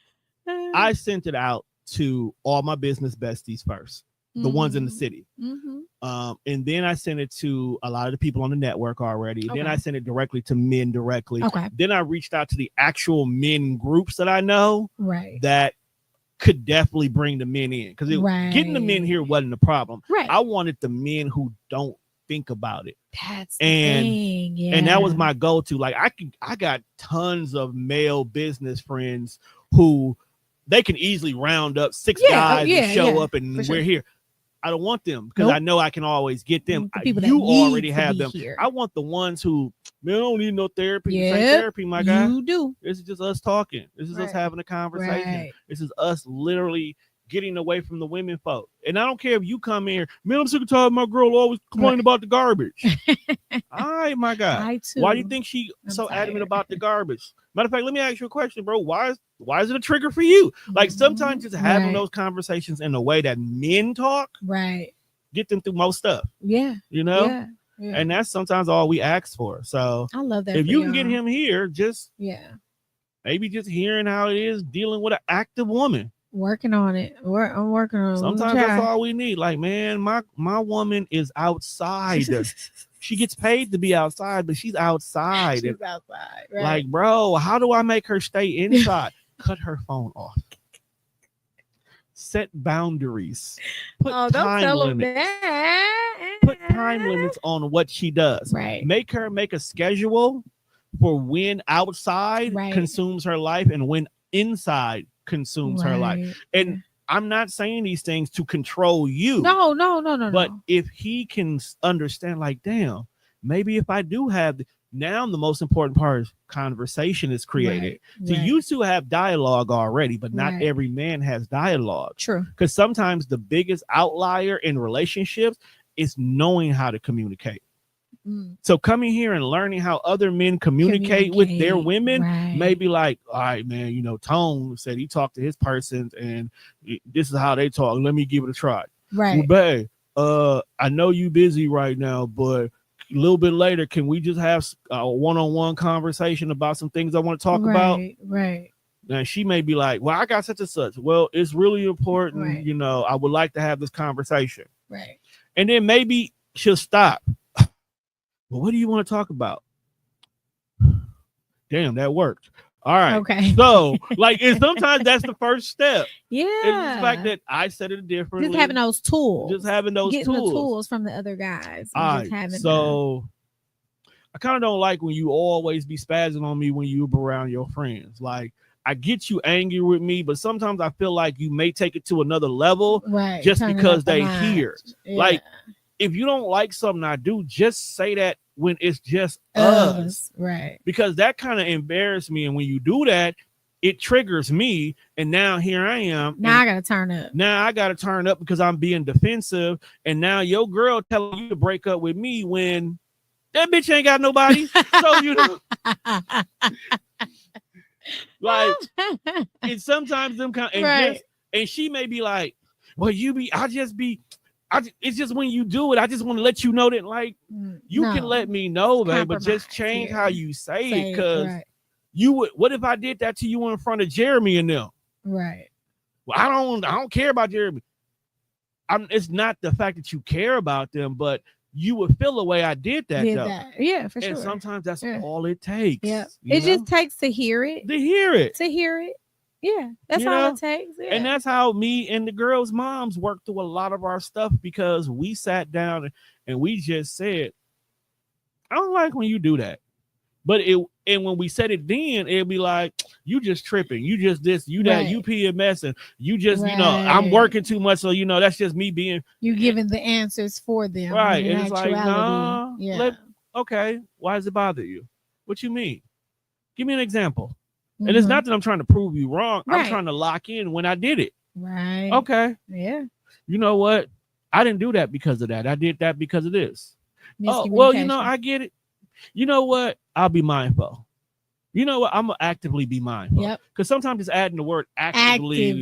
I sent it out to all my business besties first. The ones in the city. Mm-hmm. And then I sent it to a lot of the people on the network already. Then I sent it directly to men directly. Then I reached out to the actual men groups that I know that could definitely bring the men in. Because getting the men here wasn't a problem. I wanted the men who don't think about it. That's the thing. Yeah. And that was my go-to. Like I got tons of male business friends who they can easily round up 6 guys and show up and we're here. I don't want them because I know I can always get them. You already have them. Here. I want the ones who, man, I don't need no therapy. This ain't therapy, my guy. You do. This is just us talking. This is us having a conversation. This is us literally getting away from the women folk. And I don't care if you come here, man, I'm sick and tired of my girl always complaining about the garbage. All right, my God. I too. Why do you think she so adamant about the garbage? Matter of fact, let me ask you a question, bro. Why is it a trigger for you? Like sometimes just having those conversations in the way that men talk, get them through most stuff. Yeah. You know? Yeah. Yeah. And that's sometimes all we ask for. So I love that. If you can get him here, just maybe just hearing how it is dealing with an active woman. Working on it. I'm working on it. Sometimes that's all we need. Like, man, my woman is outside. She gets paid to be outside, but she's outside. She's outside. Right. Like, bro, how do I make her stay inside? Cut her phone off. Set boundaries. Put time limits. Put time limits on what she does. Right. Make her make a schedule for when outside consumes her life and when inside consumes her life. And I'm not saying these things to control you. No. But if he can understand, like, damn, maybe if I do have now, the most important part is conversation is created. So you two have dialogue already, but not every man has dialogue. True. Because sometimes the biggest outlier in relationships is knowing how to communicate. So coming here and learning how other men communicate with their women may be like, all right, man, you know, Tone said he talked to his person and this is how they talk. Let me give it a try. Right. Well, babe, I know you busy right now, but a little bit later, can we just have a one-on-one conversation about some things I want to talk about? Right. And she may be like, well, I got such and such. Well, it's really important. You know, I would like to have this conversation. Right. And then maybe she'll stop. Well, what do you want to talk about? Damn, that worked. All right. Okay. So, like, and sometimes that's the first step. Yeah. It's the fact that I said it differently. Just having those tools. Getting the tools from the other guys. All right. So, I kind of don't like when you always be spazzing on me when you're around your friends. Like, I get you angry with me, but sometimes I feel like you may take it to another level just because they hear. Yeah. Like, if you don't like something I do, just say that when it's just us. Right. Because that kind of embarrassed me. And when you do that, it triggers me. And now here I am. Now I got to turn up. Now I got to turn up because I'm being defensive. And now your girl telling you to break up with me when that bitch ain't got nobody. So, you know. Like, and sometimes them kind of, and she may be like, well, it's just when you do it, I just want to let you know that, like, you can let me know, babe, but just change how you say it. Because you would, what if I did that to you in front of Jeremy and them? Right. Well, I don't care about Jeremy. It's not the fact that you care about them, but you would feel the way I did that. Yeah, for sure. And sometimes that's all it takes. Yeah. It just takes to hear it. Yeah, that's all it takes. Yeah. And that's how me and the girls' moms worked through a lot of our stuff, because we sat down and we just said, I don't like when you do that. But when we said it then, it'd be like, you just tripping. You just this, you that, you PMS, and you just, you know, I'm working too much. So, you know, that's just me being. You giving the answers for them. Right. And it's like, nah, okay. Why does it bother you? What you mean? Give me an example. And it's not that I'm trying to prove you wrong. I'm trying to lock in when I did it. Right. Okay. Yeah. You know what? I didn't do that because of that. I did that because of this. Oh, well, you know, I get it. You know what? I'll be mindful. You know what? I'm going to actively be mindful. Yep. Because sometimes just adding the word actively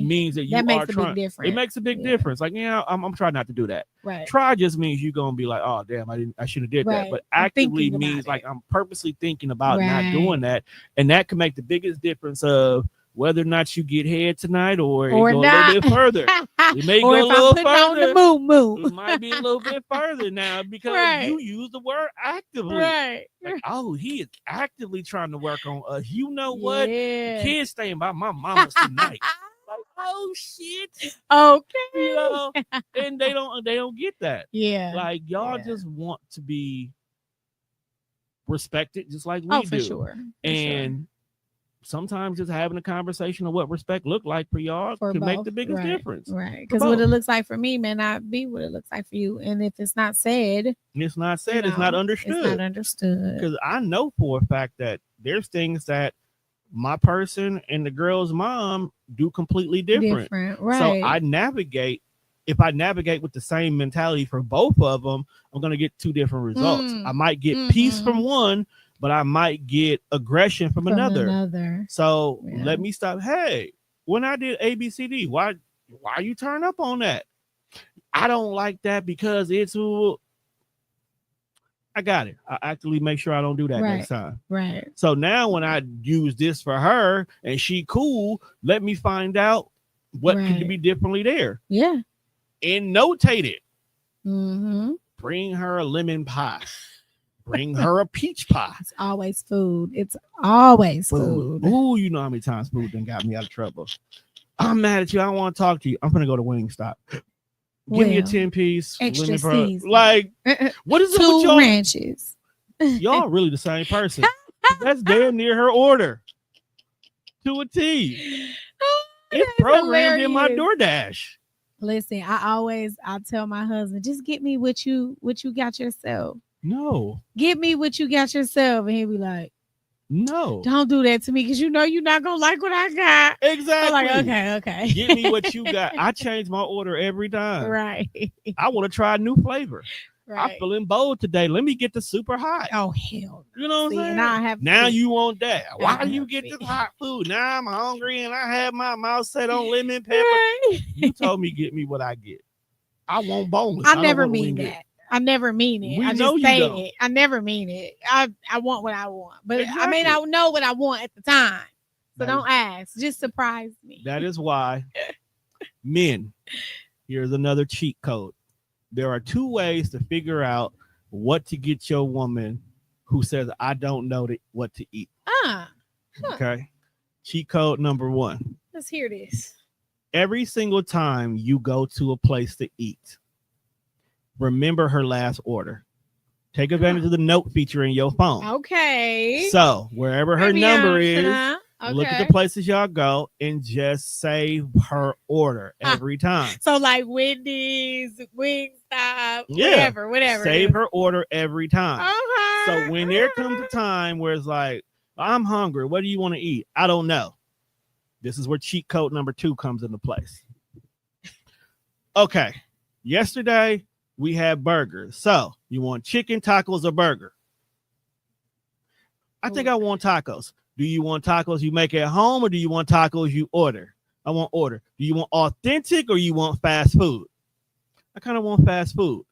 means that you are trying. Big difference. It makes a big difference. Like, I'm trying not to do that. Right. Try just means you're going to be like, oh, damn, I should have did that. But actively means like I'm purposely thinking about not doing that. And that can make the biggest difference of whether or not you get head tonight or it go a little bit further. It may go a little further. It might be a little bit further now because you use the word actively. Right. Like, oh, he is actively trying to work on us. You know what? Kids staying by my mama's tonight. Like, oh shit. Okay. You know, and they don't get that. Yeah. Like, y'all just want to be respected just like we do. For sure. And sometimes just having a conversation of what respect look like for y'all can make the biggest difference. Right. Because what it looks like for me may not be what it looks like for you. And if it's not said, it's not said, it's not understood. It's not understood. Because I know for a fact that there's things that my person and the girl's mom do completely different. Right. So I navigate. If I navigate with the same mentality for both of them, I'm going to get two different results. I might get peace from one, but I might get aggression from another. So let me stop. Hey, when I did ABCD, why you turn up on that? I don't like that because it's. I got it. I actually make sure I don't do that next time. Right. So now when I use this for her and she cool, let me find out what could be differently there. Yeah. And notate it. Bring her a lemon pie. Bring her a peach pie. It's always food. It's always food. Ooh, you know how many times food done got me out of trouble. I'm mad at you. I don't want to talk to you. I'm gonna go to Wingstop. Give me a 10-piece. Extra seasoning. Like, what is it with 2 y'all? ranches. Y'all really the same person. That's damn near her order. To a T. It's programmed in my DoorDash. Listen, I tell my husband, just get me what you got yourself. No. Get me what you got yourself. And he'll be like, no. Don't do that to me because you know you're not going to like what I got. Exactly. I'm like, okay. Get me what you got. I change my order every time. Right. I want to try a new flavor. Right. I'm feeling bold today. Let me get the super hot. Oh, hell. You know what I'm saying? Now you want that. Why do you get this hot food? Now I'm hungry and I have my mouth set on lemon pepper. Right. You told me get me what I get. I want boneless. I never mean that. I never mean it. I just say it. I never mean it. I want what I want. But exactly. I may not know what I want at the time. So don't ask. Just surprise me. That is why men, here's another cheat code. There are 2 ways to figure out what to get your woman who says, I don't know what to eat. Okay. Cheat code number 1. Let's hear this. Every single time you go to a place to eat, remember her last order. Take advantage of the note feature in your phone. Okay. So wherever her number is, look at the places y'all go and just save her order every time. So like Wendy's, Wingstop, whatever. Save her order every time. So when there comes a time where it's like, I'm hungry, what do you want to eat? I don't know. This is where cheat code number 2 comes into place. Okay. Yesterday, we had burgers. So you want chicken, tacos, or burger? I think I want tacos. Do you want tacos you make at home or do you want tacos you order? I want order. Do you want authentic or you want fast food? I kind of want fast food.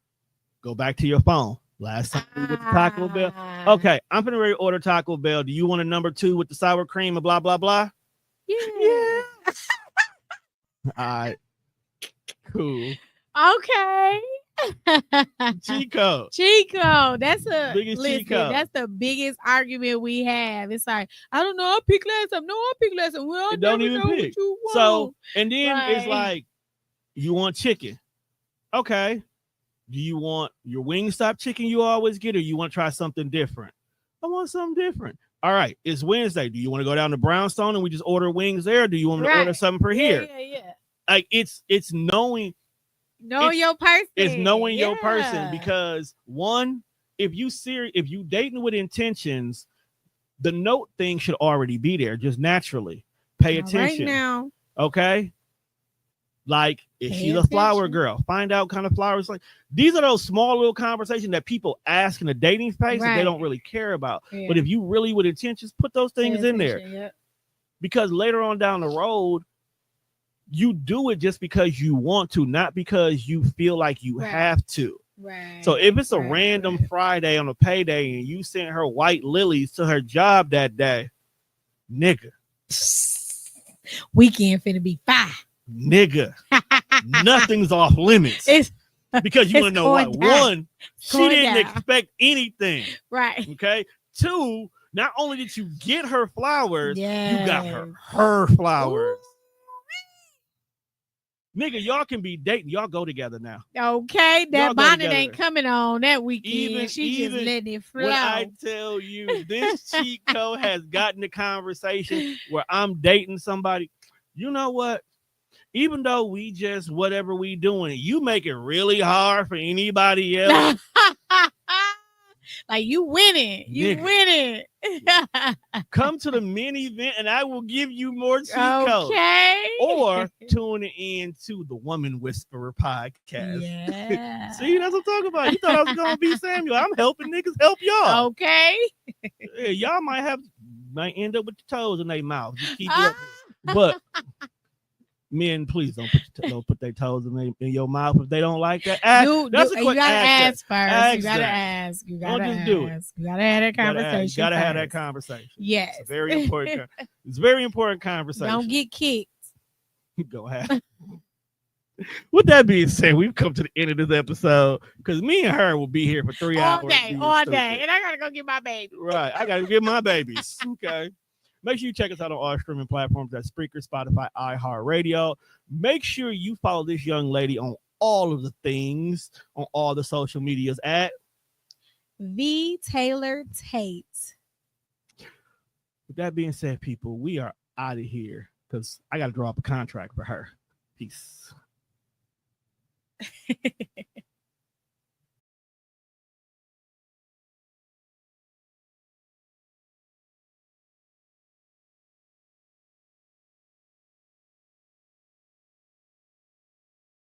Go back to your phone. Last time we went to Taco Bell. Okay, I'm going to order Taco Bell. Do you want a number 2 with the sour cream and blah, blah, blah? Yeah. All right. Cool. Okay. Chico. That's the biggest argument we have. It's like, I don't know, I pick last time. No, I pick last time. Well, I don't even know pick. What you want. So, and then it's like, you want chicken. Okay. Do you want your Wingstop chicken you always get, or you want to try something different? I want something different. All right, it's Wednesday. Do you want to go down to Brownstone and we just order wings there? Or do you want me to order something for here? Yeah. Like it's knowing. Your person. It's knowing your person, because one, if you dating with intentions, the note thing should already be there just naturally. Pay attention. Right now. Okay. Like, is she the flower girl? Find out what kind of flowers. Like, these are those small little conversations that people ask in a dating phase that they don't really care about. Yeah. But if you really with intentions, put those things in there. Yep. Because later on down the road, you do it just because you want to, not because you feel like you have to. Right. So if it's a random Friday on a payday and you sent her white lilies to her job that day, nigga. Weekend finna be fire. Nigga. Nothing's off limits. Because you want to know what? One, she didn't expect anything. Right. Okay. 2, not only did you get her flowers, you got her flowers. Ooh. Nigga, y'all can be dating. Y'all go together now. Okay, that bonnet ain't coming on that weekend. She just letting it flow. When I tell you, this cheat code has gotten the conversation where I'm dating somebody. You know what? Even though we just whatever we doing, you make it really hard for anybody else. Like you winning. You winning. Come to the men event and I will give you more cheat codes. Okay. Or tune in to the Woman Whisperer podcast. Yeah. See, that's what I'm talking about. You thought I was going to be Samuel. I'm helping niggas help y'all. Okay. Yeah, y'all might end up with your toes in their mouth. Just keep it up. But men, please don't put their toes in your mouth if they don't like that. You gotta ask first. You gotta ask. You gotta just do it. You gotta have that conversation. You gotta have that conversation. Yes, it's very important. It's a very important conversation. Don't get kicked. Go ahead. With that being said, we've come to the end of this episode because me and her will be here for 3 hours all day, and I gotta go get my baby. Right, I gotta get my babies. Okay. Make sure you check us out on all streaming platforms. That's Spreaker, Spotify, iHeartRadio. Make sure you follow this young lady on all of the things, on all the social medias at Vee Taylor Tate. With that being said, people, we are out of here because I got to draw up a contract for her. Peace.